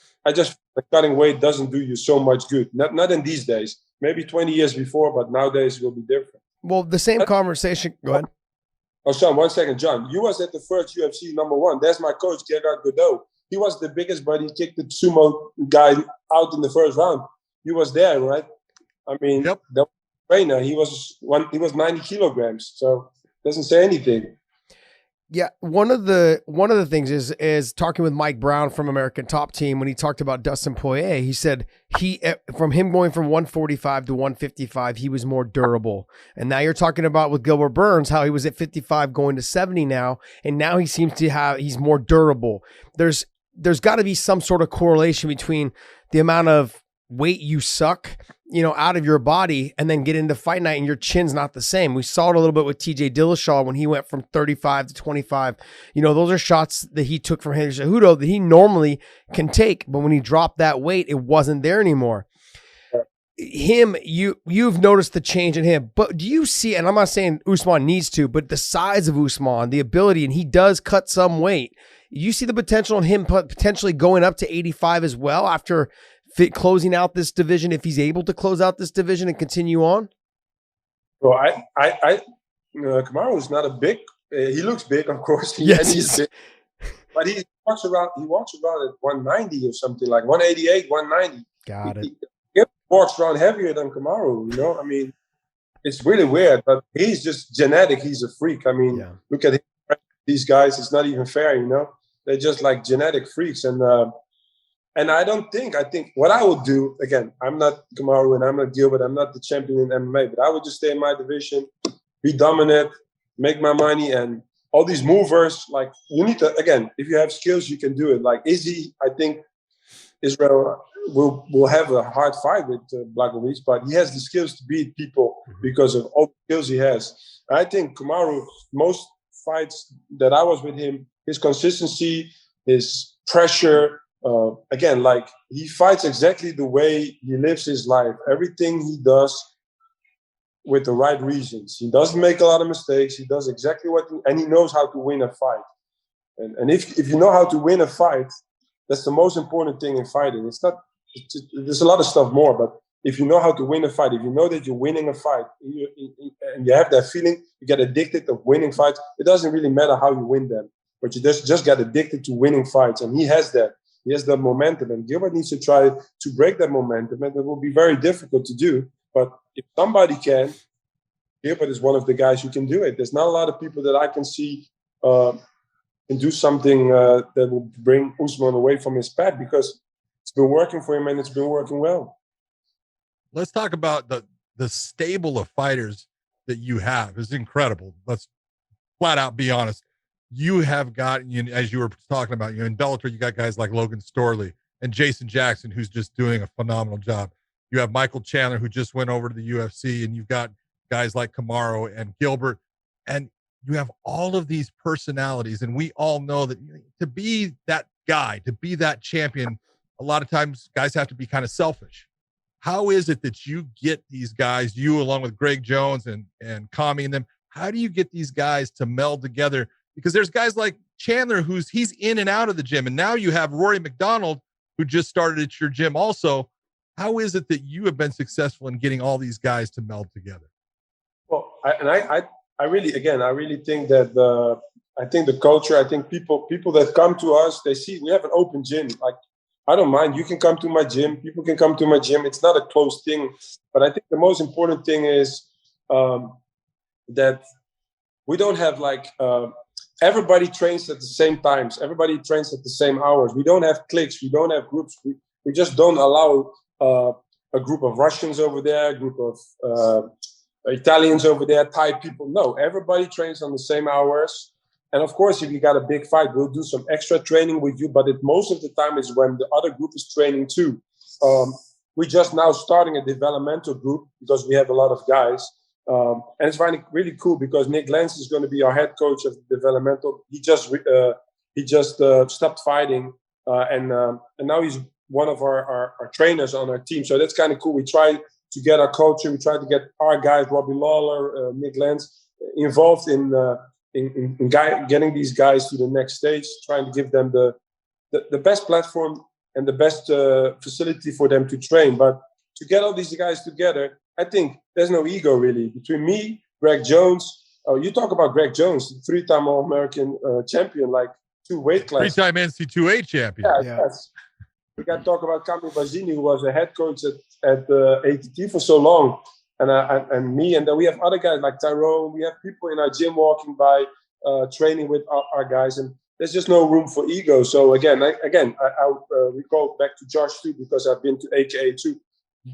cutting weight doesn't do you so much good. Not in these days. Maybe 20 years before, but nowadays it will be different. Well, the same conversation. Go ahead. Oh, Sean, 1 second. John, you was at the first UFC #1. That's my coach, Gerard Godot. He was the biggest, but he kicked the sumo guy out in the first round. He was there, right? I mean, yep. The trainer, he was 90 kilograms, so doesn't say anything. Yeah, one of the things is talking with Mike Brown from American Top Team when he talked about Dustin Poirier. He said from him going from 145 to 155, he was more durable. And now you're talking about with Gilbert Burns how he was at 55 going to 70 now, and now he seems to he's more durable. There's got to be some sort of correlation between the amount of weight you suck, out of your body and then get into fight night and your chin's not the same. We saw it a little bit with TJ Dillashaw when he went from 35 to 25. Those are shots that he took from Henry Cejudo that he normally can take, but when he dropped that weight, it wasn't there anymore. You've noticed the change in him, but do you see, and I'm not saying Usman needs to, but the size of Usman, the ability, and he does cut some weight. You see the potential in him potentially going up to 85 as well after closing out this division, if he's able to close out this division and continue on? Well, Kamaru is not a big. He looks big, of course. He's big, but he walks around at 190 or something, like 188, 190. Got it. He walks around heavier than Kamaru. I mean, it's really weird, but he's just genetic. He's a freak. I mean, Look at these guys. It's not even fair. They're just like genetic freaks, and I think what I would do, again, I'm not Kamaru and I'm not Gilbert, I'm not the champion in MMA, but I would just stay in my division, be dominant, make my money, and all these movers, like, you need to, again, if you have skills, you can do it. Like Izzy, I think Israel will have a hard fight with Blachowicz, but he has the skills to beat people because of all the skills he has. I think Kamaru, most fights that I was with him, his consistency, his pressure, again, like, he fights exactly the way he lives his life. Everything he does with the right reasons. He doesn't make a lot of mistakes. He does exactly and he knows how to win a fight. And if you know how to win a fight, that's the most important thing in fighting. There's a lot of stuff more, but if you know how to win a fight, if you know that you're winning a fight, and you have that feeling, you get addicted to winning fights. It doesn't really matter how you win them, but you just get addicted to winning fights. And he has that. He has the momentum. And Gilbert needs to try to break that momentum. And it will be very difficult to do. But if somebody can, Gilbert is one of the guys who can do it. There's not a lot of people that I can see can do something that will bring Usman away from his path, because it's been working for him and it's been working well. Let's talk about the stable of fighters that you have. It's incredible. Let's flat out be honest. You have got, as you were talking about, in Bellator, you got guys like Logan Storley and Jason Jackson, who's just doing a phenomenal job. You have Michael Chandler, who just went over to the UFC, and you've got guys like Kamaru and Gilbert, and you have all of these personalities. And we all know that to be that guy, to be that champion, a lot of times guys have to be kind of selfish. How is it that you get these guys, you along with Greg Jones and Kami and them, how do you get these guys to meld together? Because there's guys like Chandler, he's in and out of the gym. And now you have Rory McDonald, who just started at your gym also. How is it that you have been successful in getting all these guys to meld together? Well, I really think that I think the culture, I think people that come to us, they see we have an open gym. Like, I don't mind. You can come to my gym. People can come to my gym. It's not a closed thing. But I think the most important thing is that we don't have everybody trains at the same times. Everybody trains at the same hours. We don't have cliques. We don't have groups. We just don't allow a group of Russians over there, a group of Italians over there, Thai people. No, everybody trains on the same hours. And of course, if you got a big fight, we'll do some extra training with you. But most of the time is when the other group is training too. We're just now starting a developmental group because we have a lot of guys. And it's really cool because Nick Lentz is going to be our head coach of the developmental. He just stopped fighting, and now he's one of our trainers on our team. So that's kind of cool. We try to get our culture. We try to get our guys, Robbie Lawler, Nick Lentz, involved in getting these guys to the next stage, trying to give them the best platform and the best facility for them to train. But to get all these guys together, I think there's no ego really between me, Greg Jones. Oh, you talk about Greg Jones, three-time All-American champion, like 2 weight classes. Three-time NC2A champion. Yeah. Yes. We got to talk about Kami Bazzini, who was a head coach at ATT for so long. And me, and then we have other guys like Tyrone. We have people in our gym walking by, training with our guys, and there's just no room for ego. So again, I recall back to Josh too, because I've been to AKA too.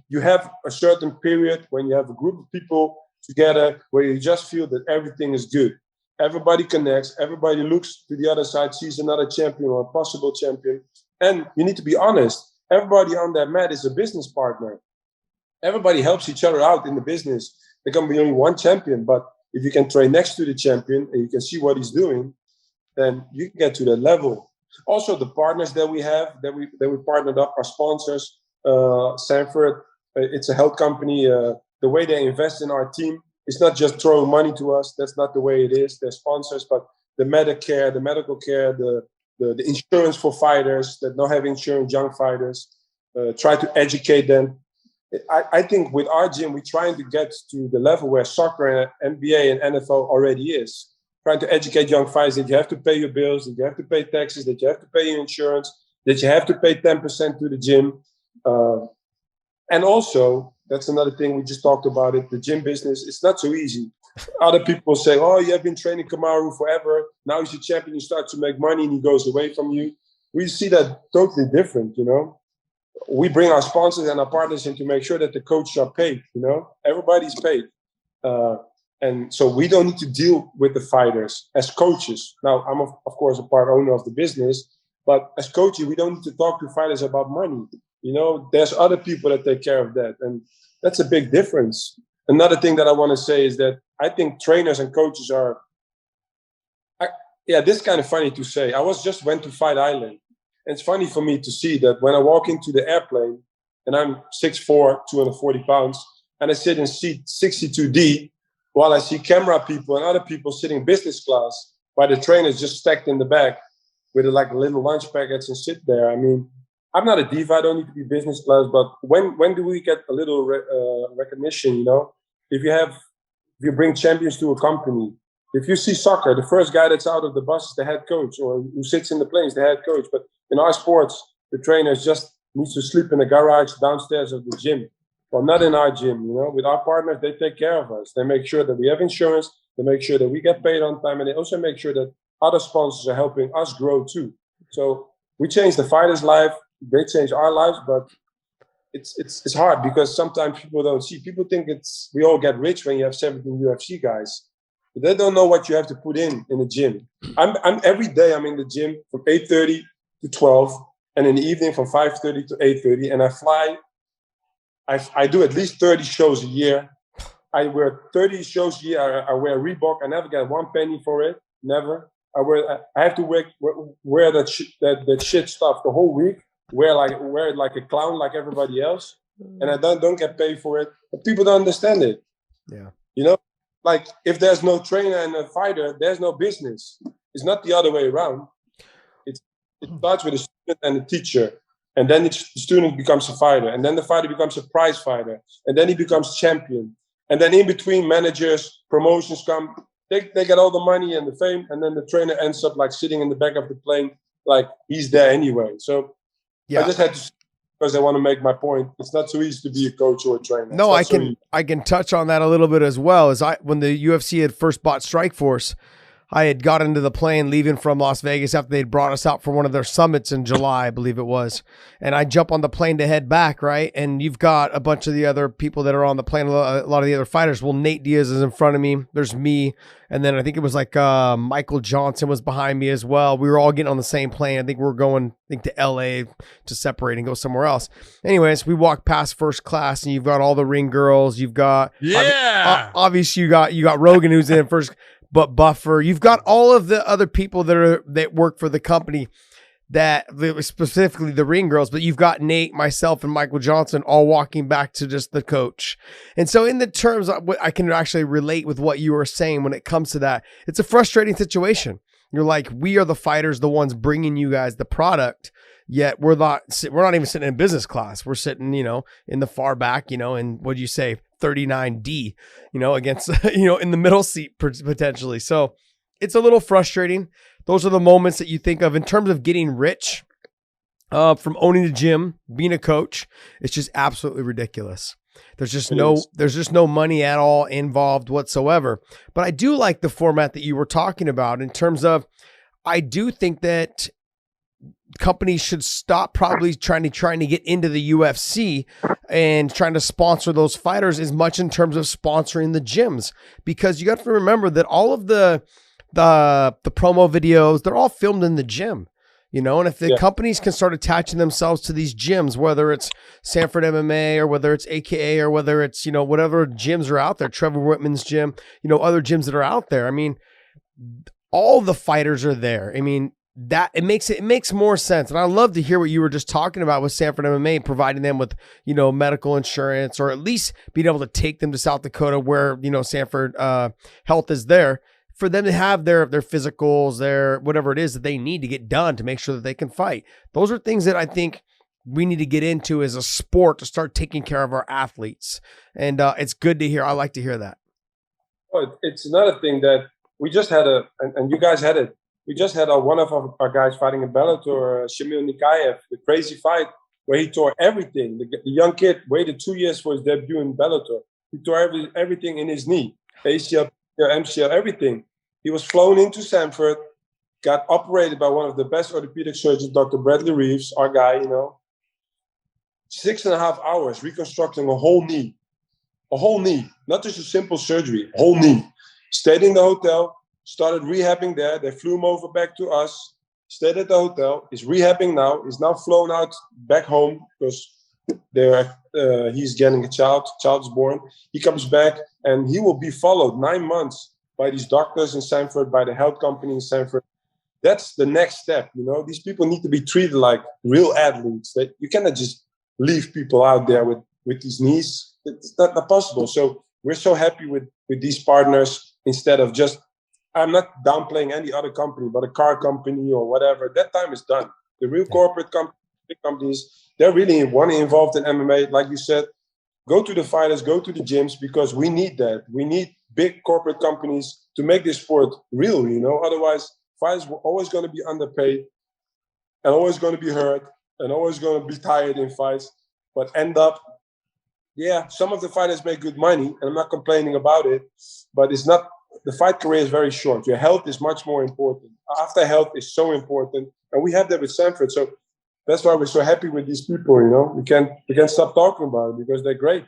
You have a certain period when you have a group of people together where you just feel that everything is good. Everybody connects. Everybody looks to the other side, sees another champion or a possible champion, and you need to be honest. Everybody on that mat is a business partner. Everybody helps each other out in the business. There can be only one champion, but if you can train next to the champion and you can see what he's doing, then you can get to that level. Also, the partners that we have, that we partnered up, our sponsors, Sanford, it's a health company. The way they invest in our team, it's not just throwing money to us. That's not the way it is. They're sponsors, but the Medicare, the medical care, the insurance for fighters that don't have insurance, young fighters, try to educate them. I think with our gym, we're trying to get to the level where soccer and NBA and NFL already is. Trying to educate young fighters that you have to pay your bills, that you have to pay taxes, that you have to pay your insurance, that you have to pay 10% to the gym. And also, that's another thing, we just talked about it, the gym business, it's not so easy. Other people say, oh, you have been training Kamaru forever. Now he's a champion, you start to make money and he goes away from you. We see that totally different, We bring our sponsors and our partners in to make sure that the coaches are paid, Everybody's paid. And so we don't need to deal with the fighters as coaches. Now, I'm, of course, a part owner of the business, but as coaches, we don't need to talk to fighters about money. There's other people that take care of that. And that's a big difference. Another thing that I want to say is that I think trainers and coaches are, this is kind of funny to say. I went to Fight Island. And it's funny for me to see that when I walk into the airplane and I'm 6'4", 240 pounds, and I sit in seat 62D, while I see camera people and other people sitting business class, while the trainers just stacked in the back with little lunch packets and sit there. I mean, I'm not a diva. I don't need to be business class. But when do we get a little recognition? You know, if you bring champions to a company, if you see soccer, the first guy that's out of the bus is the head coach, or who sits in the plane is the head coach. But in our sports, the trainers just needs to sleep in the garage downstairs of the gym. Well, not in our gym, you know. With our partners, they take care of us. They make sure that we have insurance. They make sure that we get paid on time, and they also make sure that other sponsors are helping us grow too. So we change the fighter's life. They change our lives, but it's hard because sometimes people don't see. People think we all get rich when you have 17 UFC guys. But they don't know what you have to put in the gym. I'm every day I'm in the gym from 8:30 to 12, and in the evening from 5:30 to 8:30, and I fly. I do at least 30 shows a year. I wear 30 shows a year. I wear Reebok. I never get one penny for it. Never. I have to wear that shit stuff the whole week. Wear it like a clown, like everybody else, and I don't get paid for it. But people don't understand it. Yeah. You know, like if there's no trainer and a fighter, there's no business. It's not the other way around. It starts with a student and a teacher. And then the student becomes a fighter. And then the fighter becomes a prize fighter. And then he becomes champion. And then in between, managers, promotions come. They get all the money and the fame. And then the trainer ends up like sitting in the back of the plane, like he's there anyway. So I just had to, because I want to make my point. It's not so easy to be a coach or a trainer. No, I can touch on that a little bit as well. When the UFC had first bought Strikeforce, I had got into the plane leaving from Las Vegas after they'd brought us out for one of their summits in July, I believe it was. And I jump on the plane to head back, right? And you've got a bunch of the other people that are on the plane, a lot of the other fighters. Well, Nate Diaz is in front of me. There's me. And then I think it was like Michael Johnson was behind me as well. We were all getting on the same plane. I think we were going to LA to separate and go somewhere else. Anyways, we walk past first class and you've got all the ring girls. You've got, obviously you got Rogan who's in first. But Buffer, you've got all of the other people that work for the company, that specifically the ring girls, but you've got Nate, myself, and Michael Johnson all walking back to just the coach. And so in the terms of what I can actually relate with what you were saying when it comes to that, it's a frustrating situation. You're like, we are the fighters, the ones bringing you guys the product, yet we're not even sitting in business class. We're sitting, in the far back, and what'd you say? 39D, against, in the middle seat potentially. So it's a little frustrating. Those are the moments that you think of in terms of getting rich from owning a gym, being a coach. It's just absolutely ridiculous. There's just no money at all involved whatsoever. But I do like the format that you were talking about in terms of, I do think that companies should stop probably trying to get into the UFC and trying to sponsor those fighters as much in terms of sponsoring the gyms, because you got to remember that all of the promo videos, they're all filmed in the gym, and if the companies can start attaching themselves to these gyms, whether it's Sanford MMA or whether it's AKA or whether it's, whatever gyms are out there, Trevor Whitman's gym, other gyms that are out there. I mean, all the fighters are there. I mean, that it makes more sense. And I love to hear what you were just talking about with Sanford MMA, providing them with, medical insurance, or at least being able to take them to South Dakota where, Sanford Health is there, for them to have their physicals, their whatever it is that they need to get done to make sure that they can fight. Those are things that I think we need to get into as a sport to start taking care of our athletes. And it's good to hear. I like to hear that. Well, it's another thing that we just had and you guys had it. We just had one of our guys fighting in Bellator, Shamil Nikayev, the crazy fight where he tore everything. The young kid waited 2 years for his debut in Bellator. He tore everything in his knee, ACL, MCL, everything. He was flown into Sanford, got operated by one of the best orthopedic surgeons, Dr. Bradley Reeves, our guy, 6.5 hours reconstructing a whole knee, not just a simple surgery, a whole knee. Stayed in the hotel. Started rehabbing there. They flew him over back to us. Stayed at the hotel. Is rehabbing now. Is now flown out back home because he's getting a child. Child's born. He comes back and he will be followed 9 months by these doctors in Sanford, by the health company in Sanford. That's the next step. These people need to be treated like real athletes. That you cannot just leave people out there with these knees. It's not possible. So we're so happy with these partners instead of just. I'm not downplaying any other company, but a car company or whatever. That time is done. The real corporate company big companies, they're really involved in MMA. Like you said, go to the fighters, go to the gyms, because we need that. We need big corporate companies to make this sport real, you know. Otherwise, fighters were always going to be underpaid and always going to be hurt and always going to be tired in fights, but end up, yeah, some of the fighters make good money, and I'm not complaining about it, but it's not, the fight career is very short. Your health is much more important. After health is so important, and we have that with Sanford. So that's why we're so happy with these people, you know. We can't stop talking about it because they're great.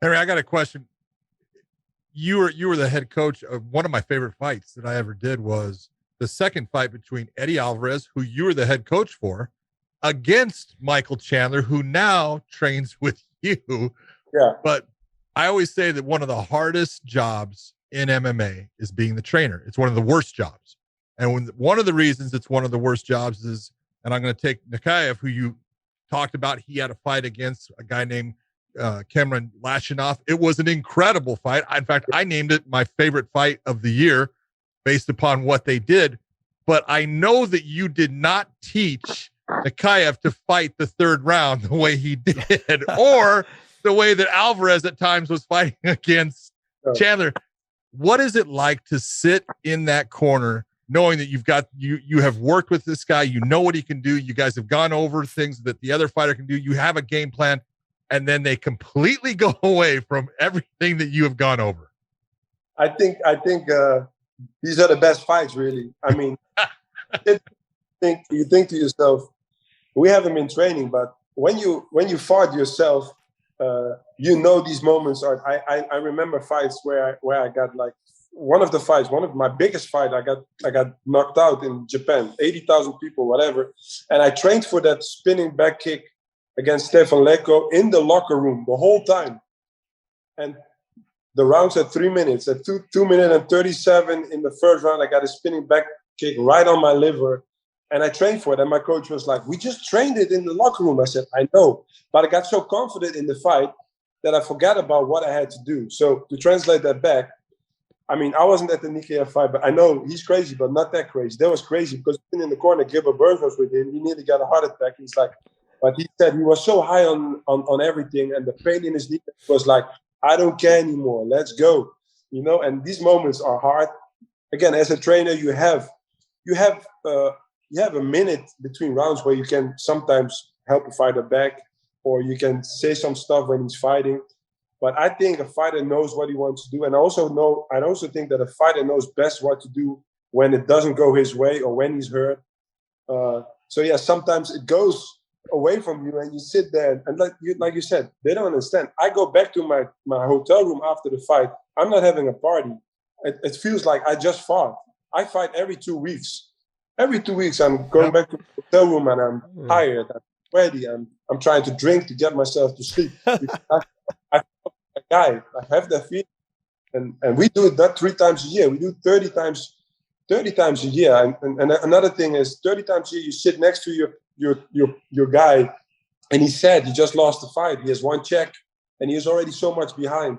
Henry, I got a question. You were the head coach of one of my favorite fights that I ever did was the second fight between Eddie Alvarez, who you were the head coach for, against Michael Chandler, who now trains with you. Yeah. But I always say that one of the hardest jobs in MMA is being the trainer. It's one of the worst jobs. And one of the reasons it's one of the worst jobs is, and I'm going to take Nikaev, who you talked about, he had a fight against a guy named Cameron Lashinoff. It was an incredible fight. In fact, I named it my favorite fight of the year based upon what they did. But I know that you did not teach Nikaev to fight the third round the way he did, or the way that Alvarez at times was fighting against Chandler. What is it like to sit in that corner knowing that you have worked with this guy, you know what he can do, you guys have gone over things that the other fighter can do, you have a game plan, and then they completely go away from everything that you have gone over? I think these are the best fights, really. I mean, you think to yourself, we haven't been training, but when you fought yourself, you know these moments are. I remember fights where I got like one of my biggest fights. I got knocked out in Japan, 80,000 people, whatever, and I trained for that spinning back kick against Stefan Leko in the locker room the whole time, and the rounds at 3 minutes. At 2 minutes and 37 in the first round, I got a spinning back kick right on my liver. And I trained for it. And my coach was like, we just trained it in the locker room. I said, I know. But I got so confident in the fight that I forgot about what I had to do. So to translate that back, I mean, I wasn't at the Nikaev fight, but I know he's crazy, but not that crazy. That was crazy because in the corner, Gilbert Burns was with him. He nearly got a heart attack. He's like, but he said he was so high on everything. And the pain in his knee was like, I don't care anymore. Let's go. You know, and these moments are hard. Again, as a trainer, you have a minute between rounds where you can sometimes help a fighter back, or you can say some stuff when he's fighting. But I think a fighter knows what he wants to do. And I also think that a fighter knows best what to do when it doesn't go his way or when he's hurt. So yeah, sometimes it goes away from you and you sit there and like you said, they don't understand. I go back to my hotel room after the fight. I'm not having a party. It feels like I just fought. I fight every 2 weeks. Every 2 weeks, I'm going back to the hotel room and I'm tired. I'm ready. I'm trying to drink to get myself to sleep. I feel like a guy. I have that feeling. And we do that 3 times a year. We do 30 times a year. And another thing is 30 times a year, you sit next to your guy and he's sad. He just lost the fight. He has 1 check and he is already so much behind.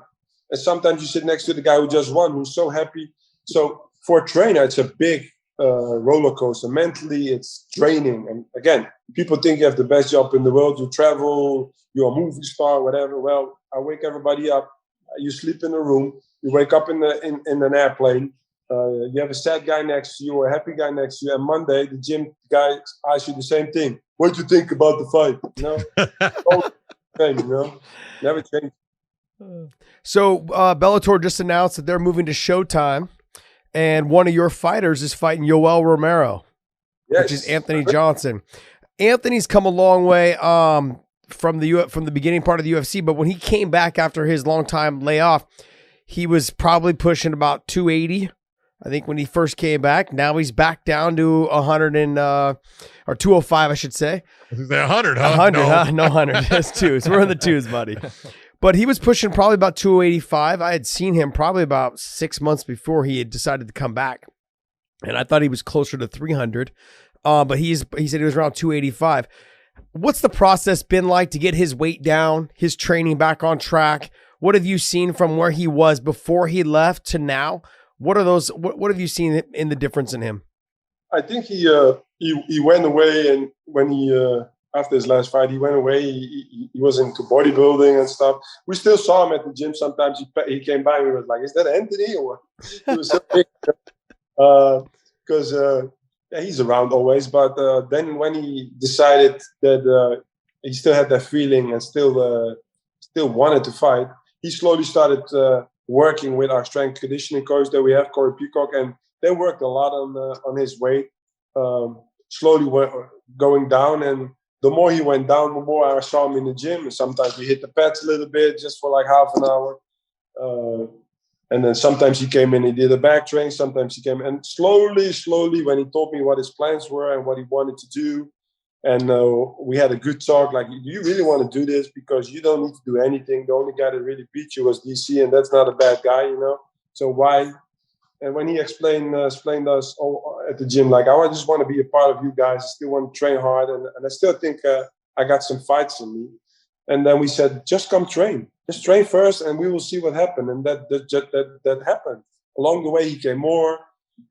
And sometimes you sit next to the guy who just won, who's so happy. So for a trainer, it's a big roller coaster. Mentally, it's draining. And again, people think you have the best job in the world. You travel, you're a movie star, whatever. Well, I wake everybody up. You sleep in a room. You wake up in an airplane. You have a sad guy next to you, a happy guy next to you. And Monday, the gym guy asks you the same thing. What do you think about the fight? You know, same, you know, never change. So Bellator just announced that they're moving to Showtime. And one of your fighters is fighting Yoel Romero, which is Anthony Johnson. Anthony's come a long way from the beginning part of the UFC, but when he came back after his long time layoff, he was probably pushing about 280. I think when he first came back. Now he's back down to 100 or 205, I should say. 100, huh? 100, huh? No 100. That's twos. We're in the twos, buddy. But he was pushing probably about 285. I had seen him probably about 6 months before he had decided to come back. And I thought he was closer to 300. But he said he was around 285. What's the process been like to get his weight down, his training back on track? What have you seen from where he was before he left to now? What have you seen in the difference in him? I think he went away, and when he after his last fight, he went away. He was into bodybuilding and stuff. We still saw him at the gym. Sometimes he came by and we was like, "Is that Anthony?" Or what? He was so big because he's around always. But then when he decided that he still had that feeling and still wanted to fight, he slowly started working with our strength conditioning coach that we have, Corey Peacock, and they worked a lot on his weight, slowly going down. And the more he went down, the more I saw him in the gym. And sometimes we hit the pads a little bit just for like half an hour. And then sometimes he came in, he did a back train. Sometimes he came in. And slowly, when he told me what his plans were and what he wanted to do, and we had a good talk, like, do you really want to do this? Because you don't need to do anything. The only guy that really beat you was DC, and that's not a bad guy, you know? So why? And when he explained us all at the gym, like, I just want to be a part of you guys. I still want to train hard. And I still think I got some fights in me. And then we said, just come train. Just train first, and we will see what happened. And that happened. Along the way, he came more.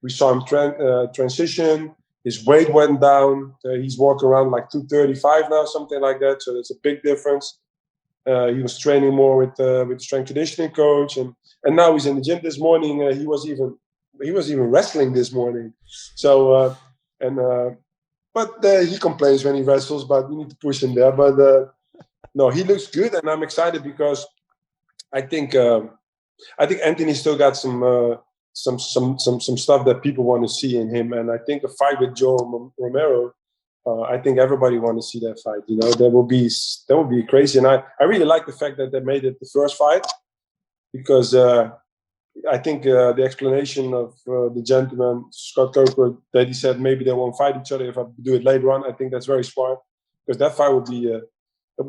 We saw him transition. His weight went down. He's walking around like 235 now, something like that. So that's a big difference. He was training more with the strength conditioning coach, and now he's in the gym this morning. He was even wrestling this morning. So but he complains when he wrestles, but we need to push him there. But no, he looks good, and I'm excited because I think Anthony still got some stuff that people want to see in him, and I think a fight with Joe Romero. I think everybody wants to see that fight. You know, that will be crazy, and I really like the fact that they made it the first fight, because I think the explanation of the gentleman Scott Coker, that he said maybe they won't fight each other if I do it later on. I think that's very smart, because that fight will be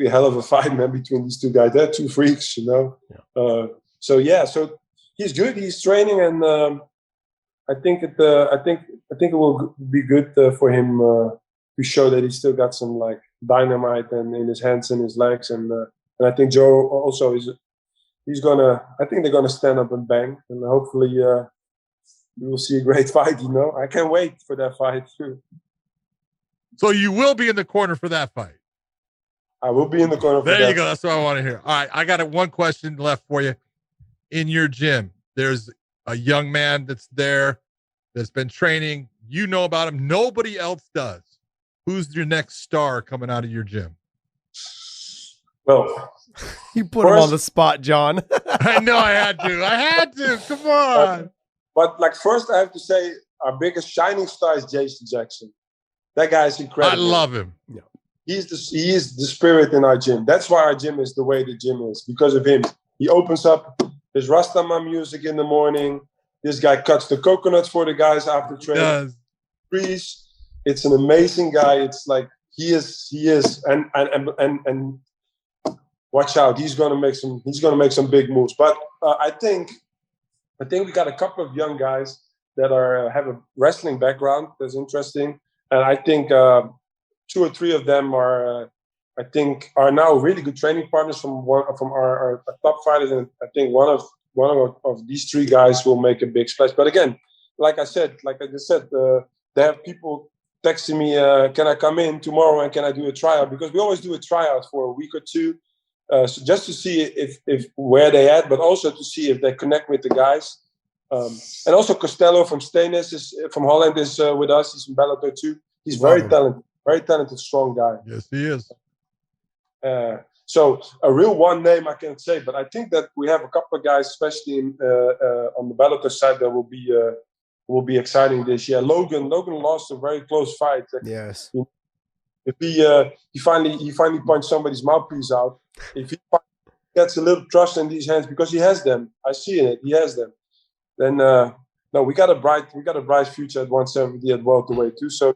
a hell of a fight, man, between these two guys. They're two freaks, you know. Yeah. So he's good. He's training, and I think it will be good for him to show that he's still got some like dynamite and in his hands and his legs, and I think Joe also is. I think they're gonna stand up and bang, and hopefully we will see a great fight. You know, I can't wait for that fight too. So you will be in the corner for that fight. I will be in the corner. There you go. That's what I want to hear. All right, I got one question left for you. In your gym, there's a young man that's there that's been training. You know about him. Nobody else does. Who's your next star coming out of your gym? Well, you put him on the spot, John. I know I had to. Come on. But like, first I have to say our biggest shining star is Jason Jackson. That guy is incredible. I love him. Yeah. He is the spirit in our gym. That's why our gym is the way the gym is, because of him. He opens up his Rastaman music in the morning. This guy cuts the coconuts for the guys after training. Trees. It's an amazing guy. It's like he is, and watch out. He's gonna make some big moves. But I think we got a couple of young guys that have a wrestling background. That's interesting, and I think 2 or 3 of them are now really good training partners from our top fighters, and I think one of these 3 guys will make a big splash. But again, like I just said, they have people texting me, can I come in tomorrow and can I do a tryout? Because we always do a tryout for a week or 2, so just to see if where they at, but also to see if they connect with the guys. And also Costello from Holland is with us. He's from Bellator too. He's very talented, strong guy. Yes, he is. So a real one name I can't say, but I think that we have a couple of guys, especially on the Bellator side, that will be exciting this year. Logan lost a very close fight. Yes. If he finally punched somebody's mouthpiece out, if he gets a little trust in these hands, because he has them, I see it. He has them. Then no, we got a bright future at 170 at welterweight too. So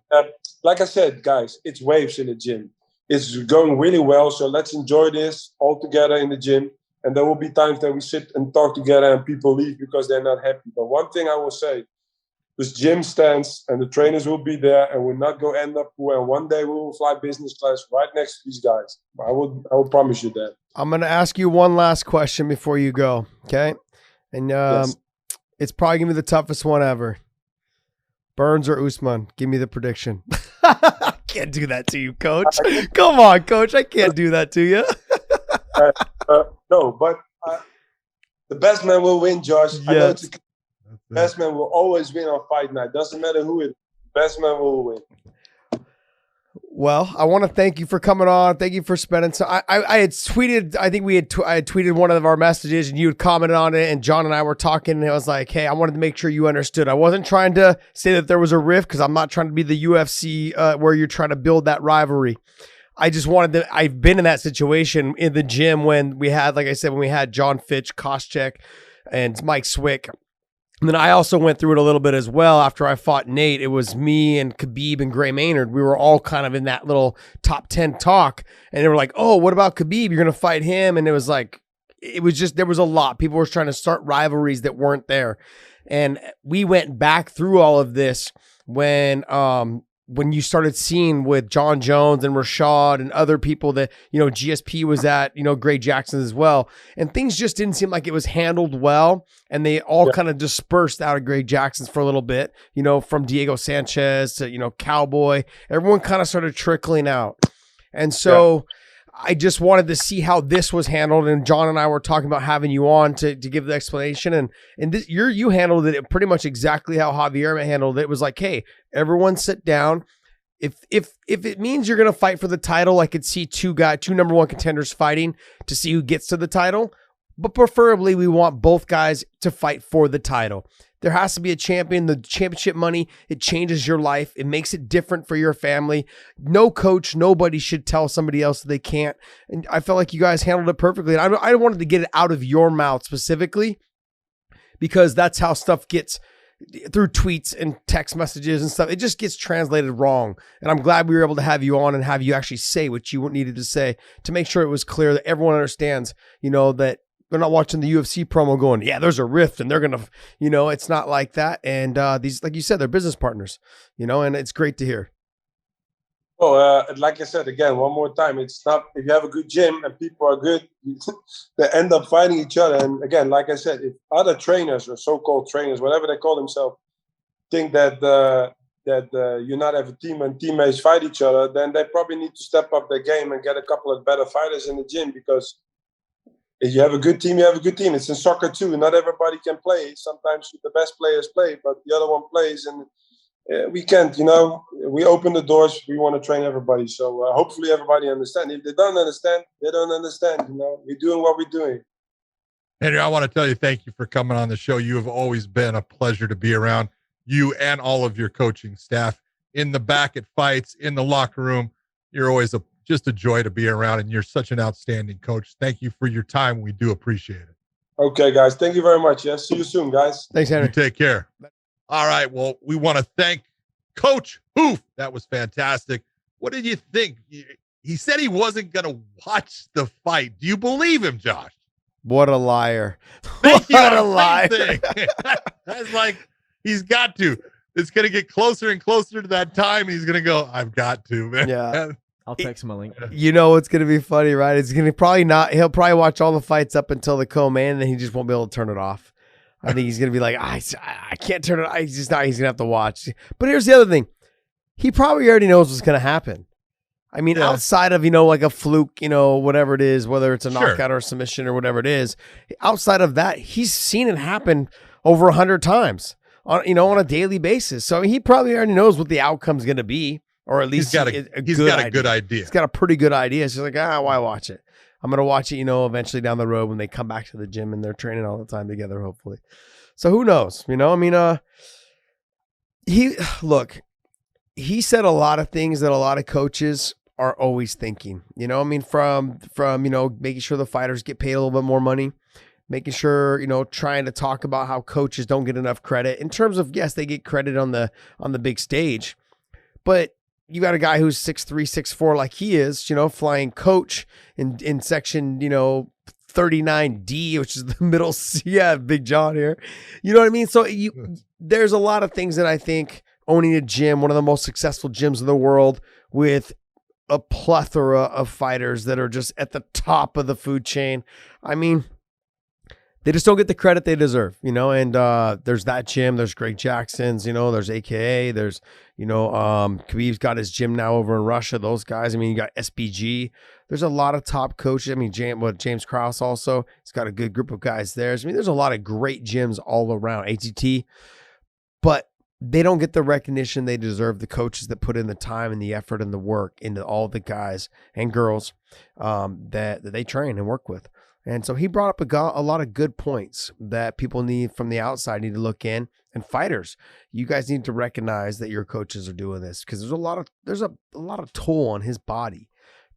like I said, guys, it's waves in the gym. It's going really well. So let's enjoy this all together in the gym. And there will be times that we sit and talk together and people leave because they're not happy. But one thing I will say, this gym stands and the trainers will be there, and we're not going to end up where one day we will fly business class right next to these guys. I will promise you that. I'm going to ask you one last question before you go. Okay. And yes. It's probably going to be the toughest one ever. Burns or Usman? Give me the prediction. I can't do that to you, Coach. Come on, Coach. I can't do that to you. No, but the best man will win, Josh. Yes. I know the best man will always win on fight night. Doesn't matter who it is. Best man will win. Well, I want to thank you for coming on. Thank you for spending time. I had tweeted, I think I had tweeted one of our messages and you had commented on it, and John and I were talking, and I was like, hey, I wanted to make sure you understood. I wasn't trying to say that there was a rift, because I'm not trying to be the UFC where you're trying to build that rivalry. I just wanted to, I've been in that situation in the gym when we had, like I said, when we had John Fitch, Koscheck, and Mike Swick. And then I also went through it a little bit as well. After I fought Nate, it was me and Khabib and Gray Maynard. We were all kind of in that little top 10 talk. And they were like, oh, what about Khabib? You're going to fight him? And it was like, it was just, there was a lot. People were trying to start rivalries that weren't there. And we went back through all of this when you started seeing with John Jones and Rashad and other people that, you know, GSP was at, you know, Gray Jackson as well. And things just didn't seem like it was handled well. And they all kind of dispersed out of Gray Jackson's for a little bit, you know, from Diego Sanchez to, you know, Cowboy. Everyone kind of started trickling out. And so I just wanted to see how this was handled. And John and I were talking about having you on to give the explanation. And this, you handled it pretty much exactly how Javier handled it. It was like, hey, everyone sit down. If it means you're going to fight for the title, I could see two number one contenders fighting to see who gets to the title. But preferably, we want both guys to fight for the title. There has to be a champion. The championship money, it changes your life. It makes it different for your family. No coach, nobody should tell somebody else that they can't. And I felt like you guys handled it perfectly. And I wanted to get it out of your mouth specifically, because that's how stuff gets through tweets and text messages and stuff. It just gets translated wrong. And I'm glad we were able to have you on and have you actually say what you needed to say to make sure it was clear that everyone understands, you know, that they're not watching the UFC promo going, yeah, there's a rift and they're going to, you know, it's not like that. And these, like you said, they're business partners, you know, and it's great to hear. Oh, like I said, again, one more time, it's not, if you have a good gym and people are good, they end up fighting each other. And again, like I said, if other trainers or so-called trainers, whatever they call themselves, think that you not have a team and teammates fight each other, then they probably need to step up their game and get a couple of better fighters in the gym, because if you have a good team, you have a good team. It's in soccer too. Not everybody can play. Sometimes the best players play, but the other one plays, and we can't, you know. We open the doors. We want to train everybody. So hopefully everybody understands. If they don't understand, they don't understand. You know, we're doing what we're doing. Henry, I want to tell you, thank you for coming on the show. You have always been a pleasure to be around, you and all of your coaching staff, in the back at fights, in the locker room. You're always just a joy to be around, and you're such an outstanding coach. Thank you for your time. We do appreciate it. Okay, guys. Thank you very much. Yeah. See you soon, guys. Thanks, Henry. You take care. All right. Well, we want to thank Coach Hooft. That was fantastic. What did you think? He said he wasn't going to watch the fight. Do you believe him, Josh? What a liar. What a liar. That's like, he's got to. It's going to get closer and closer to that time. And he's going to go, I've got to, man. Yeah. I'll text him a link. You know what's going to be funny, right? It's going to probably not. He'll probably watch all the fights up until the co-main, and then he just won't be able to turn it off. I think he's going to be like, I can't turn it. He's going to have to watch. But here's the other thing. He probably already knows what's going to happen. I mean, outside of, you know, like a fluke, you know, whatever it is, whether it's a knockout or a submission or whatever it is, outside of that, he's seen it happen over 100 times on, you know, on a daily basis. So he probably already knows what the outcome's going to be, or at least he's got a good idea. He's got a pretty good idea. So he's like, why watch it? I'm going to watch it, you know, eventually down the road when they come back to the gym and they're training all the time together, hopefully. So who knows? You know, I mean, he said a lot of things that a lot of coaches are always thinking, you know, I mean, from, you know, making sure the fighters get paid a little bit more money, making sure, you know, trying to talk about how coaches don't get enough credit in terms of, yes, they get credit on the big stage, but you got a guy who's 6'3", 6'4", like he is, you know, flying coach in section, you know, 39D, which is the middle C. Yeah, Big John here. You know what I mean? So there's a lot of things that I think owning a gym, one of the most successful gyms in the world, with a plethora of fighters that are just at the top of the food chain. I mean, they just don't get the credit they deserve, and there's that gym, there's Greg Jackson's, there's AKA, there's, Khabib's got his gym now over in Russia, those guys. I mean, you got SBG. There's a lot of top coaches. I mean, James Krause also, he's got a good group of guys there. I mean, there's a lot of great gyms all around, ATT, but they don't get the recognition they deserve, the coaches that put in the time and the effort and the work into all the guys and girls that they train and work with. And so he brought up a lot of good points that people need from the outside need to look in, and fighters, you guys need to recognize that your coaches are doing this, because there's a lot of toll on his body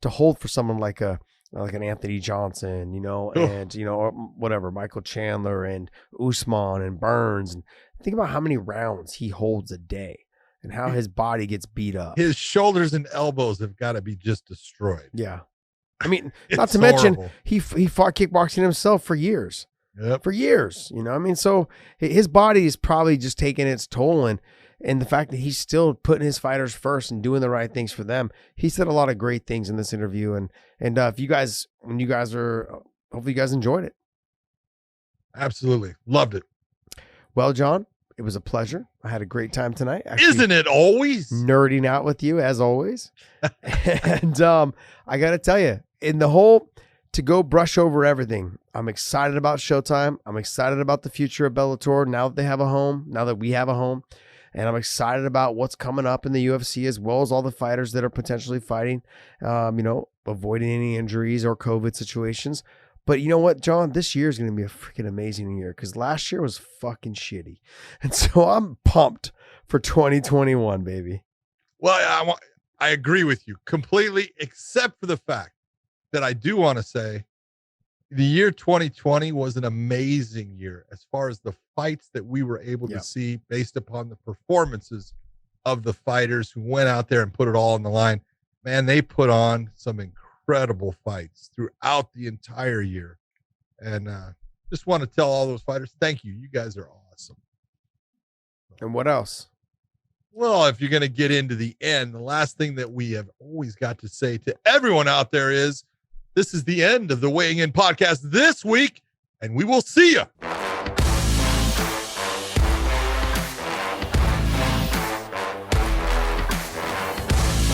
to hold for someone like an Anthony Johnson, and or whatever, Michael Chandler and Usman and Burns, and think about how many rounds he holds a day and how his body gets beat up. His shoulders and elbows have got to be just destroyed. Yeah. I mean, not to mention, he fought kickboxing himself for years. Yep. For years, so his body is probably just taking its toll, and the fact that he's still putting his fighters first and doing the right things for them. He said a lot of great things in this interview, and if you guys, hopefully you guys enjoyed it. Absolutely. Loved it. Well, John, it was a pleasure. I had a great time tonight. Actually, isn't it always? Nerding out with you as always. And I got to tell you, in the whole to go brush over everything, I'm excited about Showtime. I'm excited about the future of Bellator now that they have a home, now that we have a home. And I'm excited about what's coming up in the UFC, as well as all the fighters that are potentially fighting, avoiding any injuries or COVID situations. But you know what, John? This year is going to be a freaking amazing year, because last year was fucking shitty. And so I'm pumped for 2021, baby. Well, I agree with you completely, except for the fact that I do want to say the year 2020 was an amazing year as far as the fights that we were able to see based upon the performances of the fighters who went out there and put it all on the line. Man, they put on some incredible fights throughout the entire year. And just want to tell all those fighters, thank you. You guys are awesome. And what else? Well, if you're going to get into the end, the last thing that we have always got to say to everyone out there is, this is the end of the Weighing In podcast this week, and we will see you